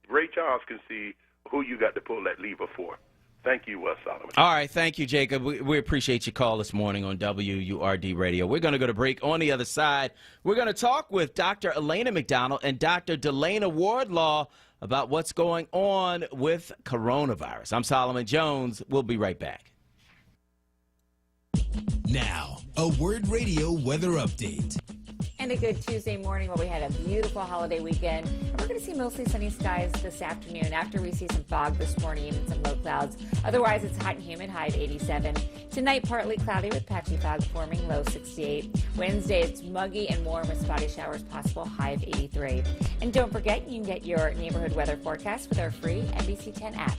Ray Charles can see who you got to pull that lever for. Thank you, Solomon. All right, thank you, Jacob. We appreciate your call this morning on WURD Radio. We're going to go to break. On the other side, we're going to talk with Dr. Elena McDonald and Dr. Delana Wardlaw about what's going on with coronavirus. I'm Solomon Jones. We'll be right back. Now, a Word Radio weather update. And a good Tuesday morning where we had a beautiful holiday weekend. And we're going to see mostly sunny skies this afternoon after we see some fog this morning, even some low clouds. Otherwise, it's hot and humid, high of 87. Tonight, partly cloudy with patchy fog forming, low 68. Wednesday, it's muggy and warm with spotty showers possible, high of 83. And don't forget, you can get your neighborhood weather forecast with our free NBC 10 app.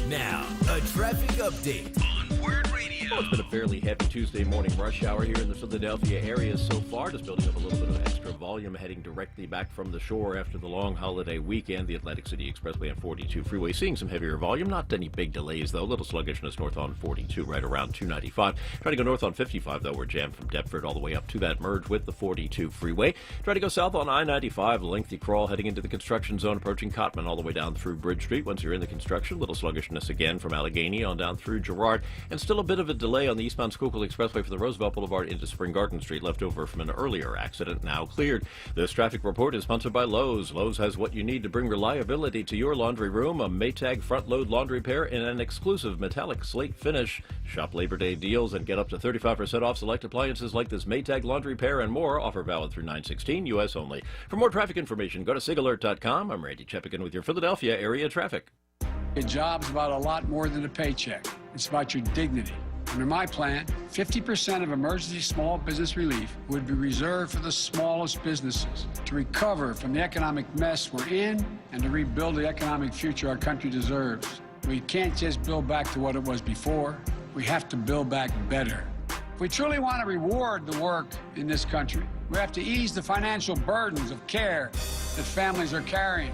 Now, a traffic update on Word Radio. Well, it's been a fairly heavy Tuesday morning rush hour here in the Philadelphia area so far, just building up a little bit of extra volume heading directly back from the shore after the long holiday weekend. The Atlantic City Expressway and 42 freeway seeing some heavier volume. Not any big delays, though. A little sluggishness north on 42, right around 295. Trying to go north on 55, though. We're jammed from Deptford all the way up to that merge with the 42 freeway. Trying to go south on I-95, a lengthy crawl heading into the construction zone, approaching Cottman all the way down through Bridge Street. Once you're in the construction, little sluggishness again from Allegheny on down through Girard, and still a bit of a delay on the eastbound Schuylkill Expressway for the Roosevelt Boulevard into Spring Garden Street, left over from an earlier accident, now cleared. This traffic report is sponsored by Lowe's. Lowe's has what you need to bring reliability to your laundry room, a Maytag front-load laundry pair in an exclusive metallic slate finish. Shop Labor Day deals and get up to 35% off select appliances like this Maytag laundry pair and more. Offer valid through 9/16, U.S. only. For more traffic information, go to sigalert.com. I'm Randy Chepigan with your Philadelphia area traffic. A job's about a lot more than a paycheck. It's about your dignity. Under my plan, 50% of emergency small business relief would be reserved for the smallest businesses to recover from the economic mess we're in and to rebuild the economic future our country deserves. We can't just build back to what it was before. We have to build back better. If we truly want to reward the work in this country, we have to ease the financial burdens of care that families are carrying.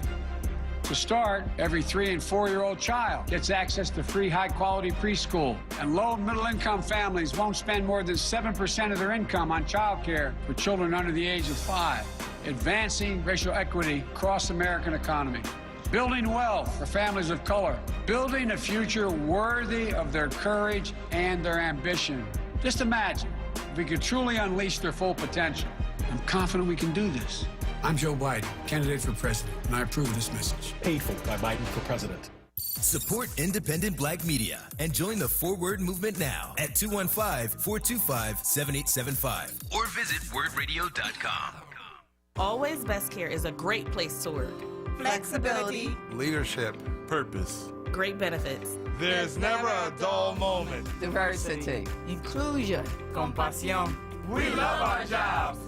To start, every 3- and 4-year-old child gets access to free high-quality preschool, and low- and middle-income families won't spend more than 7% of their income on child care for children under the age of 5, advancing racial equity across the American economy, building wealth for families of color, building a future worthy of their courage and their ambition. Just imagine if we could truly unleash their full potential. I'm confident we can do this. I'm Joe Biden, candidate for president, and I approve this message. Paid for by Biden for president. Support independent black media and join the Forward movement now at 215-425-7875 or visit wordradio.com. Always Best Care is a great place to work. Flexibility, leadership, purpose, great benefits. There's never a dull moment. Diversity, inclusion, compasión. We love our jobs.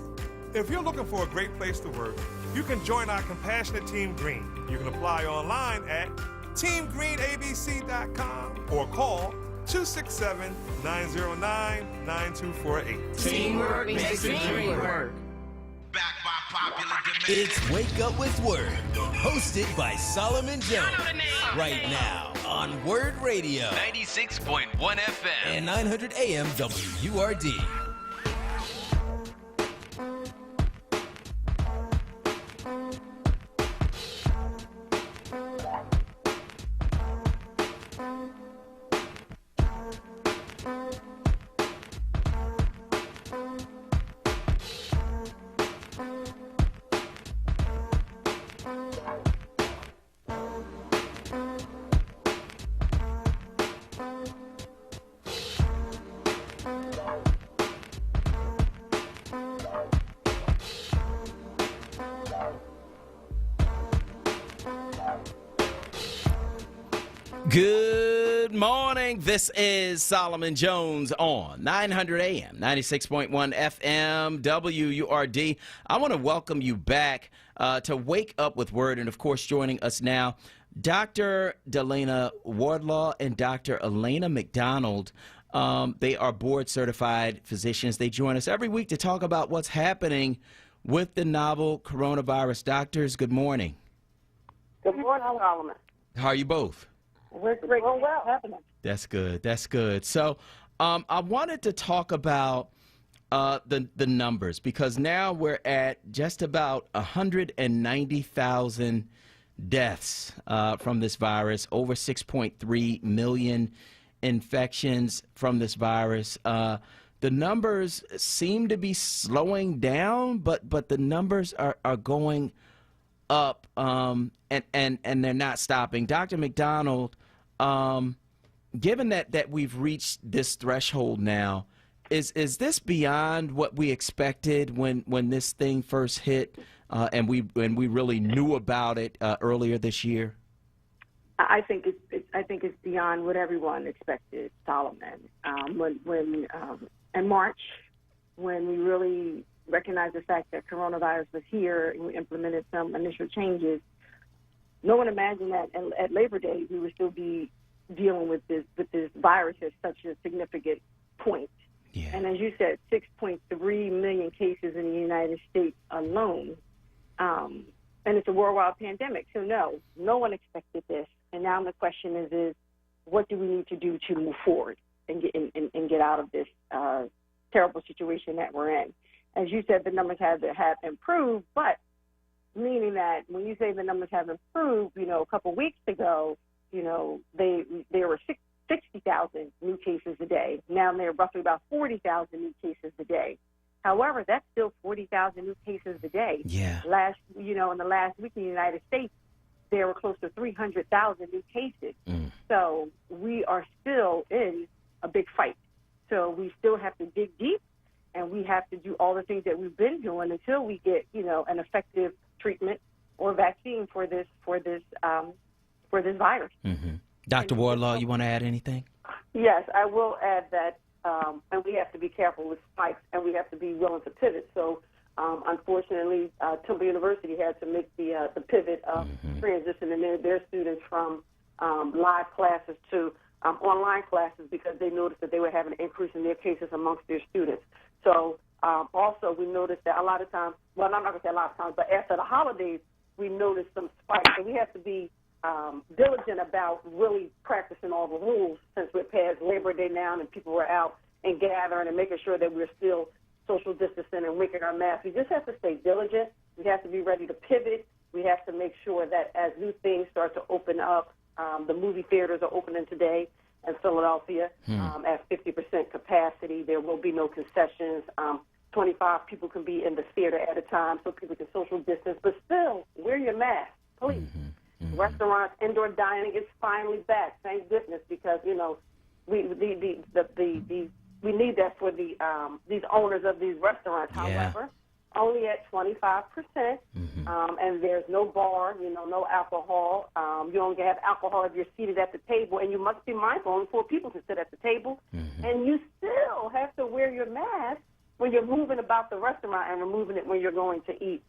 If you're looking for a great place to work, you can join our compassionate Team Green. You can apply online at teamgreenabc.com or call 267-909-9248. Teamwork makes the dream work. Back by popular demand. It's Wake Up with Word, hosted by Solomon Jones. Right now on Word Radio, 96.1 FM and 900 AM WURD. Good morning. This is Solomon Jones on 900 AM, 96.1 FM, WURD. I want to welcome you back to Wake Up with Word, and of course, joining us now, Dr. Delana Wardlaw and Dr. Elena McDonald. They are board-certified physicians. They join us every week to talk about what's happening with the novel coronavirus. Doctors, good morning. Good morning, Solomon. How are you both? We're doing well. That's good. That's good. So I wanted to talk about the numbers, because now we're at just about 190,000 deaths from this virus, over 6.3 million infections from this virus. The numbers seem to be slowing down, but the numbers are going up, and they're not stopping. Dr. McDonald, given that we've reached this threshold now, is this beyond what we expected when this thing first hit, and we really knew about it earlier this year? I think it's beyond what everyone expected, Solomon. When in March, when we really recognized the fact that coronavirus was here and we implemented some initial changes, no one imagined that at Labor Day we would still be dealing with this virus at such a significant point. Yeah. And as you said, 6.3 million cases in the United States alone. And it's a worldwide pandemic. So no one expected this. And now the question is what do we need to do to move forward and get out of this terrible situation that we're in? As you said, the numbers have improved, but meaning that when you say the numbers have improved, a couple weeks ago, there were 60,000 new cases a day. Now they're roughly about 40,000 new cases a day. However, that's still 40,000 new cases a day. Yeah. In the last week in the United States, there were close to 300,000 new cases. So we are still in a big fight. So we still have to dig deep, and we have to do all the things that we've been doing until we get, an effective treatment or vaccine for this virus. Mm-hmm. Dr. Wardlaw, you want to add anything? Yes, I will add that, and we have to be careful with spikes, and we have to be willing to pivot. So, unfortunately, Temple University had to make the pivot of transitioning their students from live classes to online classes because they noticed that they were having an increase in their cases amongst their students. So, also, we noticed that a lot of times, well, I'm not going to say a lot of times, but after the holidays, we noticed some spikes. So we have to be diligent about really practicing all the rules since we're past Labor Day now and people were out and gathering and making sure that we're still social distancing and wearing our masks. We just have to stay diligent. We have to be ready to pivot. We have to make sure that as new things start to open up, the movie theaters are opening today in Philadelphia at 50% capacity. There will be no concessions. 25 people can be in the theater at a time so people can social distance, but still wear your mask, please. Restaurants, indoor dining is finally back. Thank goodness, because we need that for these owners of these restaurants. Yeah. However, only at 25%, and there's no bar, no alcohol. You only have alcohol if you're seated at the table, and you must be mindful only 4 people can sit at the table, and you still have to wear your mask when you're moving about the restaurant and removing it when you're going to eat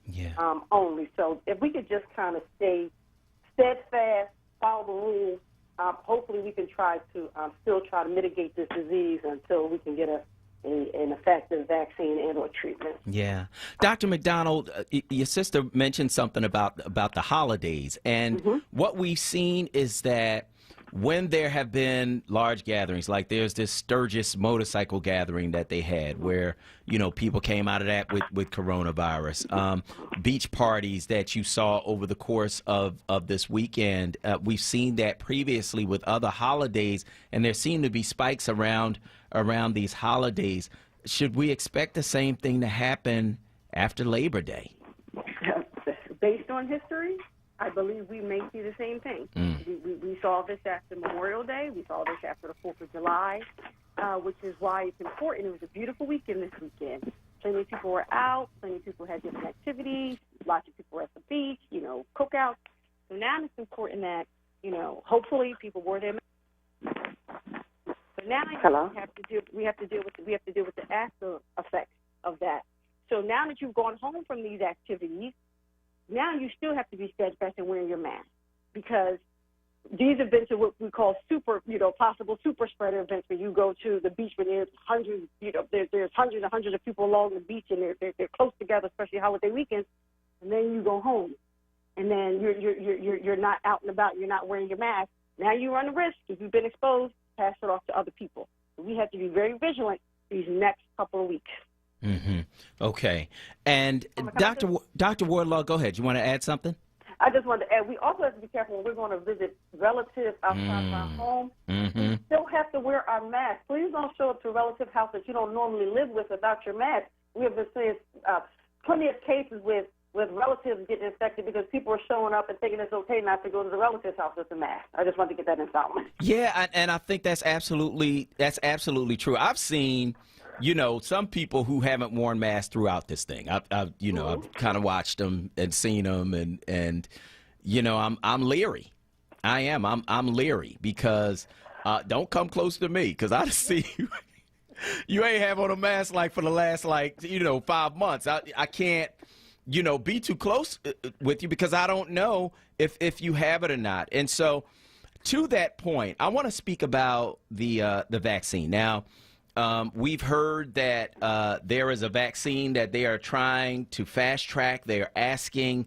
only. So if we could just kind of stay steadfast, follow the rules, hopefully we can still try to mitigate this disease until we can get an effective vaccine and or treatment. Yeah. Dr. McDonald, your sister mentioned something about the holidays, and what we've seen is that when there have been large gatherings, like there's this Sturgis motorcycle gathering that they had where, people came out of that with coronavirus, beach parties that you saw over the course of this weekend. We've seen that previously with other holidays, and there seem to be spikes around these holidays. Should we expect the same thing to happen after Labor Day? Based on history, I believe we may see the same thing. We saw this after Memorial Day. We saw this after the 4th of July, which is why it's important. It was a beautiful weekend this weekend. Plenty of people were out. Plenty of people had different activities. Lots of people were at the beach, cookouts. So now it's important that, hopefully people wore their masks. But now we have to deal with the after effects of that. So now that you've gone home from these activities, now you still have to be steadfast in wearing your mask, because these events are what we call possible super spreader events, where you go to the beach where there's hundreds, there's hundreds and hundreds of people along the beach, and they're close together, especially holiday weekends, and then you go home, and then you're not out and about, you're not wearing your mask. Now you run the risk, if you've been exposed, pass it off to other people. So we have to be very vigilant these next couple of weeks. Okay. And Dr. Wardlaw, go ahead. You want to add something? I just wanted to add, we also have to be careful when we're going to visit relatives outside of our home. We still have to wear our mask. Please don't show up to a relative house that you don't normally live with without your mask. We have been seeing plenty of cases with relatives getting infected because people are showing up and thinking it's okay not to go to the relative's house with a mask. I just wanted to get that in, Solomon. Yeah, and I think that's absolutely true. I've seen, some people who haven't worn masks throughout this thing. I've kind of watched them and seen them, and I'm leery. I am. I'm leery because don't come close to me because I see you. You ain't have on a mask like for the last 5 months. I can't be too close with you because I don't know if you have it or not. And so, to that point, I want to speak about the vaccine. Now, we've heard that there is a vaccine that they are trying to fast track. They are asking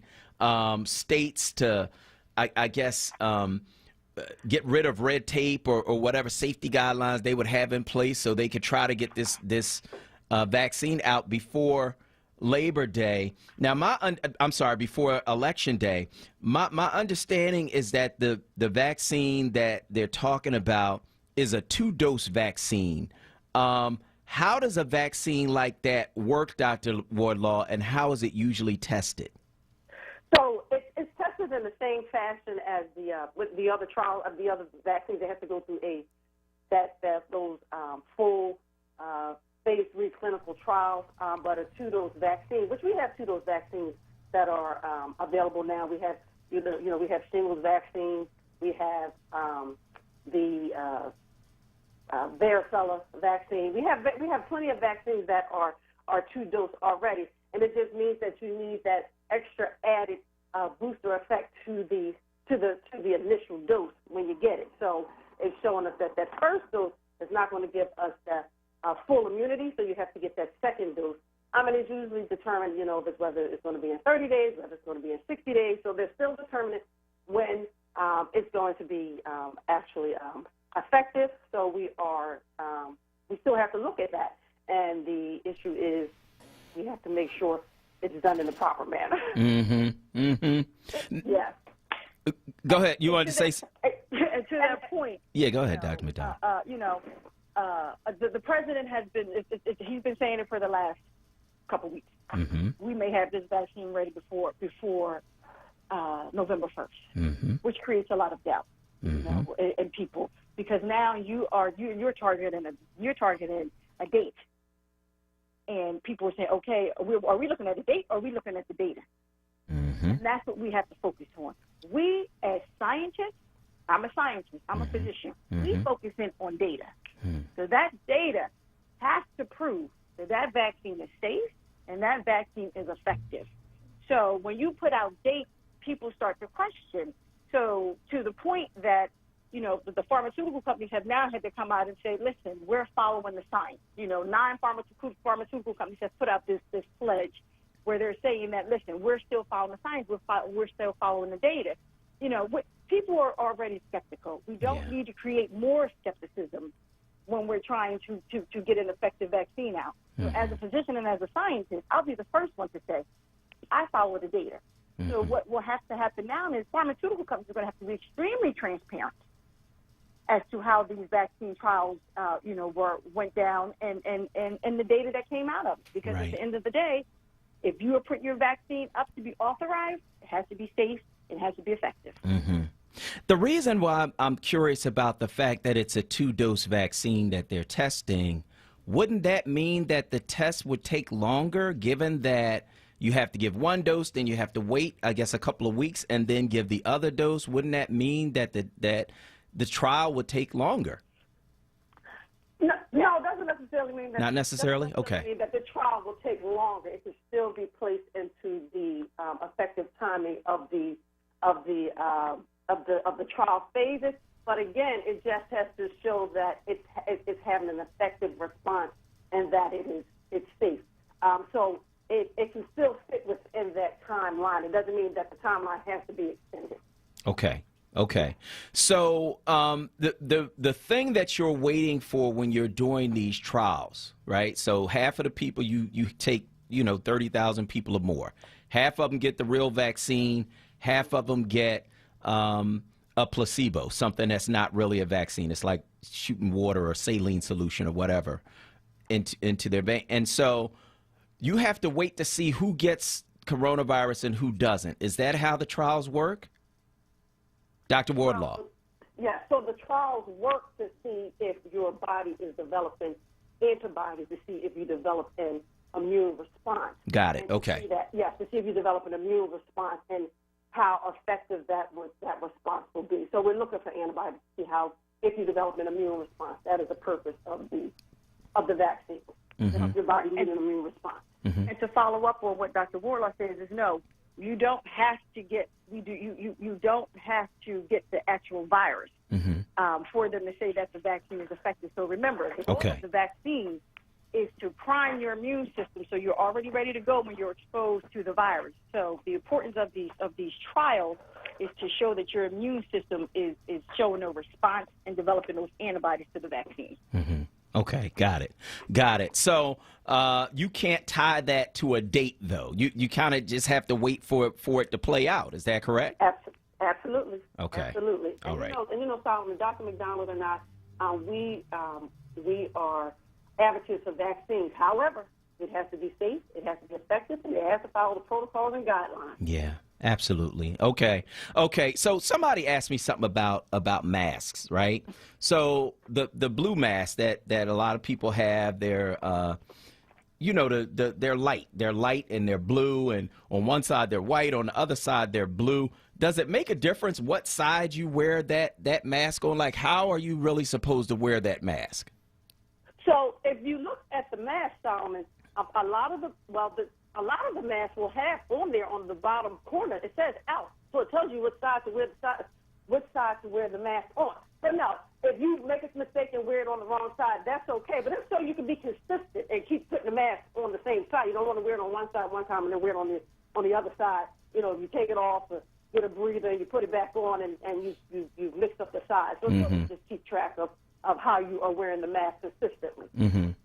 states to, I guess, get rid of red tape or whatever safety guidelines they would have in place so they could try to get this vaccine out before Labor Day. Now, before Election Day. My understanding is that the vaccine that they're talking about is a 2-dose vaccine. How does a vaccine like that work, Dr. Wardlaw, and how is it usually tested? So it's tested in the same fashion as with the other trial of the other vaccines. They have to go through those full phase 3 clinical trials, but a 2-dose vaccine, which we have 2-dose vaccines that are available now. We have we have shingles vaccine, we have the varicella vaccine. We have plenty of vaccines that are 2-dose already, and it just means that you need that extra added booster effect to the initial dose when you get it. So it's showing us that first dose is not going to give us that full immunity, so you have to get that second dose. It's usually determined, whether it's going to be in 30 days, whether it's going to be in 60 days. So they're still determining when it's going to be actually effective. So we still have to look at that. And the issue is we have to make sure it's done in the proper manner. Yes. Go ahead. You wanted to say and to that point. Yeah, go ahead, Dr. McDonald. The president has been, he's been saying it for the last couple weeks. We may have this vaccine ready before November 1st, which creates a lot of doubt in people, because now you're targeting a date, and people are saying, okay, are we looking at a date or are we looking at the data? And that's what we have to focus on. We as scientists, I'm a scientist, I'm a physician, we focus in on data. So that data has to prove that vaccine is safe and that vaccine is effective. So when you put out dates, people start to question. So to the point that, the pharmaceutical companies have now had to come out and say, listen, we're following the science. 9 pharmaceutical companies have put out this pledge where they're saying that, listen, we're still following the science, we're still following the data. People are already skeptical. We don't need to create more skepticism when we're trying to get an effective vaccine out. So as a physician and as a scientist, I'll be the first one to say, I follow the data. So what will have to happen now is pharmaceutical companies are going to have to be extremely transparent as to how these vaccine trials, went down and the data that came out of it. Because at the end of the day, if you are putting your vaccine up to be authorized, it has to be safe, it has to be effective. The reason why I'm curious about the fact that it's a 2-dose vaccine that they're testing, wouldn't that mean that the test would take longer, given that you have to give 1 dose, then you have to wait, I guess, a couple of weeks, and then give the other dose? Wouldn't that mean that the trial would take longer? No, it doesn't necessarily mean that. Not necessarily? Okay. Mean that the trial will take longer. It can still be placed into the effective timing of the trial phases. But again, it just has to show that it's having an effective response and that it's safe. So it can still fit within that timeline. It doesn't mean that the timeline has to be extended. Okay. Okay. So the thing that you're waiting for when you're doing these trials, right? So half of the people you take, 30,000 people or more. Half of them get the real vaccine. Half of them get a placebo, something that's not really a vaccine. It's like shooting water or saline solution or whatever into their vein. And so you have to wait to see who gets coronavirus and who doesn't. Is that how the trials work? Dr. Wardlaw. Yeah, so the trials work to see if your body is developing antibodies, to see if you develop an immune response. Got it. Okay. To see if you develop an immune response and how effective that response will be. So we're looking for antibodies to see if you develop an immune response. That is the purpose of the vaccine. To help your body get an immune response. And to follow up on what Dr. Wardlaw says is no, you don't have to get you don't have to get the actual virus for them to say that the vaccine is effective. So remember, the goal of the vaccine is to prime your immune system so you're already ready to go when you're exposed to the virus. So the importance of these trials is to show that your immune system is showing a response and developing those antibodies to the vaccine. Okay, got it. So you can't tie that to a date, though. You kind of just have to wait for it to play out. Is that correct? Absolutely. Okay. Absolutely. All right. Solomon, Dr. McDonald and I, we are advocates of vaccines. However, it has to be safe, it has to be effective, and it has to follow the protocols and guidelines. Yeah. Absolutely. Okay. So somebody asked me something about masks, right? So the blue mask that a lot of people have, they're they're light. They're light and they're blue, and on one side they're white, on the other side they're blue. Does it make a difference what side you wear that mask on? Like, how are you really supposed to wear that mask? So if you look at the mask, Solomon, a lot of the masks will have on there on the bottom corner, it says out. So it tells you which side to wear the mask on. But no, if you make a mistake and wear it on the wrong side, that's okay. But if so, you can be consistent and keep putting the mask on the same side. You don't want to wear it on one side one time and then wear it on the other side. You take it off, get a breather, and you put it back on, and you mix up the sides. So you just keep track of how you are wearing the mask consistently.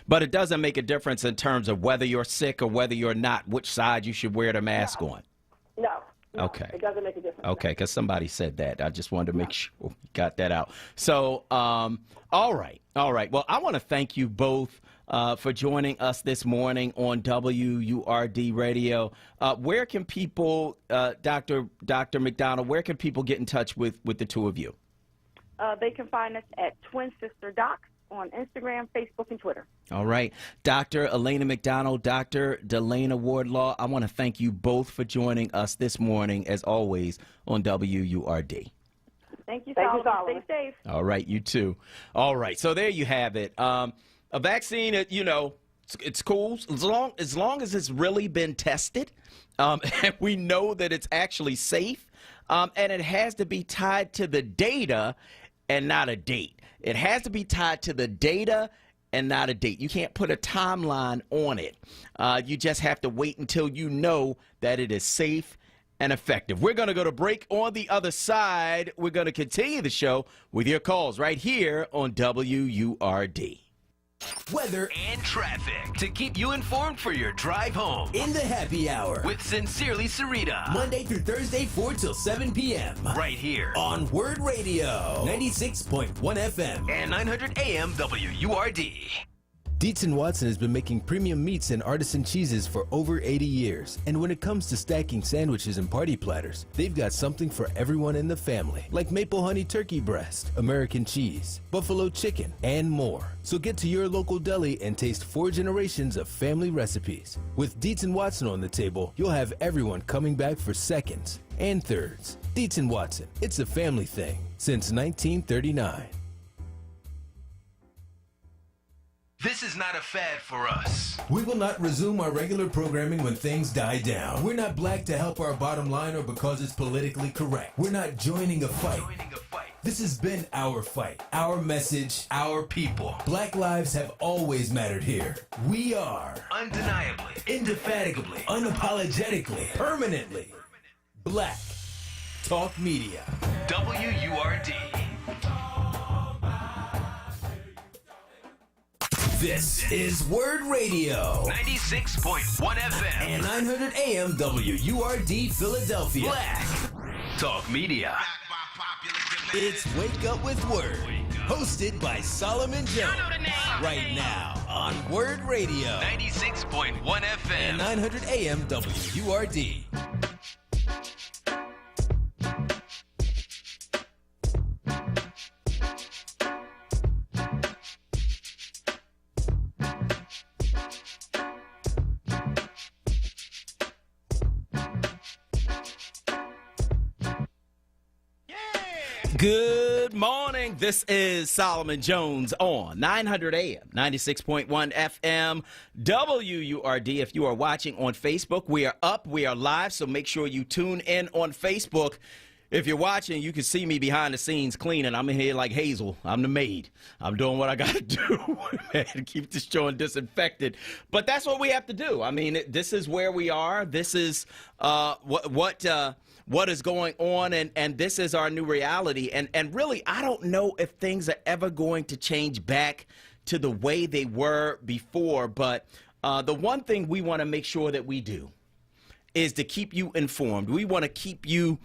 But it doesn't make a difference in terms of whether you're sick or whether you're not, which side you should wear the mask on. No. Okay. It doesn't make a difference. Okay, because somebody said that. I just wanted to make sure we got that out. So, all right. Well, I want to thank you both for joining us this morning on WURD Radio. Where can people, Dr. McDonald, where can people get in touch with the two of you? They can find us at Twin Sister Docs on Instagram, Facebook, and Twitter. All right. Dr. Elena McDonald, Dr. Delana Wardlaw, I want to thank you both for joining us this morning, as always, on WURD. Thank you, Solomon. Stay safe. All right, you too. All right, so there you have it. A vaccine, it's cool as long as it's really been tested, and we know that it's actually safe, and it has to be tied to the data and not a date. It has to be tied to the data and not a date. You can't put a timeline on it. You just have to wait until you know that it is safe and effective. We're going to go to break. On the other side, we're going to continue the show with your calls right here on WURD. Weather and traffic to keep you informed for your drive home. In the happy hour with Sincerely Sarita. Monday through Thursday, 4 till 7 p.m. Right here on Word Radio. 96.1 FM and 900 AM WURD. Dietz & Watson has been making premium meats and artisan cheeses for over 80 years. And when it comes to stacking sandwiches and party platters, they've got something for everyone in the family. Like maple honey turkey breast, American cheese, buffalo chicken, and more. So get to your local deli and taste 4 generations of family recipes. With Dietz & Watson on the table, you'll have everyone coming back for seconds and thirds. Dietz & Watson, it's a family thing since 1939. This is not a fad for us. We will not resume our regular programming when things die down. We're not black to help our bottom line or because it's politically correct. We're not joining a fight. This has been our fight, our message, our people. Black lives have always mattered here. We are undeniably, indefatigably, unapologetically, permanently black. Talk Media. WURD. This is Word Radio. 96.1 FM. And 900 AM WURD Philadelphia. Black. Talk Media. It's Wake Up with Word. Hosted by Solomon Jones. Right now on Word Radio. 96.1 FM. And 900 AM WURD. Good morning. This is Solomon Jones on 900 AM, 96.1 FM, WURD. If you are watching on Facebook, we are up, we are live, so make sure you tune in on Facebook. If you're watching, you can see me behind the scenes cleaning. I'm in here like Hazel. I'm the maid. I'm doing what I got to do, man, to keep this joint disinfected. But that's what we have to do. I mean, this is where we are. This is what is going on, and this is our new reality. And really, I don't know if things are ever going to change back to the way they were before. But the one thing we want to make sure that we do is to keep you informed. We want to keep you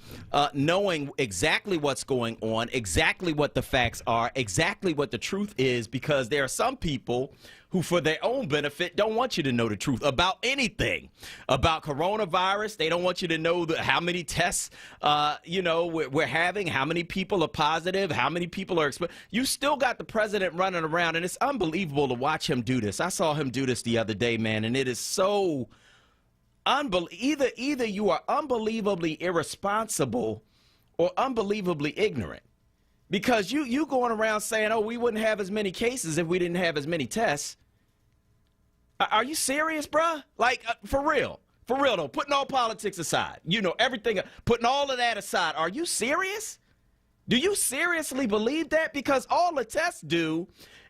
knowing exactly what's going on, exactly what the facts are, exactly what the truth is, because there are some people who, for their own benefit, don't want you to know the truth about anything. About coronavirus, they don't want you to know how many tests, we're having, how many people are positive, how many people are exposed. You still got the president running around, and it's unbelievable to watch him do this. I saw him do this the other day, man, and it is so either you are unbelievably irresponsible or unbelievably ignorant, because you going around saying, oh, we wouldn't have as many cases if we didn't have as many tests. Are you serious, bruh? Like, for real though, putting all politics aside, everything, putting all of that aside, are you serious? Do you seriously believe that? Because all the tests do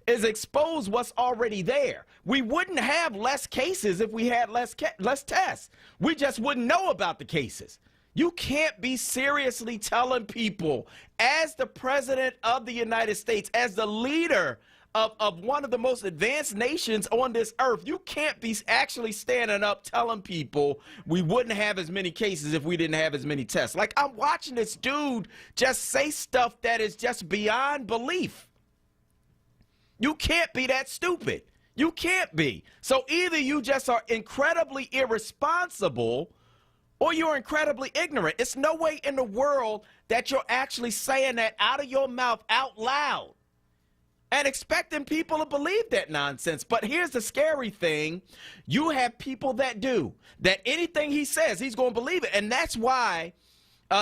is expose what's already there. We wouldn't have less cases if we had less tests. We just wouldn't know about the cases. You can't be seriously telling people, as the president of the United States, as the leader of one of the most advanced nations on this earth, you can't be actually standing up telling people we wouldn't have as many cases if we didn't have as many tests. Like, I'm watching this dude just say stuff that is just beyond belief. You can't be that stupid. You can't be. So either you just are incredibly irresponsible or you're incredibly ignorant. It's no way in the world that you're actually saying that out of your mouth out loud and expecting people to believe that nonsense. But here's the scary thing. You have people that do. That anything he says, he's going to believe it. And that's why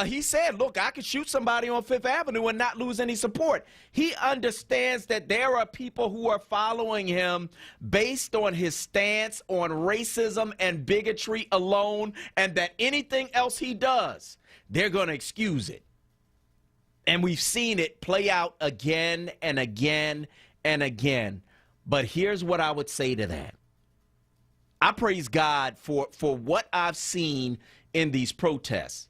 he said, look, I could shoot somebody on Fifth Avenue and not lose any support. He understands that there are people who are following him based on his stance on racism and bigotry alone, and that anything else he does, they're going to excuse it. And we've seen it play out again and again and again. But here's what I would say to that. I praise God for what I've seen in these protests.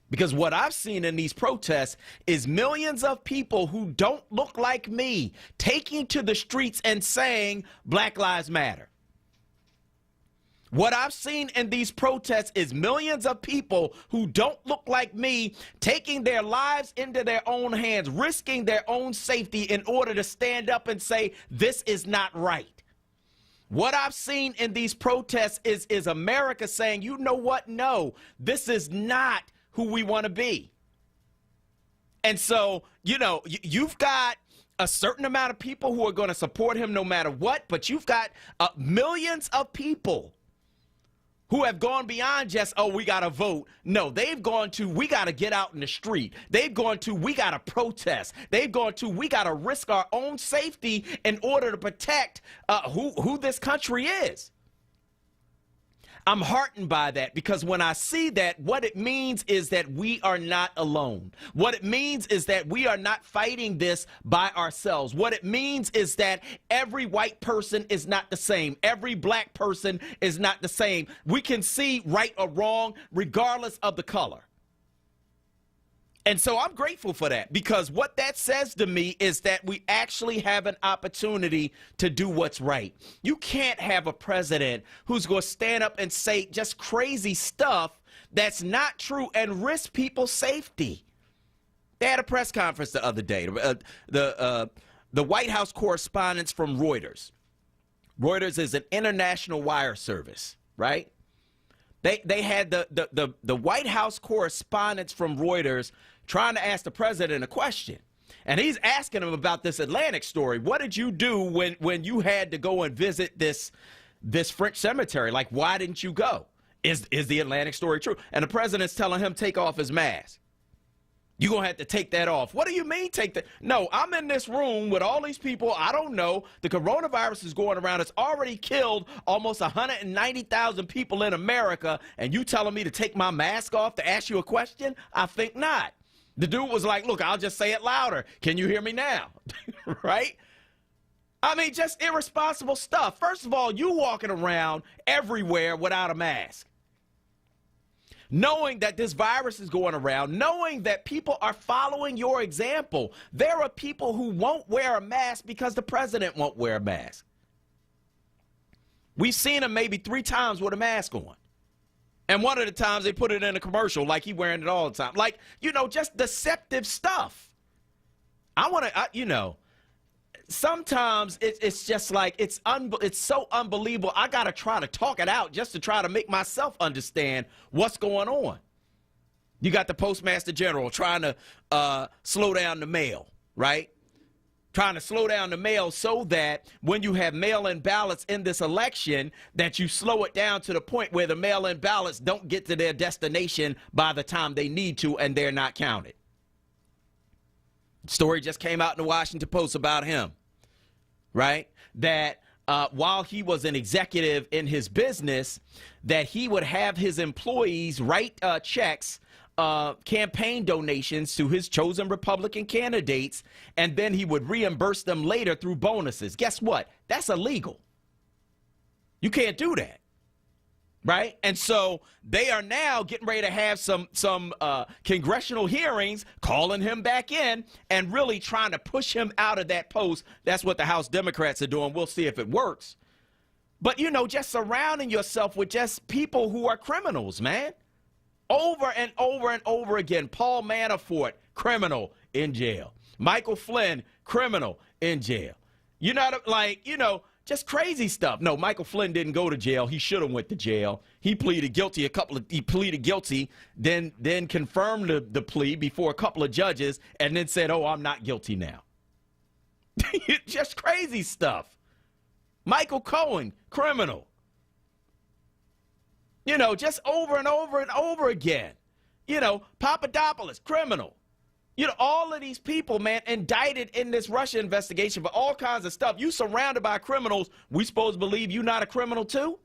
Because what I've seen in these protests is millions of people who don't look like me taking to the streets and saying Black Lives Matter. What I've seen in these protests is millions of people who don't look like me taking their lives into their own hands, risking their own safety in order to stand up and say this is not right. What I've seen in these protests is America saying, you know what? No, this is not who we want to be. And so, you've got a certain amount of people who are going to support him no matter what, but you've got millions of people who have gone beyond just, oh, we got to vote. No, they've gone to, we got to get out in the street. They've gone to, we got to protest. They've gone to, we got to risk our own safety in order to protect who this country is. I'm heartened by that, because when I see that, what it means is that we are not alone. What it means is that we are not fighting this by ourselves. What it means is that every white person is not the same. Every black person is not the same. We can see right or wrong regardless of the color. And so I'm grateful for that, because what that says to me is that we actually have an opportunity to do what's right. You can't have a president who's going to stand up and say just crazy stuff that's not true and risk people's safety. They had a press conference the other day. The White House correspondents from Reuters. Reuters is an international wire service, right? They had the White House correspondents from Reuters trying to ask the president a question. And he's asking him about this Atlantic story. What did you do when you had to go and visit this French cemetery? Like, why didn't you go? Is the Atlantic story true? And the president's telling him take off his mask. You're going to have to take that off. What do you mean take that? No, I'm in this room with all these people. I don't know. The coronavirus is going around. It's already killed almost 190,000 people in America. And you telling me to take my mask off to ask you a question? I think not. The dude was like, look, I'll just say it louder. Can you hear me now? Right? I mean, just irresponsible stuff. First of all, you walking around everywhere without a mask. Knowing that this virus is going around, knowing that people are following your example. There are people who won't wear a mask because the president won't wear a mask. We've seen him maybe 3 times with a mask on. And one of the times they put it in a commercial like he wearing it all the time. Like, just deceptive stuff. Sometimes it's just like it's so unbelievable. I got to try to talk it out just to try to make myself understand what's going on. You got the Postmaster General trying to slow down the mail, right? Trying to slow down the mail so that when you have mail-in ballots in this election, that you slow it down to the point where the mail-in ballots don't get to their destination by the time they need to, and they're not counted. Story just came out in the Washington Post about him, right? That while he was an executive in his business, that he would have his employees write checks, campaign donations to his chosen Republican candidates, and then he would reimburse them later through bonuses. Guess what? That's illegal. You can't do that. Right? And so they are now getting ready to have some congressional hearings, calling him back in and really trying to push him out of that post. That's what the House Democrats are doing. We'll see if it works. But, just surrounding yourself with just people who are criminals, man. Over and over and over again. Paul Manafort, criminal, in jail. Michael Flynn, criminal, in jail. Just crazy stuff. No, Michael Flynn didn't go to jail. He should have went to jail. He pleaded guilty. He pleaded guilty, then confirmed the plea before a couple of judges, and then said, "Oh, I'm not guilty now." Just crazy stuff. Michael Cohen, criminal. Just over and over and over again. Papadopoulos, criminal. All of these people, man, indicted in this Russia investigation for all kinds of stuff. You surrounded by criminals. We supposed to believe you not a criminal too?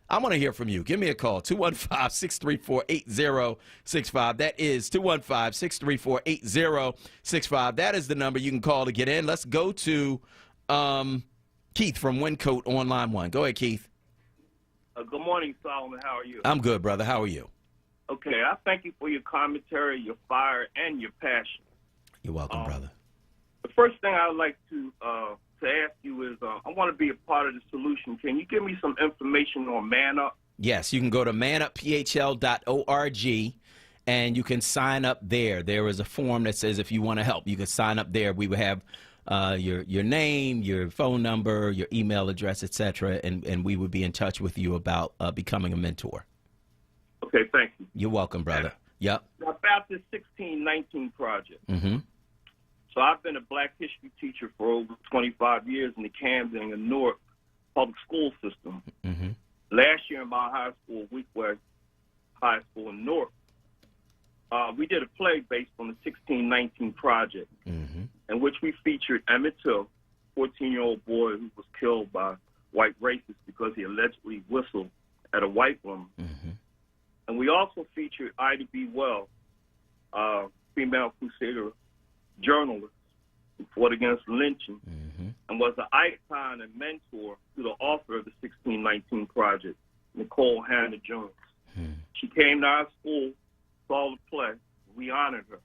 I want to hear from you. Give me a call, 215-634-8065. That is 215-634-8065. That is the number you can call to get in. Let's go to Keith from Wyncote on line 1. Go ahead, Keith. Good morning, Solomon. How are you? I'm good, brother. How are you? Okay, I thank you for your commentary, your fire, and your passion. You're welcome, brother. The first thing I would like to ask you is I want to be a part of the solution. Can you give me some information on Man Up? Yes, you can go to manupPHL.org, and you can sign up there. There is a form that says if you want to help, you can sign up there. We will have your name, your phone number, your email address, etc., and we would be in touch with you about becoming a mentor. Okay, thank you. You're welcome, brother. Yep. Now, about this 1619 project. Mm-hmm. So I've been a Black history teacher for over 25 years in the Camden and Newark public school system. Mm-hmm. Last year in my high school, West High School in Newark, we did a play based on the 1619 project, mm-hmm. in which we featured Emmett Till, 14-year-old boy who was killed by white racists because he allegedly whistled at a white woman. Mm-hmm. And we also featured Ida B. Wells, female crusader journalist who fought against lynching, mm-hmm. and was an icon and mentor to the author of the 1619 project, Nicole Hannah Jones. Mm-hmm. She came to our school, saw the play. We honored her.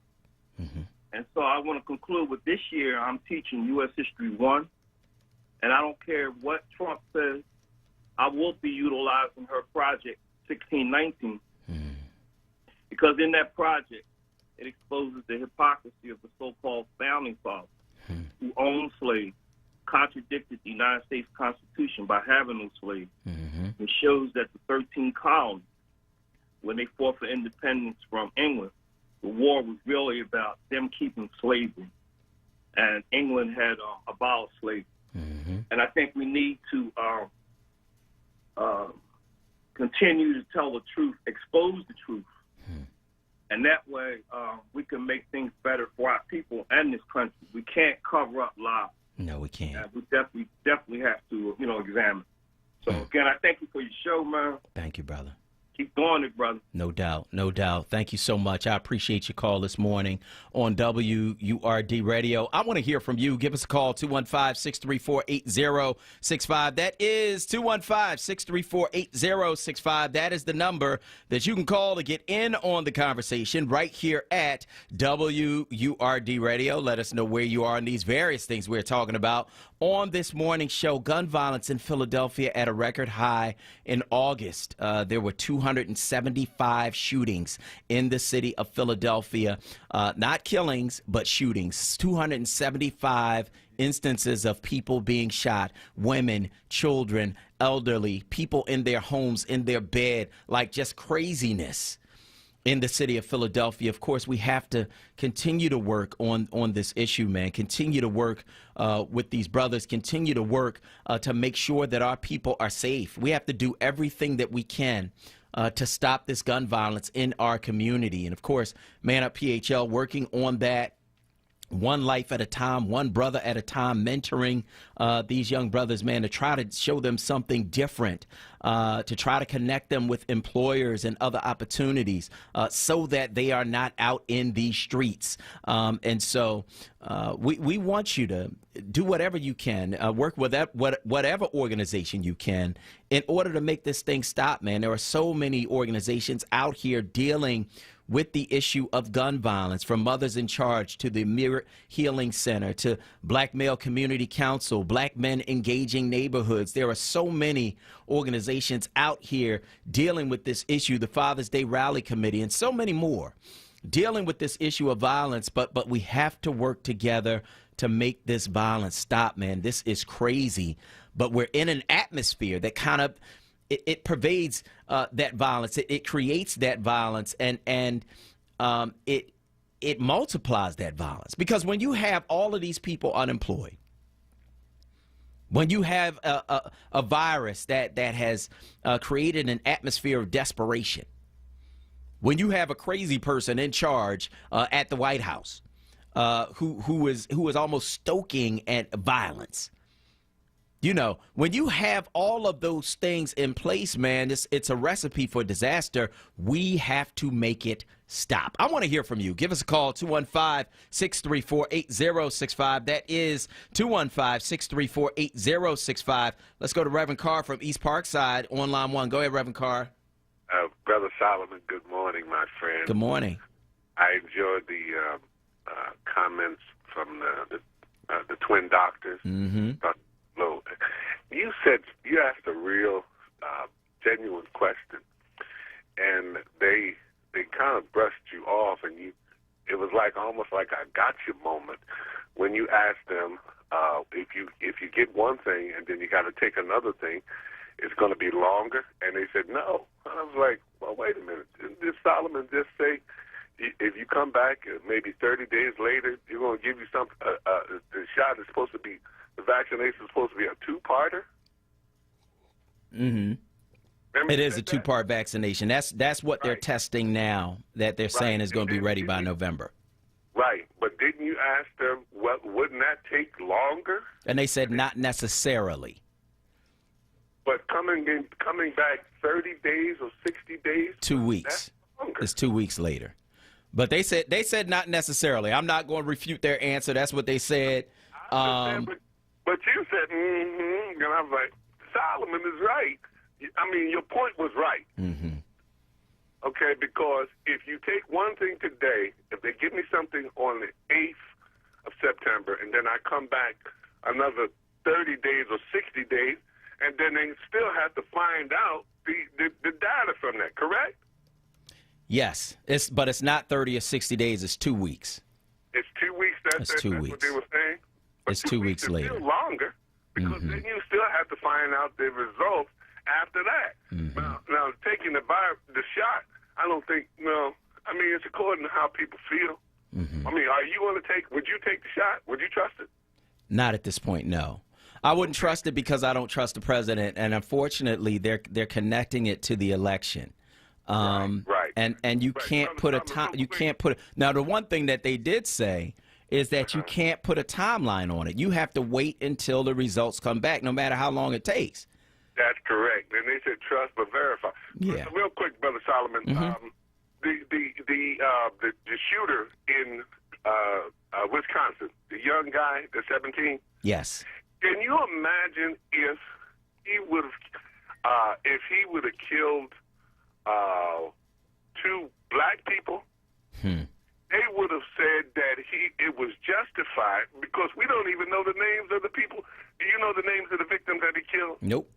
And so I want to conclude with this year, I'm teaching U.S. History 1, and I don't care what Trump says, I will be utilizing her project, 1619, because in that project, it exposes the hypocrisy of the so-called founding fathers who owned slaves, contradicted the United States Constitution by having those slaves. It shows that the 13 colonies, when they fought for independence from England, the war was really about them keeping slavery. And England had abolished slavery. And I think we need to continue to tell the truth, expose the truth. And that way we can make things better for our people and this country. We can't cover up lies. No, we can't. We definitely have to, examine. So, again, I thank you for your show, man. Thank you, brother. Keep doing it, brother. No doubt. No doubt. Thank you so much. I appreciate your call this morning on WURD Radio. I want to hear from you. Give us a call, 215-634-8065. That is 215-634-8065. That is the number that you can call to get in on the conversation right here at WURD Radio. Let us know where you are in these various things we're talking about on this morning's show. Gun violence in Philadelphia at a record high in August. There were 275 shootings in the city of Philadelphia. Not killings, but shootings. 275 instances of people being shot, women, children, elderly, people in their homes, in their bed, like just craziness in the city of Philadelphia. Of course, we have to continue to work on this issue, man. Continue to work with these brothers. Continue to work to make sure that our people are safe. We have to do everything that we can to stop this gun violence in our community. And, of course, Man Up PHL working on that. One life at a time, one brother at a time, mentoring these young brothers, man, to try to show them something different, to try to connect them with employers and other opportunities so that they are not out in these streets. And so we want you to do whatever you can, work with whatever organization you can in order to make this thing stop, man. There are so many organizations out here dealing with the issue of gun violence, from Mothers in Charge to the Mirror Healing Center to Black Male Community Council, Black Men Engaging Neighborhoods. There are so many organizations out here dealing with this issue, the Father's Day Rally Committee, and so many more dealing with this issue of violence. But we have to work together to make this violence stop, man. This is crazy. But we're in an atmosphere that kind of it pervades that violence. It creates that violence, and it multiplies that violence. Because when you have all of these people unemployed, when you have a virus that has created an atmosphere of desperation, when you have a crazy person in charge at the White House who is almost stoking at violence. You know, when you have all of those things in place, man, it's a recipe for disaster. We have to make it stop. I want to hear from you. Give us a call, 215-634-8065. That is 215-634-8065. Let's go to Reverend Carr from East Parkside on line 1. Go ahead, Reverend Carr. Brother Solomon, good morning, my friend. Good morning. I enjoyed the comments from the twin doctors. Mm-hmm. You asked a real genuine question, and they kind of brushed you off, and it was almost like a gotcha moment when you asked them if you get one thing and then you got to take another thing, it's going to be longer, and they said no. And I was like, well, wait a minute, did Solomon just say if you come back maybe 30 days later, you're going to give you something? The shot is supposed to be. The vaccination is supposed to be a two-parter? Mm-hmm. It is a two-part vaccination. That's what they're testing now, that they're saying is going to be ready by November. Right. But didn't you ask them, wouldn't that take longer? And they said not necessarily. But coming back 30 days or 60 days? 2 weeks. It's 2 weeks later. But they said not necessarily. I'm not going to refute their answer. That's what they said. But you said, and I was like, Solomon is right. I mean, your point was right. Mm-hmm. Okay, because if you take one thing today, if they give me something on the 8th might come back another 30 days or 60 days, and then they still have to find out the data from that, correct? Yes, but it's not 30 or 60 days. It's 2 weeks. It's 2 weeks. That's 2 what weeks. they were saying. But It's 2 weeks is later. Still longer, because then you still have to find out the results after that. Now taking the shot, I don't think. No, I mean it's according to how people feel. I mean, are you going to take? Would you take the shot? Would you trust it? Not at this point, no. I wouldn't trust it because I don't trust the president, and unfortunately, they're connecting it to the election. Right. And you can't put a time. You can't put. Now, the one thing that they did say is that you can't put a timeline on it. You have to wait until the results come back, no matter how long it takes. That's correct. And they said trust but verify. Yeah. Real quick, Brother Solomon. The shooter in Wisconsin, the young guy, the 17. Yes. Can you imagine if he would have killed 2 black people? They would have said that it was justified because we don't even know the names of the people. Do you know the names of the victims that he killed? Nope.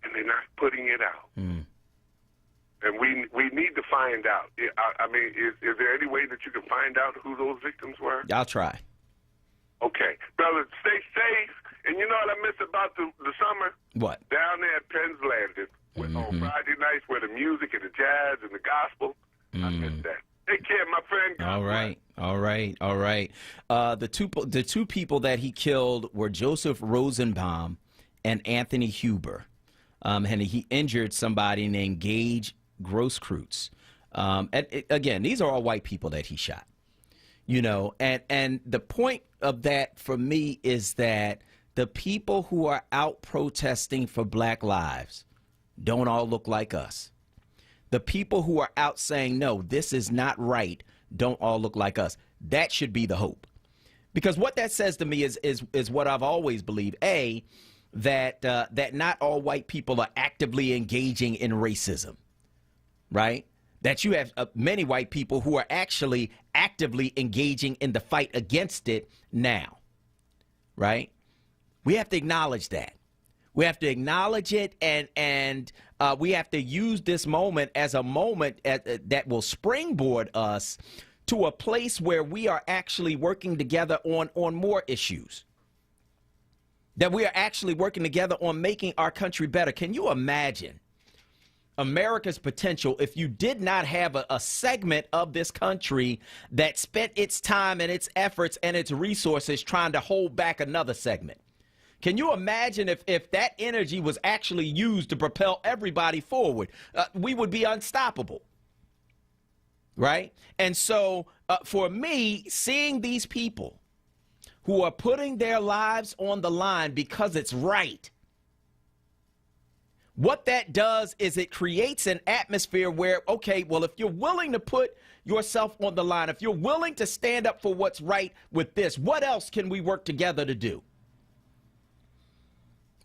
And they're not putting it out. And we need to find out. I mean, is there any way that you can find out who those victims were? I'll try. Okay. Brother, stay safe. And you know what I miss about the summer? What? Down there at Penn's Landing on Friday nights where the music and the jazz and the gospel. I miss that. Take care, my friend. All right. The two people that he killed were Joseph Rosenbaum and Anthony Huber. And he injured somebody named Gage Grosskreutz. Again, these are all white people that he shot. You know, and the point of that for me is that the people who are out protesting for black lives don't all look like us. The people who are out saying, no, this is not right, don't all look like us. That should be the hope. Because what that says to me is what I've always believed. A, that not all white people are actively engaging in racism, right? That you have many white people who are actually actively engaging in the fight against it now, right? We have to acknowledge that. We have to acknowledge it, and we have to use this moment as a moment that will springboard us to a place where we are actually working together on more issues. That we are actually working together on making our country better. Can you imagine America's potential if you did not have a segment of this country that spent its time and its efforts and its resources trying to hold back another segment? Can you imagine if that energy was actually used to propel everybody forward? We would be unstoppable, right? And so for me, seeing these people who are putting their lives on the line because it's right, what that does is it creates an atmosphere where, okay, well, if you're willing to put yourself on the line, if you're willing to stand up for what's right with this, what else can we work together to do?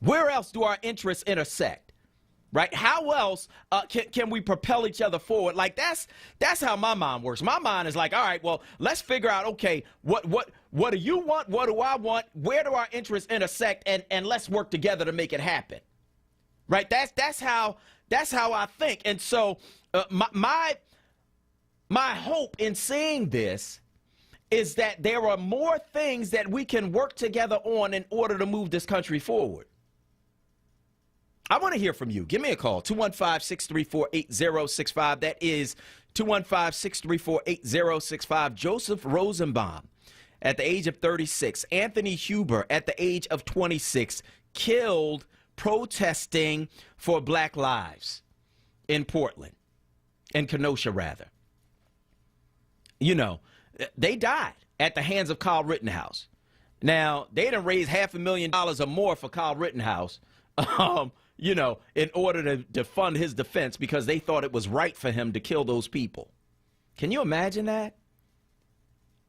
Where else do our interests intersect, right? How else can we propel each other forward? Like that's how my mind works. My mind is like, all right, well, let's figure out, okay, what do you want? What do I want? Where do our interests intersect? And let's work together to make it happen, right? That's how I think. And so my hope in seeing this is that there are more things that we can work together on in order to move this country forward. I want to hear from you. Give me a call, 215-634-8065. That is 215-634-8065. Joseph Rosenbaum, at the age of 36. Anthony Huber, at the age of 26, killed protesting for black lives in Portland, in Kenosha, rather. You know, they died at the hands of Kyle Rittenhouse. Now, they done raised $500,000 or more for Kyle Rittenhouse, you know, in order to fund his defense because they thought it was right for him to kill those people. Can you imagine that?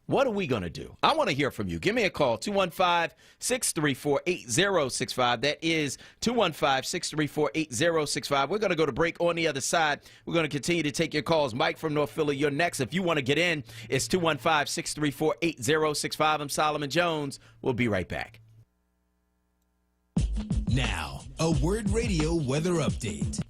What are we going to do? I want to hear from you. Give me a call, 215-634-8065. That is 215-634-8065. We're going to go to break. On the other side, we're going to continue to take your calls. Mike from North Philly, you're next. If you want to get in, it's 215-634-8065. I'm Solomon Jones. We'll be right back. Now, a Word Radio weather update.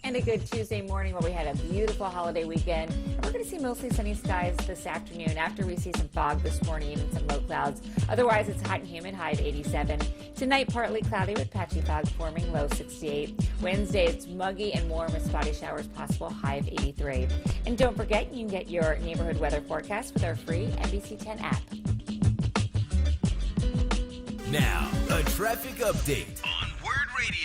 And a good Tuesday morning where we had a beautiful holiday weekend. And we're going to see mostly sunny skies this afternoon after we see some fog this morning, even some low clouds. Otherwise, it's hot and humid, high of 87. Tonight, partly cloudy with patchy fog forming, low 68. Wednesday, it's muggy and warm with spotty showers possible, high of 83. And don't forget, you can get your neighborhood weather forecast with our free NBC 10 app. Now, a traffic update on Word Radio.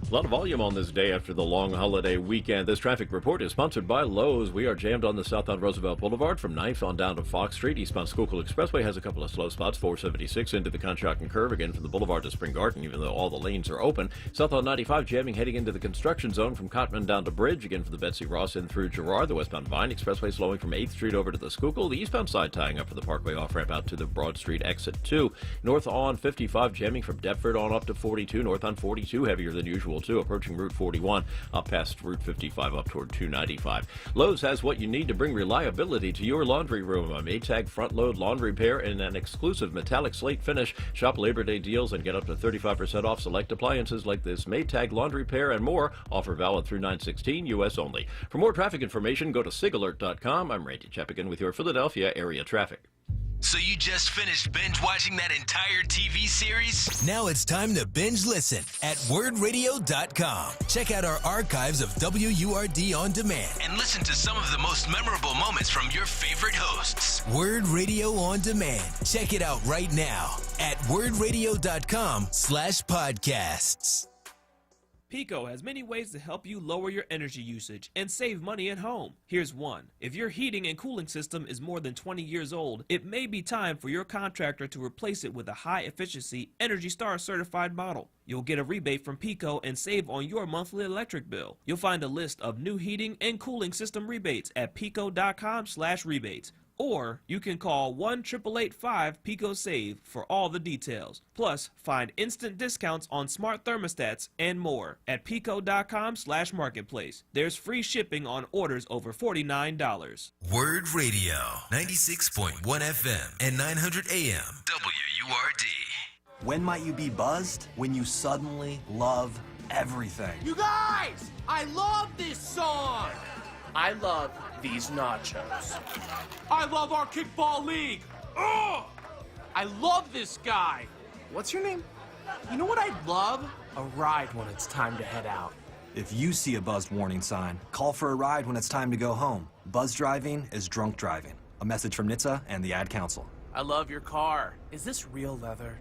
A lot of volume on this day after the long holiday weekend. This traffic report is sponsored by Lowe's. We are jammed on the southbound Roosevelt Boulevard from 9th on down to Fox Street. Eastbound Schuylkill Expressway has a couple of slow spots. 476 into the Conshohocken Curve, again from the Boulevard to Spring Garden, even though all the lanes are open. Southbound 95 jamming heading into the construction zone from Cotman down to Bridge, again from the Betsy Ross in through Girard. The westbound Vine Expressway slowing from 8th Street over to the Schuylkill. The eastbound side tying up for the Parkway off-ramp out to the Broad Street exit 2. North on 55 jamming from Deptford on up to 42. North on 42 heavier than usual too, approaching Route 41 up past Route 55 up toward 295. Lowe's has what you need to bring reliability to your laundry room. A Maytag front-load laundry pair in an exclusive metallic slate finish. Shop Labor Day deals and get up to 35% off select appliances like this Maytag laundry pair and more. Offer valid through 9/16, U.S. only. For more traffic information, go to sigalert.com. I'm Randy Chappigan with your Philadelphia area traffic. So you just finished binge watching that entire TV series? Now it's time to binge listen at wordradio.com. Check out our archives of WURD on demand And listen to some of the most memorable moments from your favorite hosts. Word Radio on demand. Check it out right now at wordradio.com/podcasts. Pico has many ways to help you lower your energy usage and save money at home. Here's one. If your heating and cooling system is more than 20 years old, it may be time for your contractor to replace it with a high-efficiency Energy Star certified model. You'll get a rebate from Pico and save on your monthly electric bill. You'll find a list of new heating and cooling system rebates at pico.com/rebates. Or you can call 1-888-5-PICO-SAVE for all the details. Plus, find instant discounts on smart thermostats and more at pico.com/marketplace. There's free shipping on orders over $49. Word Radio, 96.1 FM and 900 AM. WURD. When might you be buzzed? When you suddenly love everything. You guys, I love this song. I love these nachos. I love our kickball league. Ugh! I love this guy. What's your name? You know what I'd love? A ride when it's time to head out. If you see a buzzed warning sign, call for a ride when it's time to go home. Buzz driving is drunk driving. A message from NHTSA and the Ad Council. I love your car. Is this real leather?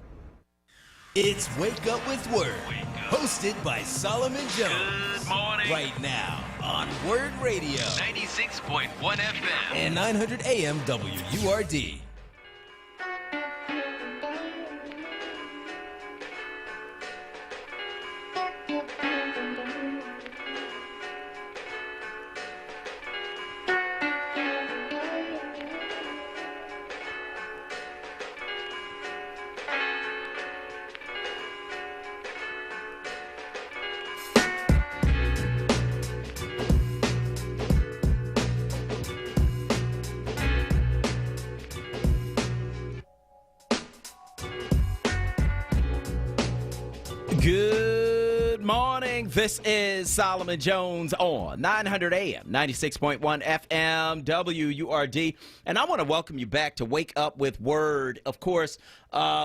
It's Wake Up with Word, hosted by Solomon Jones. Good morning. Right now on Word Radio, 96.1 FM. and 900 AM WURD. Good morning. This is Solomon Jones on 900 AM, 96.1 FM, WURD. And I want to welcome you back to Wake Up with Word. Of course,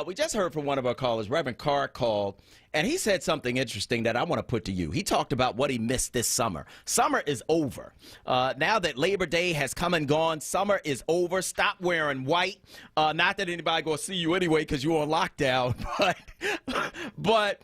we just heard from one of our callers, Reverend Carr called, and he said something interesting that I want to put to you. He talked about what he missed this summer. Summer is over. Now that Labor Day has come and gone, summer is over. Stop wearing white. Not that anybody going to see you anyway because you're on lockdown, but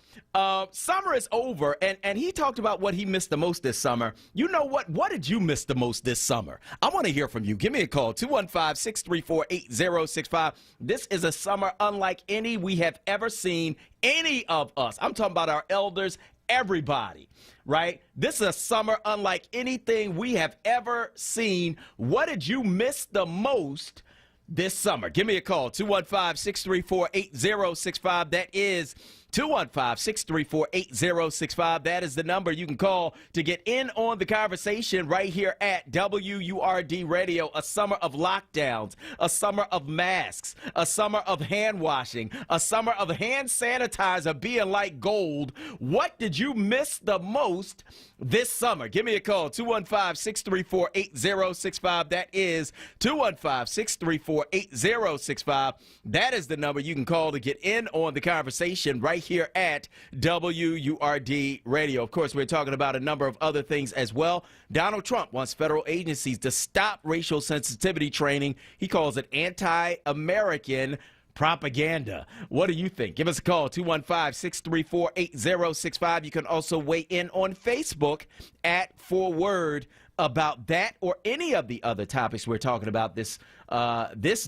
summer is over, and he talked about what he missed the most this summer. You know what? What did you miss the most this summer? I want to hear from you. Give me a call, 215-634-8065. This is a summer unlike any we have ever seen, any of us. I'm talking about our elders everybody, right? This is a summer unlike anything we have ever seen. What did you miss the most this summer? Give me a call, 215-634-8065. That is 215-634-8065. That is the number you can call to get in on the conversation right here at WURD Radio. A summer of lockdowns, a summer of masks, a summer of hand washing, a summer of hand sanitizer being like gold. What did you miss the most this summer? Give me a call, 215-634-8065. That is 215-634-8065. That is the number you can call to get in on the conversation right here at WURD Radio. Of course, we're talking about a number of other things as well. Donald Trump wants federal agencies to stop racial sensitivity training. He calls it anti-American propaganda. What do you think? Give us a call, 215-634-8065. You can also weigh in on Facebook at onWURD about that or any of the other topics we're talking about this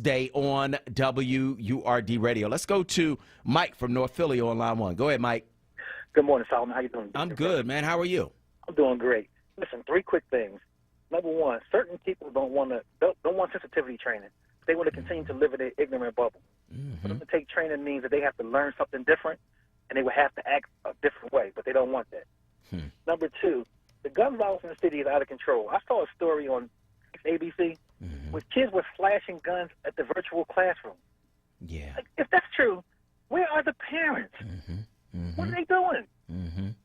day on WURD Radio. Let's go to Mike from North Philly on line 1. Go ahead, Mike. Good morning, Solomon. How you doing? I'm good, man. How are you? I'm doing great. Listen, 3 quick things. Number one, certain people don't want sensitivity training. They want to continue to live in their ignorant bubble. For them to take training means that they have to learn something different, and they would have to act a different way, but they don't want that. Number 2, the gun violence in the city is out of control. I saw a story on ABC where kids were flashing guns at the virtual classroom. Yeah. Like, if that's true, where are the parents? What are they doing?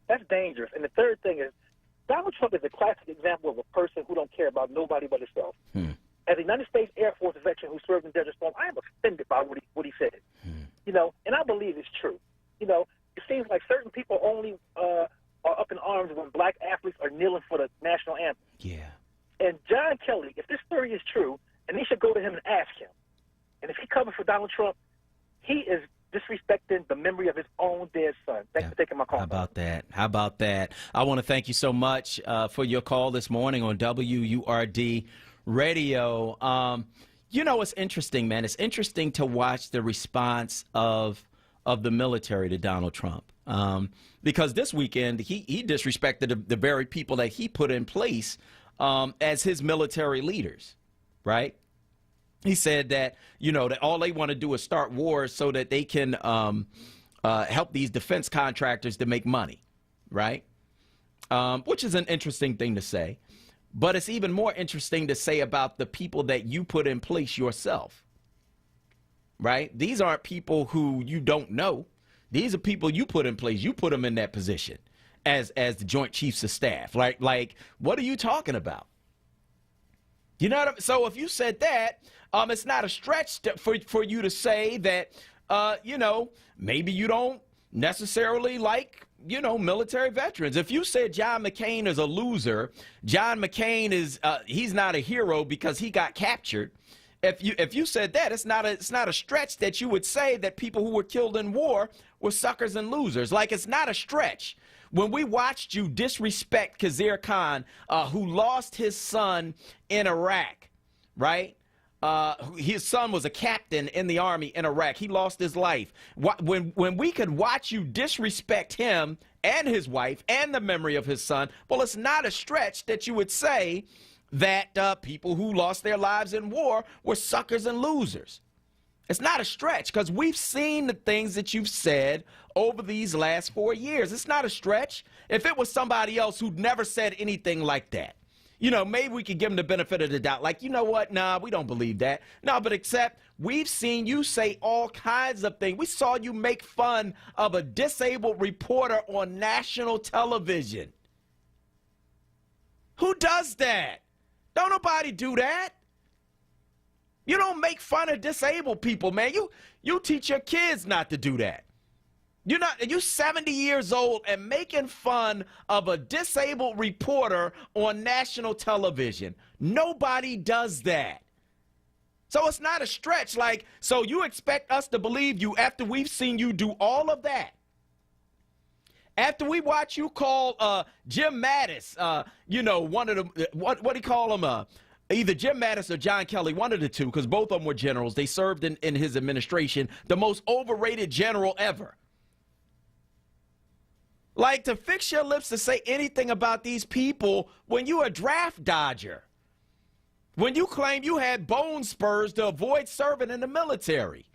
That's dangerous. And the third thing is, Donald Trump is a classic example of a person who don't care about nobody but himself. As a United States Air Force veteran who served in Desert Storm, I am offended by what he said. You know, and I believe it's true. You know, it seems like certain people only are up in arms when black athletes are kneeling for the national anthem. Yeah. And John Kelly, if this story is true, and they should go to him and ask him. And if he covers for Donald Trump, he is disrespecting the memory of his own dead son. Thanks for taking my call. How about that? How about that? I want to thank you so much for your call this morning on WURD Radio. You know, it's interesting, man. It's interesting to watch the response of the military to Donald Trump. Because this weekend, he disrespected the very people that he put in place as his military leaders, right? He said that, you know, that all they want to do is start wars so that they can help these defense contractors to make money, right? Which is an interesting thing to say. But it's even more interesting to say about the people that you put in place yourself, right? These aren't people who you don't know. These are people you put in place. You put them in that position as the Joint Chiefs of Staff. Like, what are you talking about? You know what I mean? So if you said that, it's not a stretch for you to say that, you know, maybe you don't necessarily like, you know, military veterans. If you said John McCain is a loser, John McCain is he's not a hero because he got captured. If you said that, it's not a stretch that you would say that people who were killed in war were suckers and losers. Like, it's not a stretch. When we watched you disrespect Khizr Khan, who lost his son in Iraq, right? His son was a captain in the army in Iraq. He lost his life. When we could watch you disrespect him and his wife and the memory of his son, well, it's not a stretch that you would say that people who lost their lives in war were suckers and losers. It's not a stretch because we've seen the things that you've said over these last 4 years. It's not a stretch. If it was somebody else who'd never said anything like that, you know, maybe we could give them the benefit of the doubt. Like, you know what? Nah, we don't believe that. No, but except we've seen you say all kinds of things. We saw you make fun of a disabled reporter on national television. Who does that? Don't nobody do that. You don't make fun of disabled people, man. You teach your kids not to do that. You're 70 years old and making fun of a disabled reporter on national television. Nobody does that. So it's not a stretch. Like, so you expect us to believe you after we've seen you do all of that? After we watch you call Jim Mattis, you know, one of the, what do you call him? Either Jim Mattis or John Kelly, one of the two, because both of them were generals. They served in his administration, the most overrated general ever. Like, to fix your lips to say anything about these people when you a draft dodger. When you claim you had bone spurs to avoid serving in the military.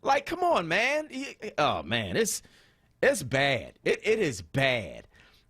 Like, come on, man. Oh, man, it's bad. It is bad.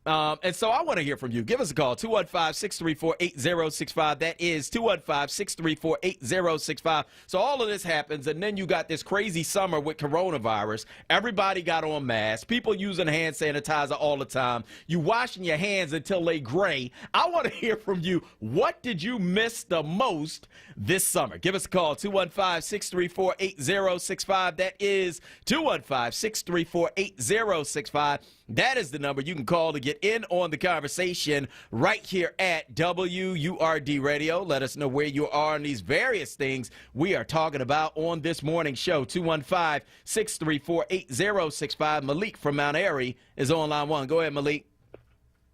And so I want to hear from you. Give us a call, 215-634-8065. That is 215-634-8065. So all of this happens, and then you got this crazy summer with coronavirus. Everybody got on masks. People using hand sanitizer all the time. You washing your hands until they gray. I want to hear from you. What did you miss the most this summer? Give us a call, 215-634-8065. That is 215-634-8065. That is the number you can call to get in on the conversation right here at WURD Radio. Let us know where you are on these various things we are talking about on this morning show. 215-634-8065. Malik from Mount Airy is on line one. Go ahead, Malik.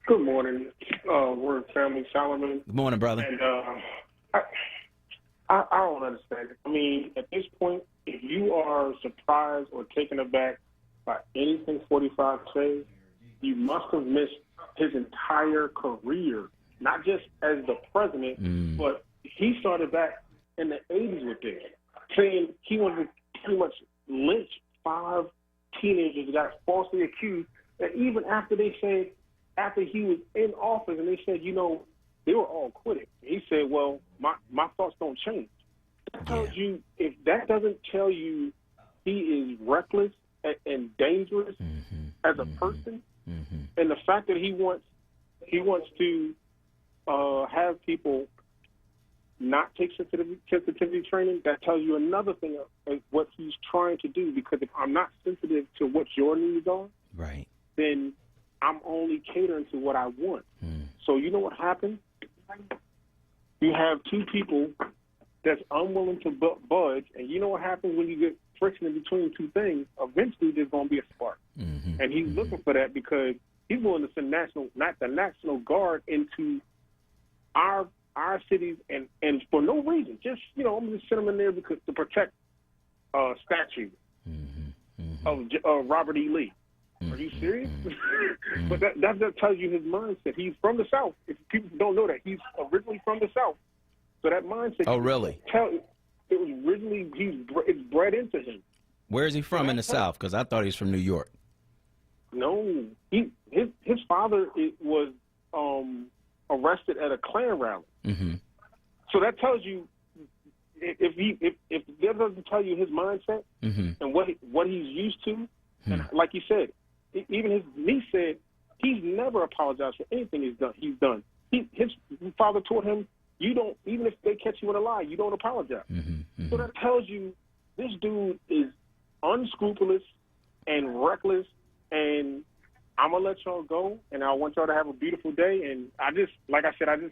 Good morning, Word family, Solomon. Good morning, brother. And I don't understand it. I mean, at this point, if you are surprised or taken aback by anything 45 says, you must have missed his entire career, not just as the president, but he started back in the 80s with this, saying he wanted to pretty much lynch 5 teenagers that got falsely accused. And even after they said, after he was in office, and they said, you know, they were all quitting. He said, well, my thoughts don't change. That tells you, if that doesn't tell you he is reckless and dangerous as a person, and the fact that he wants to have people not take sensitivity training, that tells you another thing of what he's trying to do. Because if I'm not sensitive to what your needs are, right, then I'm only catering to what I want. So you know what happens? You have 2 people that's unwilling to budge, and you know what happens when you get friction in between 2 things? Eventually, there's going to be a spark, and he's looking for that because he's willing to send the National Guard into our cities, and for no reason. Just, you know, I'm going to send them in there because to protect statues of Robert E. Lee. Are you serious? But that tells you his mindset. He's from the South. If people don't know that, he's originally from the South. So that mindset. Oh, really? It was originally it's bred into him. Where is he from in the South? Because I thought he's from New York. No, his father was arrested at a Klan rally. So that tells you if that doesn't tell you his mindset and what he's used to, and like you said, even his niece said he's never apologized for anything he's done. His father taught him, you don't, even if they catch you in a lie, you don't apologize. So that tells you this dude is unscrupulous and reckless, and I'm going to let y'all go, and I want y'all to have a beautiful day. And like I said,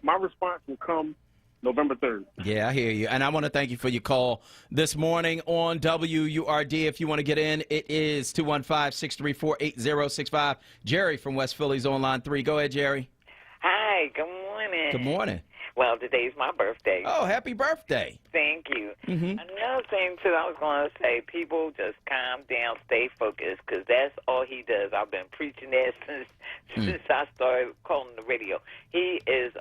my response will come November 3rd. Yeah, I hear you. And I want to thank you for your call this morning on WURD. If you want to get in, it is 215-634-8065. Jerry from West Philly's on line 3. Go ahead, Jerry. Hi, good morning. Good morning. Well, today's my birthday. Oh, happy birthday. Thank you. Another thing, too, I was going to say, people just calm down, stay focused, because that's all he does. I've been preaching that since I started calling the radio. He is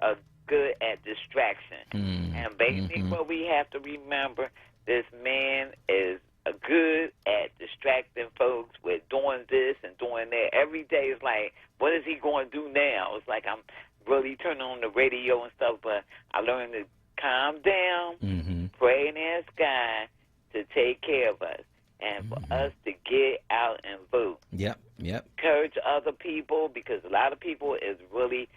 good at distraction. And basically what we have to remember, this man is good at distracting folks with doing this and doing that. Every day is like, what is he going to do now? It's like I'm really turning on the radio and stuff, but I learned to calm down, pray and ask God to take care of us and for us to get out and vote. Yep. Encourage other people, because a lot of people is really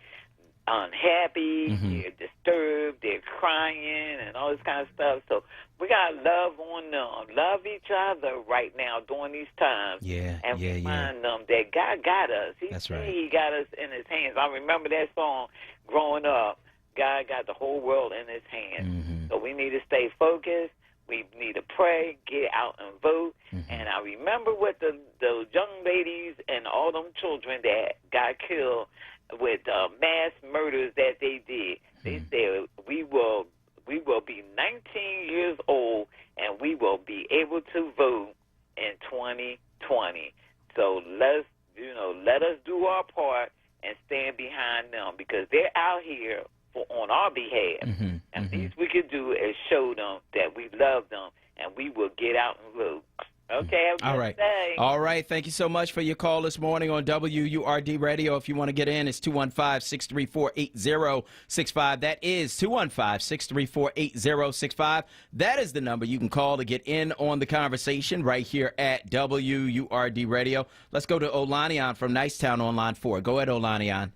unhappy, they're disturbed, they're crying and all this kind of stuff. So we got to love on them, love each other right now during these times. And remind them that God got us. That's right. He got us in his hands. I remember that song growing up. God got the whole world in his hands. So we need to stay focused. We need to pray, get out and vote. And I remember what the young ladies and all them children that got killed with mass murders that they did. They said we will be 19 years old and we will be able to vote in 2020. So let's on our behalf. At least we could do is show them that we love them, and we will get out and vote. Okay, have a All good right. day. All right. Thank you so much for your call this morning on WURD Radio. If you want to get in, it's 215-634-8065. That is 215-634-8065. That is the number you can call to get in on the conversation right here at WURD Radio. Let's go to Olanian from Nicetown on line 4. Go ahead, Olanian.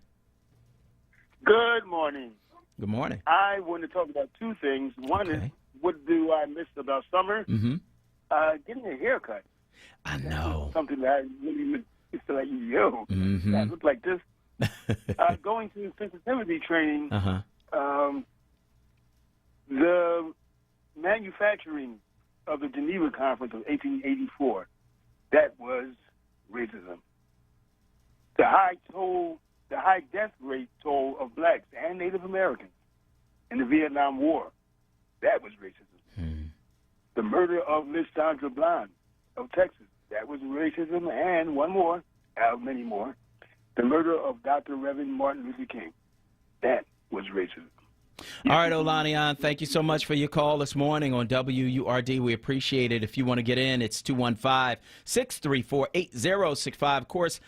Good morning. Good morning. I want to talk about two things. One is, what do I miss about summer? Getting a haircut. I know. Something that I really used to like, that look like this. Going to sensitivity training, the manufacturing of the Geneva Conference of 1884, that was racism. The high death rate toll of blacks and Native Americans in the Vietnam War, that was racism. The murder of Miss Sandra Bland of Texas, that was racism. And one more, many more, the murder of Dr. Reverend Martin Luther King, that was racism. All right, Olanian, thank you so much for your call this morning on WURD. We appreciate it. If you want to get in, it's 215-634-8065. Of course,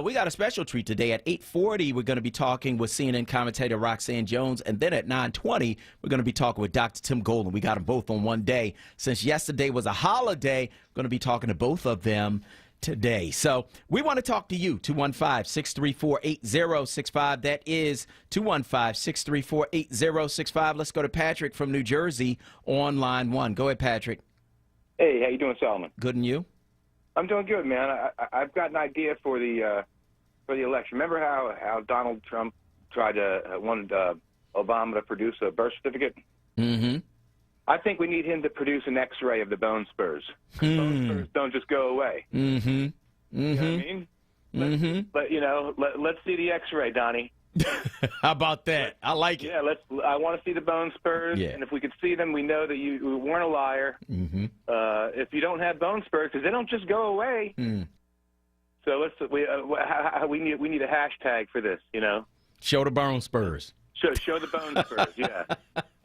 we got a special treat today. At 8:40, we're going to be talking with CNN commentator Roxanne Jones. And then at 9:20, we're going to be talking with Dr. Tim Golden. We got them both on one day. Since yesterday was a holiday, we're going to be talking to both of them today. So we want to talk to you, 215-634-8065. That is 215-634-8065. Let's go to Patrick from New Jersey on line 1. Go ahead, Patrick. Hey, how you doing, Solomon? Good, and you? I'm doing good, man. I've got an idea for the election. Remember how Donald Trump wanted Obama to produce a birth certificate? Mm-hmm. I think we need him to produce an X-ray of the bone spurs. Bone spurs don't just go away. Mm-hmm. You know what I mean? But let's see the X-ray, Donnie. How about that? I like it. Yeah, I want to see the bone spurs, and if we could see them, we know that you weren't a liar. If you don't have bone spurs, because they don't just go away. So we need a hashtag for this. Show the bone spurs. Show the bone spurs, yeah.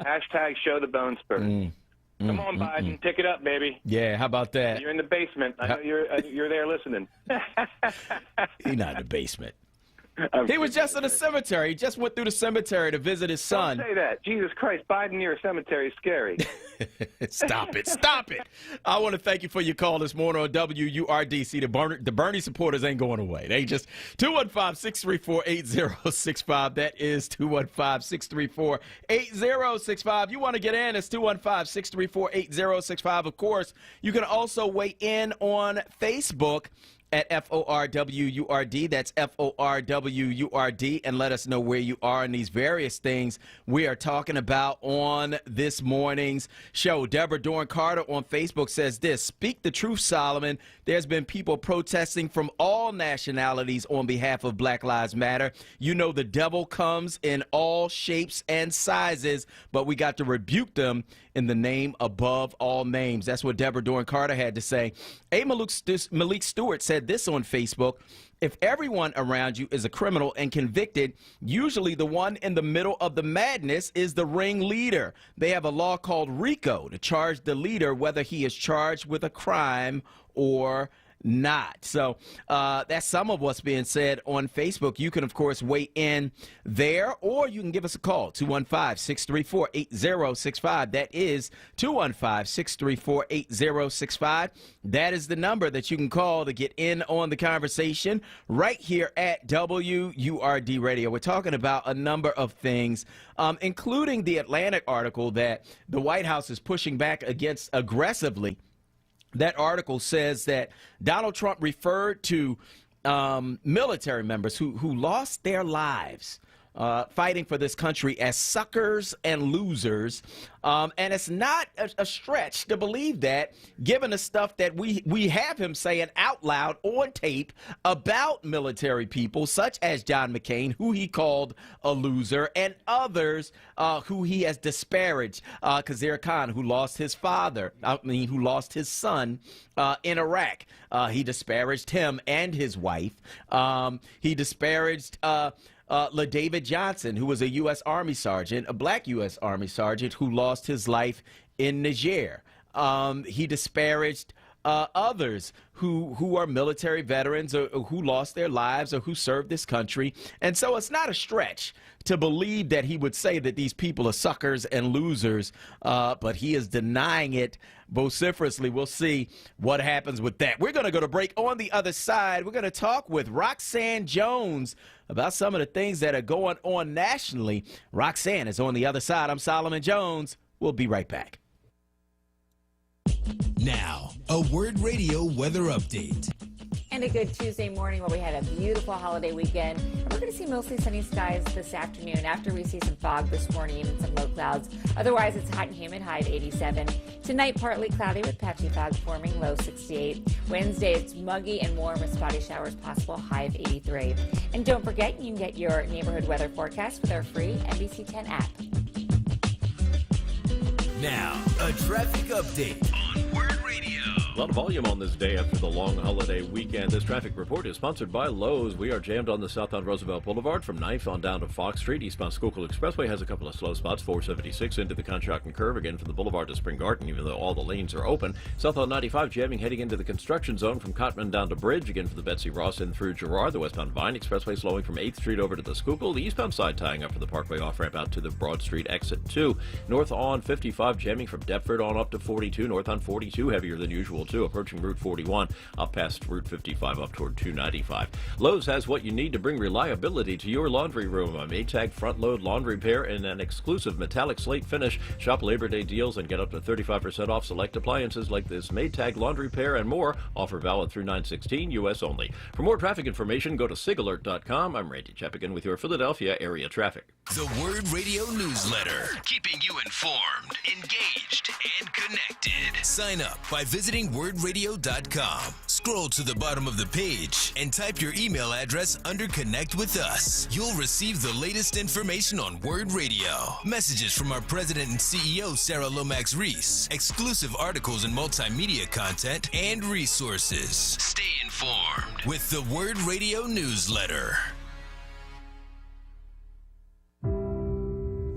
Hashtag show the bone spurs. Come on, Biden, pick it up, baby. Yeah, how about that? You're in the basement. I know you're there listening. He's not in the basement. He was just in the cemetery. He just went through the cemetery to visit his son. Don't say that. Jesus Christ, Biden near a cemetery is scary. Stop it. Stop it. I want to thank you for your call this morning on WURD. See, the Bernie supporters ain't going away. They just 215-634-8065. That is 215-634-8065. You want to get in, it's 215-634-8065. Of course, you can also weigh in on Facebook at FORWURD. That's FORWURD, and let us know where you are in these various things we are talking about on this morning's show. Deborah Dorn Carter on Facebook says this: speak the truth, Solomon. There's been people protesting from all nationalities on behalf of Black Lives Matter. You know the devil comes in all shapes and sizes, but we got to rebuke them in the name above all names. That's what Deborah Dorn Carter had to say. Malik Stewart said this on Facebook: if everyone around you is a criminal and convicted, usually the one in the middle of the madness is the ringleader. They have a law called RICO to charge the leader whether he is charged with a crime or not. So that's some of what's being said on Facebook. You can, of course, weigh in there, or you can give us a call, 215-634-8065. That is 215-634-8065. That is the number that you can call to get in on the conversation right here at WURD Radio. We're talking about a number of things, including the Atlantic article that the White House is pushing back against aggressively. That article says that Donald Trump referred to military members who lost their lives fighting for this country as suckers and losers. And it's not a stretch to believe that, given the stuff that we have him saying out loud on tape about military people, such as John McCain, who he called a loser, and others who he has disparaged. Khizr Khan, who lost his who lost his son in Iraq. He disparaged him and his wife. He disparaged LaDavid Johnson, who was a U.S. Army sergeant, a black U.S. Army sergeant who lost his life in Niger. He disparaged others who are military veterans or who lost their lives or who served this country. And so it's not a stretch to believe that he would say that these people are suckers and losers, but he is denying it vociferously. We'll see what happens with that. We're going to go to break. On the other side, we're going to talk with Roxanne Jones about some of the things that are going on nationally. Roxanne is on the other side. I'm Solomon Jones. We'll be right back. Now, a Word Radio weather update. And a good Tuesday morning where we had a beautiful holiday weekend. And we're going to see mostly sunny skies this afternoon after we see some fog this morning, even some low clouds. Otherwise, it's hot and humid, high of 87. Tonight, partly cloudy with patchy fog forming, low 68. Wednesday, it's muggy and warm with spotty showers possible, high of 83. And don't forget, you can get your neighborhood weather forecast with our free NBC 10 app. Now, a traffic update on Word Radio. A lot of volume on this day after the long holiday weekend. This traffic report is sponsored by Lowe's. We are jammed on the southbound Roosevelt Boulevard from 9th on down to Fox Street. Eastbound Schuylkill Expressway has a couple of slow spots. 476 into the Conshohocken Curve, again from the Boulevard to Spring Garden, even though all the lanes are open. Southbound 95 jamming heading into the construction zone from Cottman down to Bridge, again for the Betsy Ross in through Girard. The westbound Vine Expressway slowing from 8th Street over to the Schuylkill. The eastbound side tying up for the Parkway off-ramp out to the Broad Street exit 2. North on 55 jamming from Deptford on up to 42. North on 42 heavier than usual too, approaching Route 41 up past Route 55 up toward 295. Lowe's has what you need to bring reliability to your laundry room. A Maytag front-load laundry pair in an exclusive metallic slate finish. Shop Labor Day deals and get up to 35% off select appliances like this Maytag laundry pair and more. Offer valid through 9/16, U.S. only. For more traffic information, go to sigalert.com. I'm Randy Chappigan with your Philadelphia area traffic. The Word Radio newsletter. Keeping you informed, engaged, and connected. Sign up by visiting wordradio.com. Scroll to the bottom of the page and type your email address under Connect with Us. You'll receive the latest information on Word Radio. Messages from our president and CEO, Sarah Lomax Reese. Exclusive articles and multimedia content and resources. Stay informed with the Word Radio newsletter.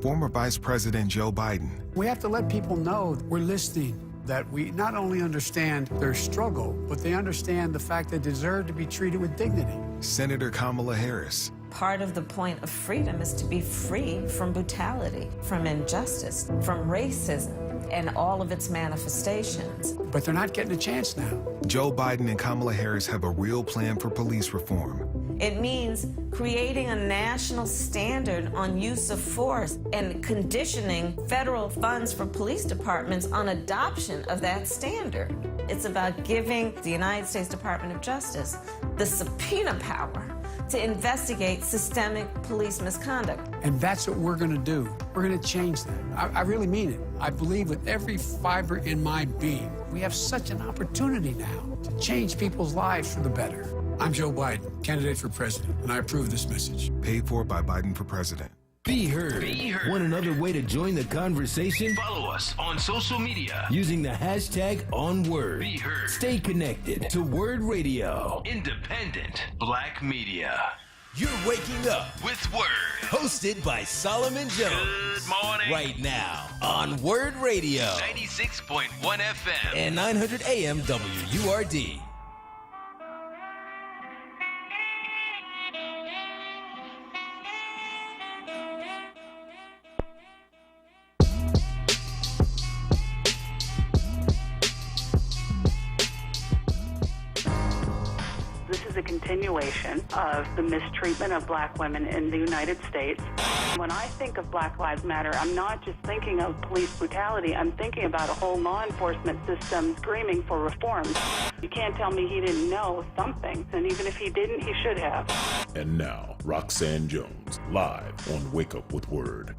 Former Vice President Joe Biden. We have to let people know we're listening, that we not only understand their struggle, but they understand the fact they deserve to be treated with dignity. Senator Kamala Harris. Part of the point of freedom is to be free from brutality, from injustice, from racism, and all of its manifestations. But they're not getting a chance now. Joe Biden and Kamala Harris have a real plan for police reform. It means creating a national standard on use of force and conditioning federal funds for police departments on adoption of that standard. It's about giving the United States Department of Justice the subpoena power to investigate systemic police misconduct. And that's what we're going to do. We're going to change that. I really mean it. I believe with every fiber in my being, we have such an opportunity now to change people's lives for the better. I'm Joe Biden, candidate for president, and I approve this message. Paid for by Biden for president. Be heard. Want another way to join the conversation? Follow us on social media using the hashtag onWURD. Be heard. Stay connected to Word Radio. Independent Black Media. You're waking up with Word. Hosted by Solomon Jones. Good morning. Right now on Word Radio. 96.1 FM. And 900 AM WURD. A continuation of the mistreatment of black women in the United States. When I think of Black Lives Matter, I'm not just thinking of police brutality. I'm thinking about a whole law enforcement system screaming for reform. You can't tell me he didn't know something, and even if he didn't, he should have. And now, Roxanne Jones, live on Wake Up with Word.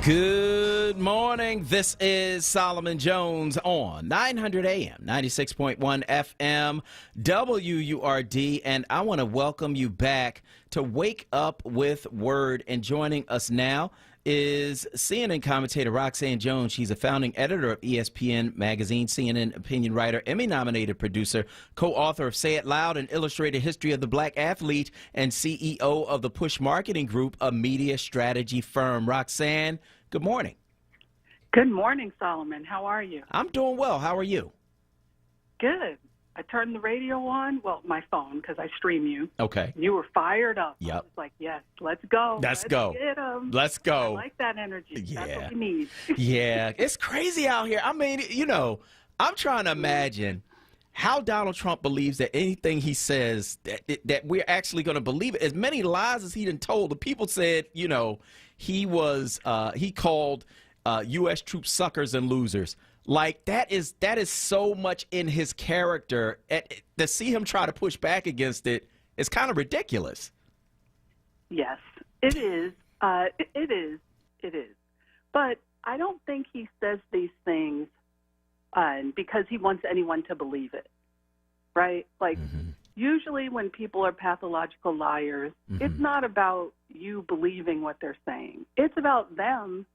Good morning. This is Solomon Jones on 900 AM, 96.1 FM, WURD, and I want to welcome you back to Wake Up with Word. And joining us now is CNN commentator Roxanne Jones. She's a founding editor of ESPN Magazine, CNN opinion writer, Emmy-nominated producer, co-author of Say It Loud, an illustrated history of the black athlete, and CEO of the Push Marketing Group, a media strategy firm. Roxanne, good morning. Good morning, Solomon. How are you? I'm doing well. How are you? Good. I turned the radio on, well, my phone, because I stream you. Okay. You were fired up. Yep. I was like, yes, let's go. Let's go. Get 'em. Let's go. I like that energy. Yeah. That's what we need. Yeah. It's crazy out here. I mean, you know, I'm trying to imagine how Donald Trump believes that anything he says, that we're actually going to believe it. As many lies as he done told, the people said, you know, he called U.S. troops suckers and losers. Like, that is so much in his character. To see him try to push back against it is kind of ridiculous. Yes, it is. It is. But I don't think he says these things because he wants anyone to believe it, right? Like, usually when people are pathological liars, it's not about you believing what they're saying. It's about them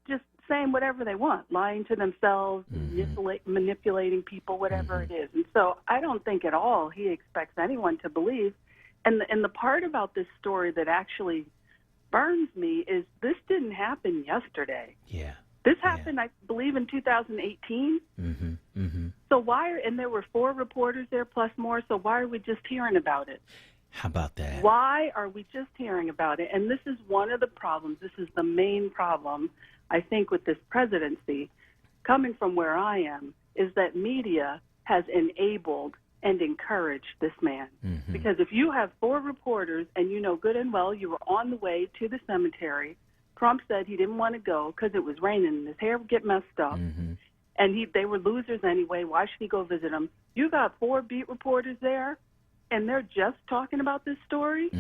just saying whatever they want, lying to themselves, manipulating people, whatever it is. And so I don't think at all he expects anyone to believe. And the part about this story that actually burns me is this didn't happen yesterday. Yeah. This happened, I believe, in 2018. So and there were 4 reporters there plus more, so why are we just hearing about it? How about that? Why are we just hearing about it? And this is one of the problems. This is the main problem, I think, with this presidency, coming from where I am, is that media has enabled and encouraged this man. Because if you have 4 reporters and you know good and well you were on the way to the cemetery, Trump said he didn't want to go because it was raining and his hair would get messed up, and they were losers anyway. Why should he go visit them? You got 4 beat reporters there, and they're just talking about this story.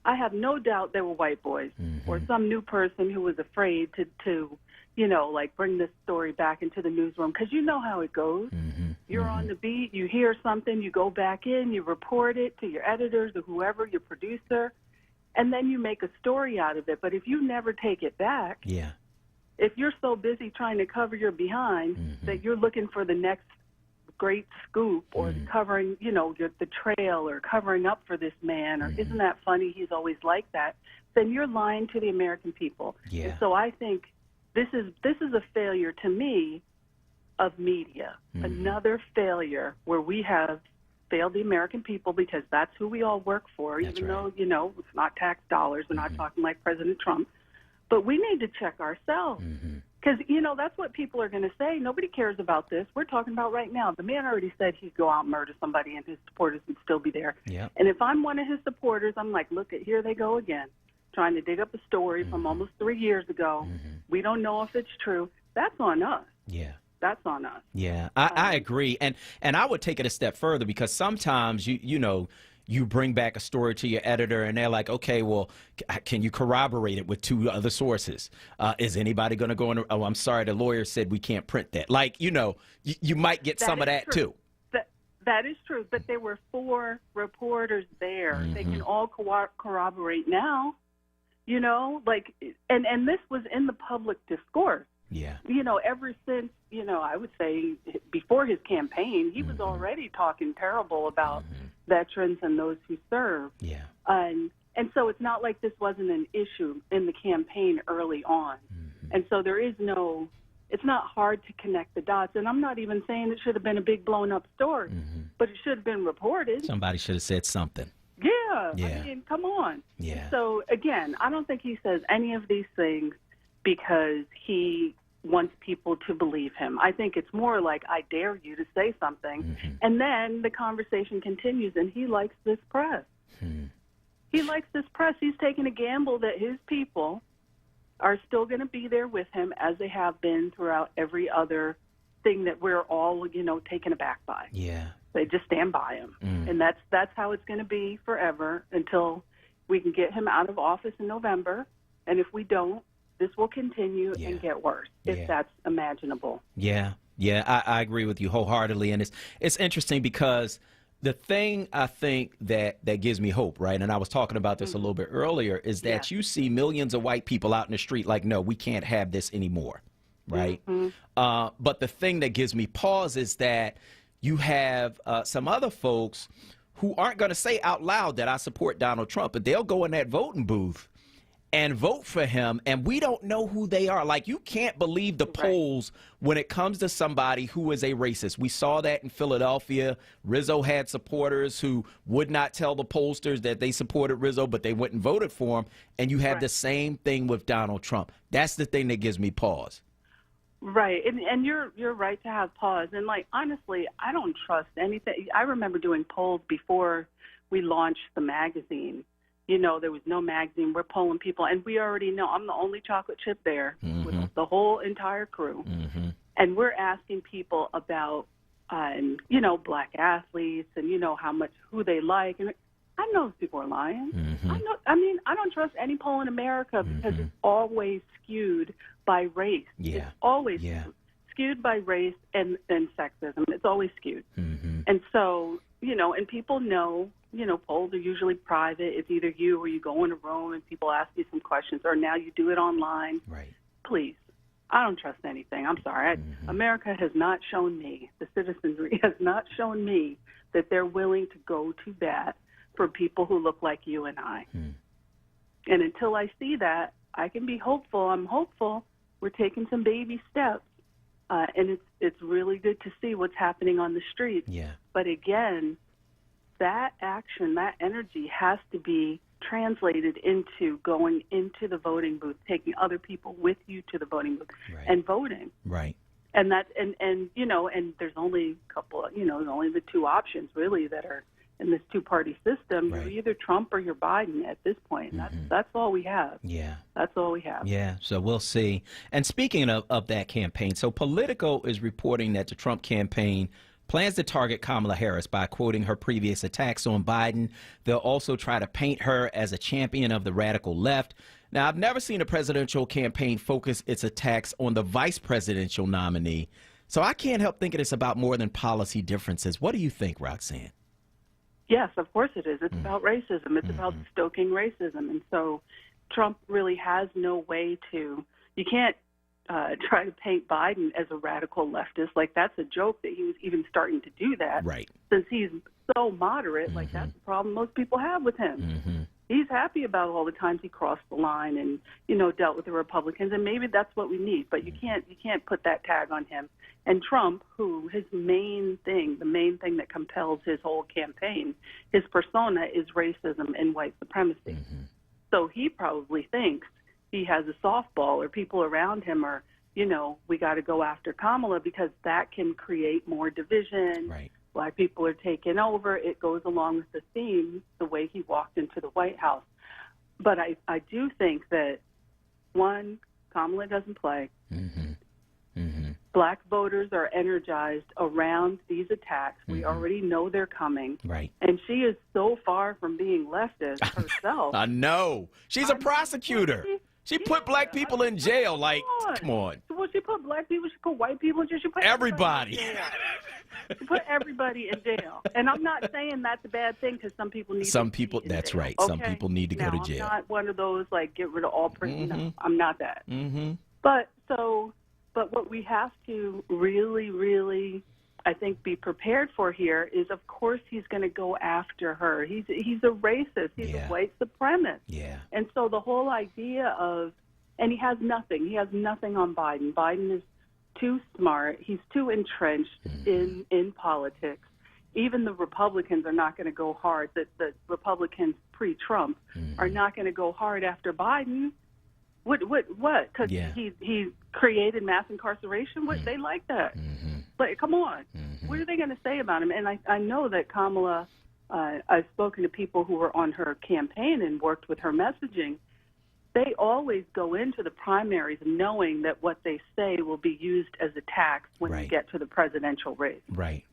I have no doubt they were white boys or some new person who was afraid to you know, like bring this story back into the newsroom, because you know how it goes. You're on the beat, you hear something, you go back in, you report it to your editors or whoever, your producer, and then you make a story out of it. But if you never take it back, if you're so busy trying to cover your behind that you're looking for the next great scoop or covering, you know, the trail or covering up for this man or isn't that funny, he's always like that, then you're lying to the American people. And so I think this is a failure to me of media, another failure where we have failed the American people, because that's who we all work for, even though, you know, it's not tax dollars. We're not talking like President Trump. But we need to check ourselves. Because, you know, that's what people are going to say. Nobody cares about this. We're talking about right now. The man already said he'd go out and murder somebody and his supporters would still be there. And if I'm one of his supporters, I'm like, look, here they go again, trying to dig up a story from almost 3 years ago. We don't know if it's true. That's on us. That's on us. I agree. And I would take it a step further, because sometimes, you know, you bring back a story to your editor and they're like, okay, well, can you corroborate it with 2 other sources? Is anybody going to go in? Oh, I'm sorry, the lawyer said we can't print that. Like, you know, you might get some of that too. That is true. But there were 4 reporters there. They can all corroborate now, you know, like, and this was in the public discourse. You know, ever since, you know, I would say before his campaign, he was already talking terrible about veterans and those who serve. And so it's not like this wasn't an issue in the campaign early on. And so there is it's not hard to connect the dots. And I'm not even saying it should have been a big blown up story, but it should have been reported. Somebody should have said something. I mean, come on. So again, I don't think he says any of these things because he wants people to believe him. I think it's more like, I dare you to say something. And then the conversation continues, and he likes this press. He likes this press. He's taking a gamble that his people are still going to be there with him, as they have been throughout every other thing that we're all, you know, taken aback by. They just stand by him. And that's how it's going to be forever until we can get him out of office in November. And if we don't, this will continue and get worse, if that's imaginable. I agree with you wholeheartedly. And it's interesting because The thing I think that gives me hope, right, and I was talking about this a little bit earlier, is that you see millions of white people out in the street like, no, we can't have this anymore, right? But the thing that gives me pause is that you have some other folks who aren't going to say out loud that I support Donald Trump, but they'll go in that voting booth and vote for him, and we don't know who they are. Like, you can't believe the polls when it comes to somebody who is a racist. We saw that in Philadelphia. Rizzo had supporters who would not tell the pollsters that they supported Rizzo, but they went and voted for him, and you have the same thing with Donald Trump. That's the thing that gives me pause. Right, and you're right to have pause. And, like, honestly, I don't trust anything. I remember doing polls before we launched the magazine. You know, there was no magazine. We're polling people, and we already know I'm the only chocolate chip there with the whole entire crew. And we're asking people about, you know, black athletes and, you know, who they like. And I know those people are lying. I don't trust any poll in America because it's always skewed by race. It's always skewed by race and sexism. It's always skewed. And so, you know, and people know, you know, polls are usually private. It's either you or you go in a room and people ask you some questions, or now you do it online. Right. Please, I don't trust anything. I'm sorry. America has not shown me, the citizenry has not shown me that they're willing to go to bat for people who look like you and I. And until I see that, I can be hopeful. I'm hopeful. We're taking some baby steps. And it's really good to see what's happening on the streets. But again, that action, that energy has to be translated into going into the voting booth, taking other people with you to the voting booth and voting. Right. And that's and you know, and there's only a couple, you know, only the two options really that are in this two-party system. You're either Trump or you're Biden at this point. That's all we have. That's all we have. So we'll see. And speaking of that campaign, so Politico is reporting that the Trump campaign plans to target Kamala Harris by quoting her previous attacks on Biden. They'll also try to paint her as a champion of the radical left. Now, I've never seen a presidential campaign focus its attacks on the vice presidential nominee. So I can't help thinking it's about more than policy differences. What do you think, Roxanne? Yes, of course it is. It's about racism. It's about stoking racism. And so Trump really has no way to, you can't try to paint Biden as a radical leftist. Like, that's a joke that he was even starting to do that. Right. Since he's so moderate, like, that's the problem most people have with him. He's happy about all the times he crossed the line and, you know, dealt with the Republicans, and maybe that's what we need. But you can't put that tag on him. And Trump, who his main thing, the main thing that compels his whole campaign, his persona is racism and white supremacy. So he probably thinks he has a softball, or people around him are, you know, we got to go after Kamala because that can create more division. Right. Black people are taking over. It goes along with the theme, the way he walked into the White House. But I do think that, one, Kamala doesn't play. Black voters are energized around these attacks. We already know they're coming. Right. And she is so far from being leftist herself. I know. She's a prosecutor. She put black people in jail. Like, come on. Well, she put black people, she put white people in jail. She put everybody. She put everybody in jail. And I'm not saying that's a bad thing, because some people need some people, that's jail, right. okay? Some people need to go to jail. I'm not one of those, like, get rid of all prisoners. No, I'm not that. But what we have to really, really, I think, be prepared for here is, of course, he's going to go after her. He's a racist. He's a white supremacist. And so the whole idea of, and he has nothing. He has nothing on Biden. Biden is too smart. He's too entrenched in politics. Even the Republicans are not going to go hard. The Republicans pre-Trump are not going to go hard after Biden. What? Because he created mass incarceration? What? They like that. But come on. What are they going to say about him? And I know that Kamala, I've spoken to people who were on her campaign and worked with her messaging. They always go into the primaries knowing that what they say will be used as attacks when they get to the presidential race. Right.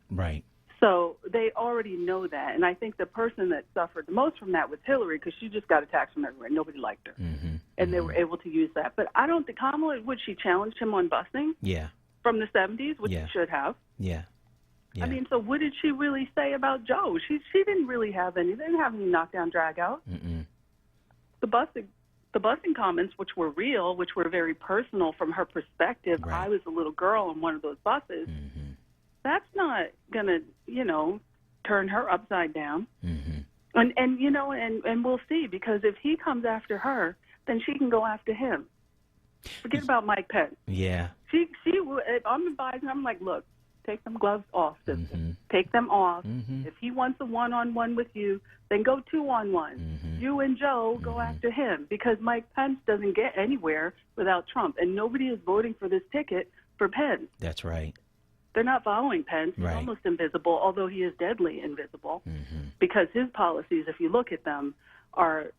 So they already know that. And I think the person that suffered the most from that was Hillary, because she just got attacks from everywhere. Nobody liked her. And they were able to use that. But I don't think Kamala, would she challenge him on busing? From the 70s, which she should have. I mean, so what did she really say about Joe? She didn't really have any. They didn't have any knockdown, drag out. The busing comments, which were real, which were very personal from her perspective. I was a little girl on one of those buses. That's not gonna, turn her upside down. And we'll see, because if he comes after her, then she can go after him. Forget about Mike Pence. Yeah. She if I'm advising, I'm like, look, take them gloves off, sister. Take them off. If he wants a one-on-one with you, then go two-on-one. You and Joe go after him, because Mike Pence doesn't get anywhere without Trump, and nobody is voting for this ticket for Pence. That's right. They're not following Pence. He's almost invisible, although he is deadly invisible, because his policies, if you look at them, are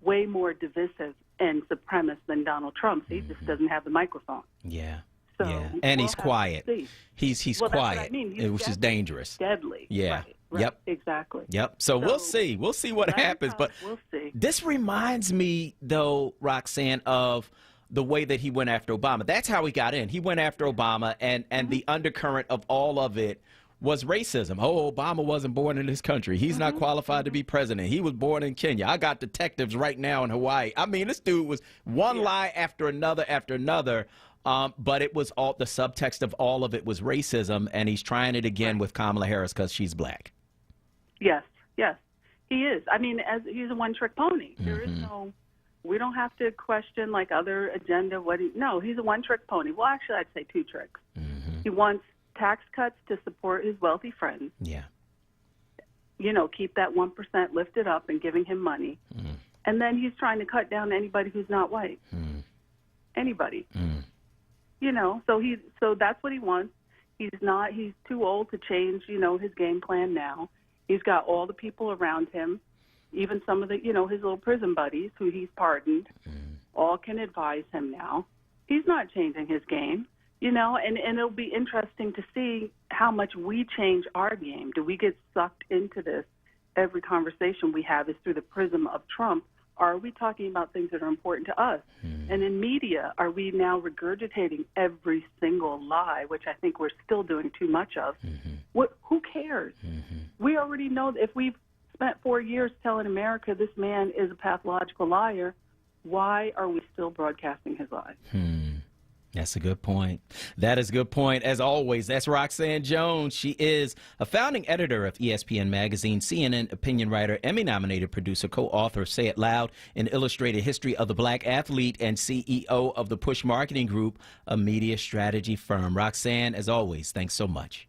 way more divisive and supremacist than Donald Trump's. He just doesn't have the microphone. Yeah. So And he's quiet. He's well, quiet, that's what I mean. which is dangerous. Deadly. Yeah. Right. Yep. Exactly. Yep. So we'll see. We'll see what happens. But we'll see. This reminds me, though, Roxanne, of the way that he went after Obama. That's how he got in. He went after Obama, and the undercurrent of all of it was racism. Oh, Obama wasn't born in this country. He's not qualified to be president. He was born in Kenya. I got detectives right now in Hawaii. I mean, this dude was one lie after another after another. But it was all, the subtext of all of it was racism, and he's trying it again with Kamala Harris because she's black. Yes, he is. I mean, he's a one-trick pony. There is no. We don't have to question like other agenda. No, he's a one-trick pony. Well, actually, I'd say two tricks. He wants tax cuts to support his wealthy friends. Yeah. Keep that 1% lifted up and giving him money. And then he's trying to cut down anybody who's not white. Anybody. So that's what he wants. He's too old to change, his game plan now. He's got all the people around him, even some of the, his little prison buddies who he's pardoned, all can advise him now. He's not changing his game, and it'll be interesting to see how much we change our game. Do we get sucked into this? Every conversation we have is through the prism of Trump. Are we talking about things that are important to us? And in media, are we now regurgitating every single lie, which I think we're still doing too much of? Who cares? We already know that if we've spent 4 years telling America this man is a pathological liar, why are we still broadcasting his lies? That's a good point. That is a good point. As always, that's Roxanne Jones. She is a founding editor of ESPN Magazine, CNN opinion writer, Emmy-nominated producer, co-author of Say It Loud, an illustrated history of the black athlete, and CEO of the Push Marketing Group, a media strategy firm. Roxanne, as always, thanks so much.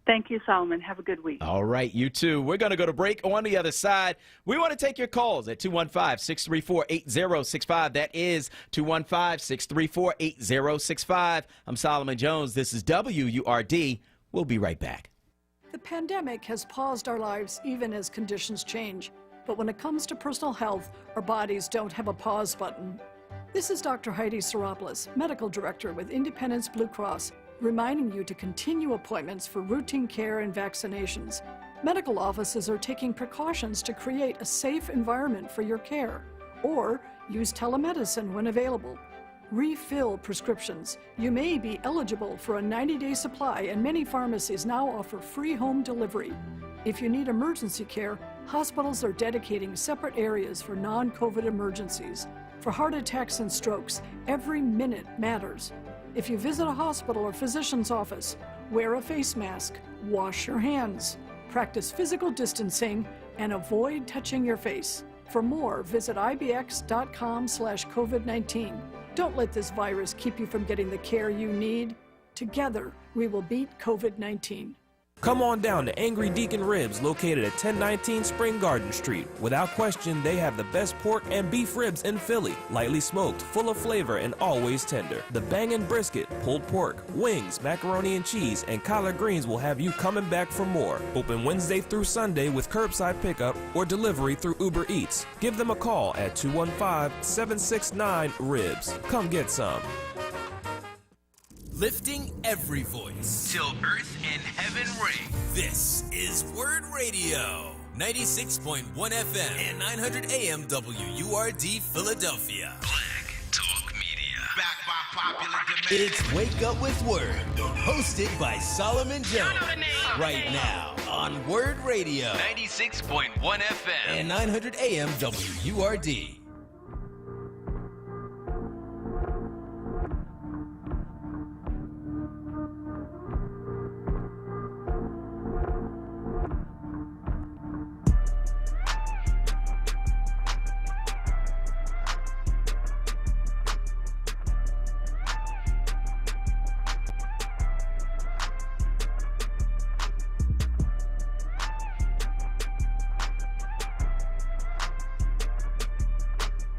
Thank you, Solomon. Have a good week. All right, you too. We're going to go to break. On the other side, we want to take your calls at 215-634-8065. That is 215-634-8065. I'm Solomon Jones. This is WURD. We'll be right back. The pandemic has paused our lives even as conditions change. But when it comes to personal health, our bodies don't have a pause button. This is Dr. Heidi Seropoulos, Medical Director with Independence Blue Cross, reminding you to continue appointments for routine care and vaccinations. Medical offices are taking precautions to create a safe environment for your care, or use telemedicine when available. Refill prescriptions. You may be eligible for a 90-day supply, and many pharmacies now offer free home delivery. If you need emergency care, hospitals are dedicating separate areas for non-COVID emergencies. For heart attacks and strokes, every minute matters. If you visit a hospital or physician's office, wear a face mask, wash your hands, practice physical distancing, and avoid touching your face. For more, visit ibx.com/COVID-19. Don't let this virus keep you from getting the care you need. Together, we will beat COVID-19. Come on down to Angry Deacon Ribs, located at 1019 Spring Garden Street. Without question, they have the best pork and beef ribs in Philly. Lightly smoked, full of flavor, and always tender. The bangin' brisket, pulled pork, wings, macaroni and cheese, and collard greens will have you coming back for more. Open Wednesday through Sunday with curbside pickup or delivery through Uber Eats. Give them a call at 215-769-RIBS. Come get some. Lifting every voice till earth and heaven ring. This is Word Radio, 96.1 FM and 900 AM WURD Philadelphia. Black Talk Media. Backed by popular demand. It's Wake Up with Word, hosted by Solomon Jones. Right now on Word Radio. 96.1 FM. And 900 AM WURD.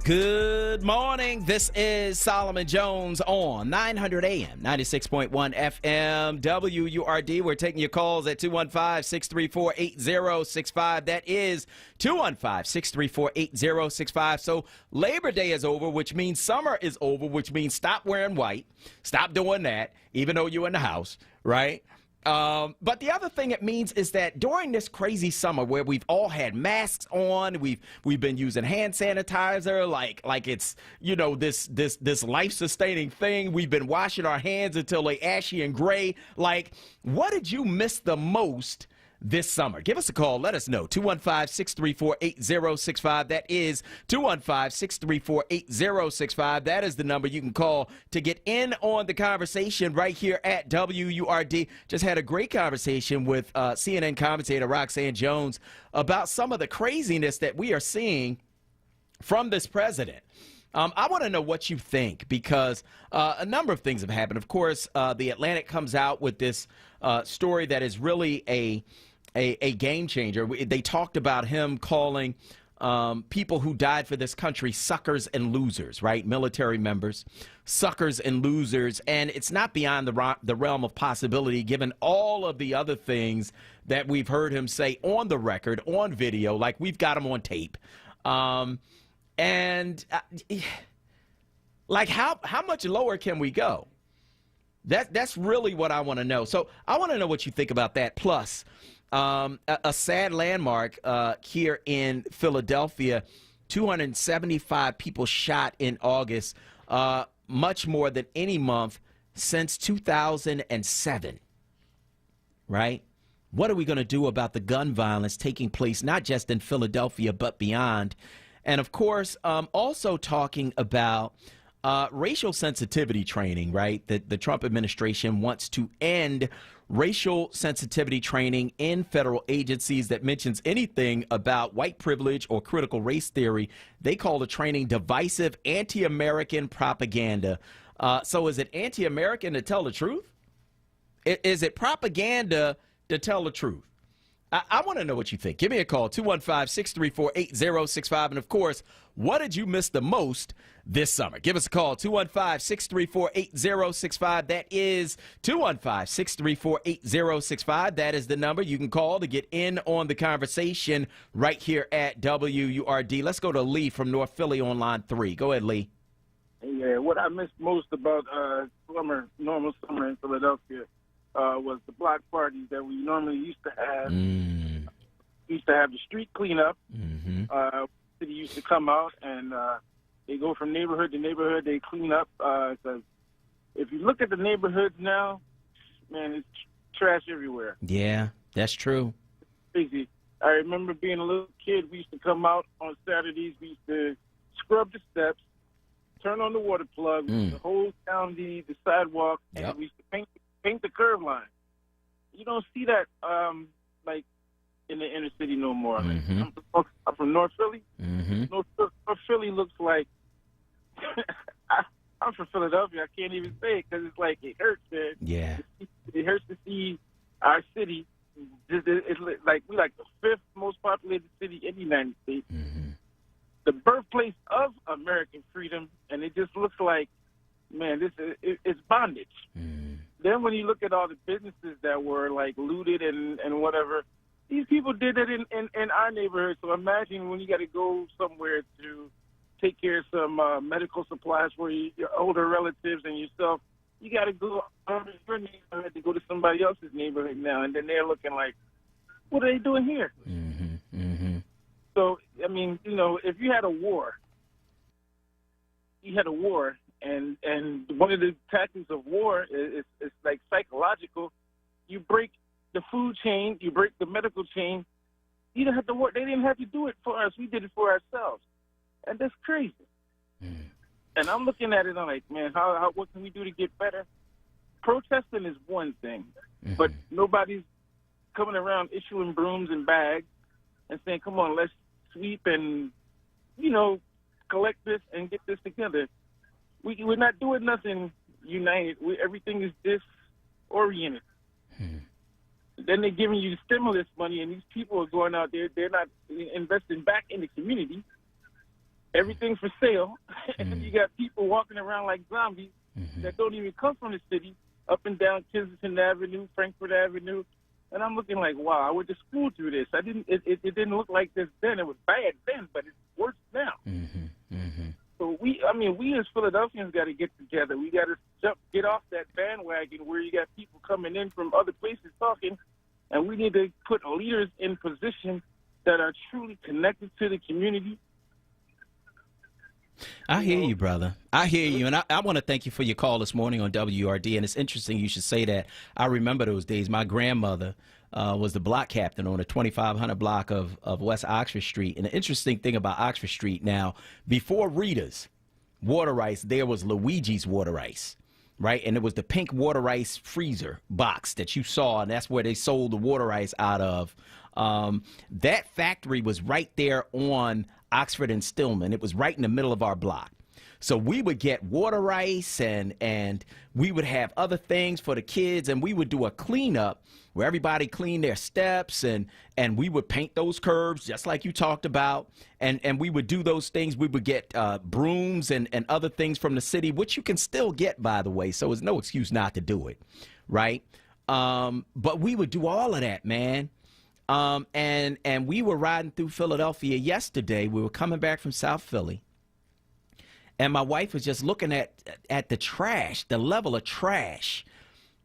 Good morning. This is Solomon Jones on 900 AM, 96.1 FM, WURD. We're taking your calls at 215-634-8065. That is 215-634-8065. So Labor Day is over, which means summer is over, which means stop wearing white. Stop doing that, even though you're in the house, right? But the other thing it means is that during this crazy summer where we've all had masks on, we've been using hand sanitizer like it's, you know, this life-sustaining thing. We've been washing our hands until they're ashy and gray. Like, what did you miss the most this summer? Give us a call. Let us know. 215-634-8065. That is 215-634-8065. That is the number you can call to get in on the conversation right here at WURD. Just had a great conversation with CNN commentator Roxanne Jones about some of the craziness that we are seeing from this president. I want to know what you think, because a number of things have happened. Of course, the Atlantic comes out with this story that is really a game changer. They talked about him calling people who died for this country suckers and losers, right? Military members, suckers and losers. And it's not beyond the realm of possibility, given all of the other things that we've heard him say on the record, on video, like we've got him on tape. Like how much lower can we go? That's really what I want to know. So I want to know what you think about that. Plus, a sad landmark here in Philadelphia, 275 people shot in August, much more than any month since 2007, right? What are we going to do about the gun violence taking place, not just in Philadelphia, but beyond? And, of course, also talking about racial sensitivity training, right? The Trump administration wants to end racial sensitivity training in federal agencies that mentions anything about white privilege or critical race theory. They call the training divisive anti-American propaganda. So is it anti-American to tell the truth? Is it propaganda to tell the truth? I want to know what you think. Give me a call, 215-634-8065. And, of course, what did you miss the most this summer? Give us a call, 215-634-8065. That is 215-634-8065. That is the number you can call to get in on the conversation right here at WURD. Let's go to Lee from North Philly on line 3. Go ahead, Lee. Yeah, what I missed most about normal summer in Philadelphia was the block parties that we normally used to have. We used to have the street cleanup. City used to come out and they go from neighborhood to neighborhood. They clean up. So if you look at the neighborhoods now, man, it's trash everywhere. Yeah, that's true. Crazy. I remember being a little kid. We used to come out on Saturdays. We used to scrub the steps, turn on the water plug, the whole down the sidewalk, and we used to paint the curb line. You don't see that like in the inner city no more. I'm from North Philly. North Philly looks like I'm from Philadelphia. I can't even say it because it's like it hurts, man. Yeah, it hurts to see our city. It's like we're like the 5th most populated city in the United States, the birthplace of American freedom, and it just looks like, man, it's bondage. Then when you look at all the businesses that were like looted and whatever, these people did it in our neighborhood. So imagine when you got to go somewhere to take care of some medical supplies for your older relatives and yourself. You got to go out of your neighborhood to go to somebody else's neighborhood now, and then they're looking like, what are they doing here? So, I mean, you know, if you had a war, And one of the tactics of war is like psychological. You break the food chain, you break the medical chain. You don't have to work. They didn't have to do it for us. We did it for ourselves, and that's crazy. And I'm looking at it. I'm like, man, what can we do to get better? Protesting is one thing, but nobody's coming around issuing brooms and bags and saying, "Come on, let's sweep and collect this and get this together." We're not doing nothing united. Everything is disoriented. Then they're giving you stimulus money, and these people are going out there. They're not investing back in the community. Everything's for sale. And you got people walking around like zombies that don't even come from the city, up and down Kensington Avenue, Frankfurt Avenue. And I'm looking like, wow, I went to school through this. It didn't look like this then. It was bad then, but it's worse now. So we as Philadelphians got to get together. We got to get off that bandwagon where you got people coming in from other places talking, and we need to put leaders in position that are truly connected to the community. I hear you, brother. I hear you, and I want to thank you for your call this morning on WRD, and it's interesting you should say that. I remember those days. My grandmother was the block captain on the 2500 block of West Oxford Street. And the interesting thing about Oxford Street now, before Rita's water ice, there was Luigi's water ice, right? And it was the pink water ice freezer box that you saw, and that's where they sold the water ice out of. That factory was right there on Oxford and Stillman. It was right in the middle of our block. So we would get water ice and we would have other things for the kids, and we would do a cleanup where everybody cleaned their steps and we would paint those curbs just like you talked about, and we would do those things. We would get brooms and other things from the city, which you can still get, by the way, so there's no excuse not to do it, right? But we would do all of that, man. And we were riding through Philadelphia yesterday. We were coming back from South Philly. And my wife was just looking at the trash, the level of trash,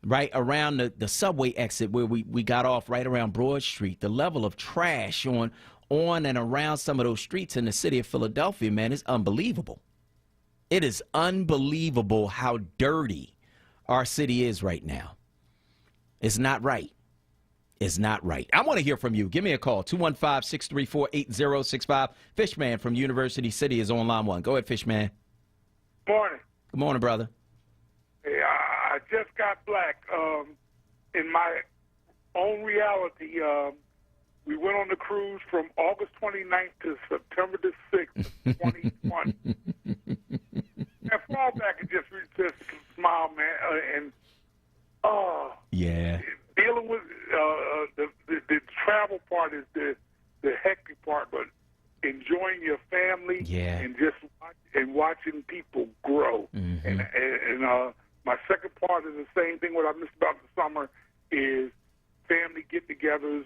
right around the subway exit where we got off right around Broad Street. The level of trash on and around some of those streets in the city of Philadelphia, man, is unbelievable. It is unbelievable how dirty our city is right now. It's not right. Is not right. I want to hear from you. Give me a call, 215-634-8065. Fishman from University City is on line one. Go ahead, Fishman. Morning. Good morning, brother. Hey, I just got black. In my own reality, we went on the cruise from August 29th to September the 6th, 2020. And fall back and just smile, man. Yeah. Dealing with the travel part is the hectic part, but enjoying your family and just watching people grow. And my second part is the same thing. What I missed about the summer is family get-togethers.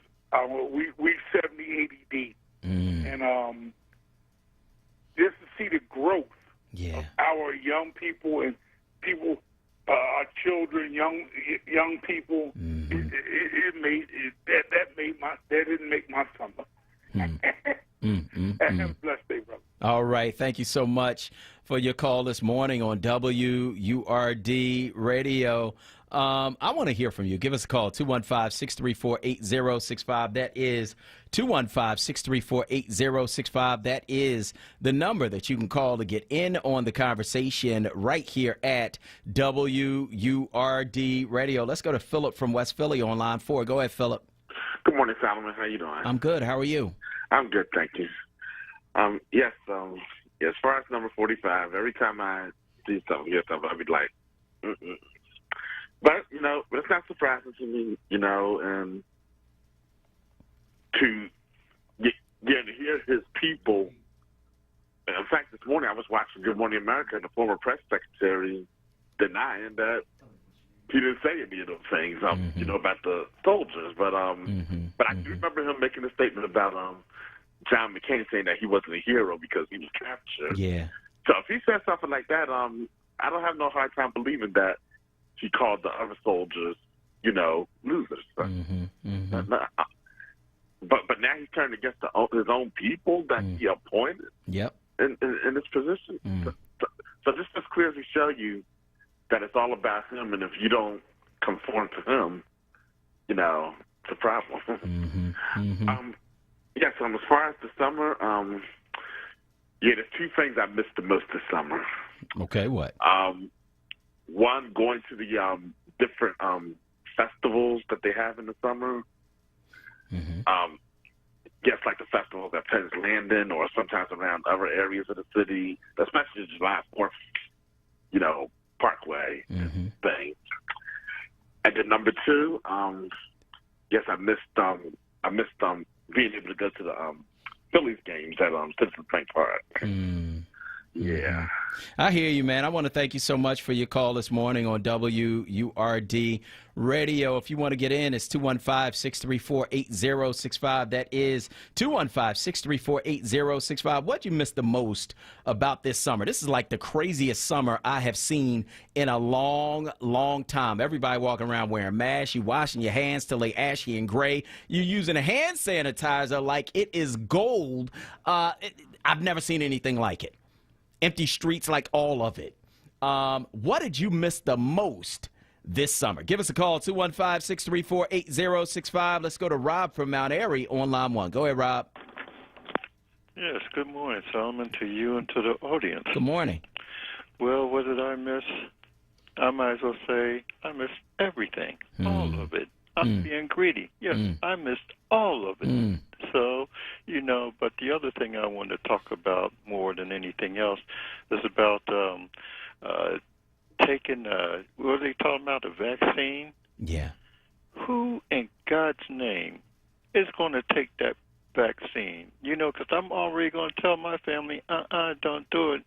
We 70, 80 deep, and just to see the growth of our young people and people. Our children, young people, that didn't make my summer. Have a blessed day, brother. All right. Thank you so much for your call this morning on WURD Radio. I want to hear from you. Give us a call, 215-634-8065. That is 215-634-8065. That is the number that you can call to get in on the conversation right here at WURD Radio. Let's go to Philip from West Philly on line 4. Go ahead, Philip. Good morning, Solomon. How you doing? I'm good. How are you? I'm good, thank you. Yes, as far as number 45, every time I see something, I'll be like, But, but it's not surprising to me, and to get to hear his people. In fact, this morning I was watching Good Morning America, and the former press secretary denying that he didn't say any of those things, about the soldiers. But but I do remember him making a statement about John McCain saying that he wasn't a hero because he was captured. Yeah. So if he said something like that, I don't have no hard time believing that he called the other soldiers, losers. But now he's turned against his own people that he appointed. Yep. In this position. So this just clearly show you that it's all about him, and if you don't conform to him, it's a problem. Yes, as far as the summer, there's two things I missed the most this summer. Okay, what? One, going to the different festivals that they have in the summer. Yes, like the festivals at Penn's Landing or sometimes around other areas of the city, especially the July 4th, Parkway thing. And then number two, yes, I missed being able to go to the Phillies games at Citizens Bank Park. Yeah. I hear you, man. I want to thank you so much for your call this morning on WURD Radio. If you want to get in, it's 215-634-8065. That is 215-634-8065. What you missed the most about this summer? This is like the craziest summer I have seen in a long, long time. Everybody walking around wearing masks. You washing your hands till they ashy and gray. You're using a hand sanitizer like it is gold. I've never seen anything like it. Empty streets, like all of it. What did you miss the most this summer? Give us a call, 215-634-8065. Let's go to Rob from Mount Airy on line 1. Go ahead, Rob. Yes, good morning, Solomon, to you and to the audience. Good morning. Well, what did I miss? I might as well say I missed everything, all of it. I'm being greedy. Yes, I missed all of it. So, but the other thing I want to talk about more than anything else is about taking, what are they talking about, a vaccine? Yeah. Who in God's name is going to take that vaccine? Because I'm already going to tell my family, don't do it.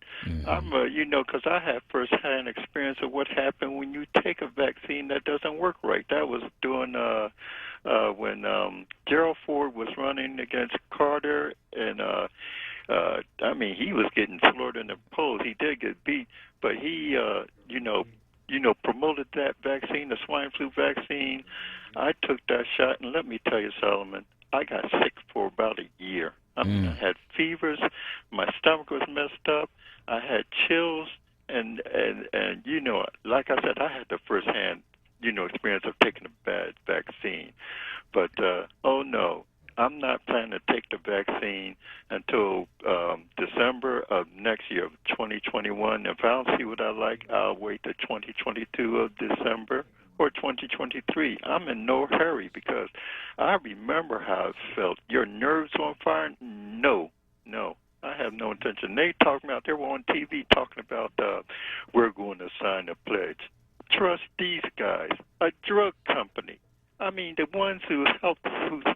I'm, because I have first-hand experience of what happened when you take a vaccine that doesn't work right. That was doing when Gerald Ford was running against Carter, and he was getting floored in the polls. He did get beat, but he, promoted that vaccine, the swine flu vaccine. I took that shot, and let me tell you, Solomon, I got sick for about a year. I had fevers, my stomach was messed up, I had chills, and like I said, I had the first-hand, experience of taking a bad vaccine. But, oh no, I'm not planning to take the vaccine until December of next year, 2021. If I don't see what I like, I'll wait to 2022 of December or 2023. I'm in no hurry because I remember how it felt. Your nerves on fire? No. I have no intention. They were on TV talking about we're going to sign a pledge. Trust these guys, a drug company. The ones who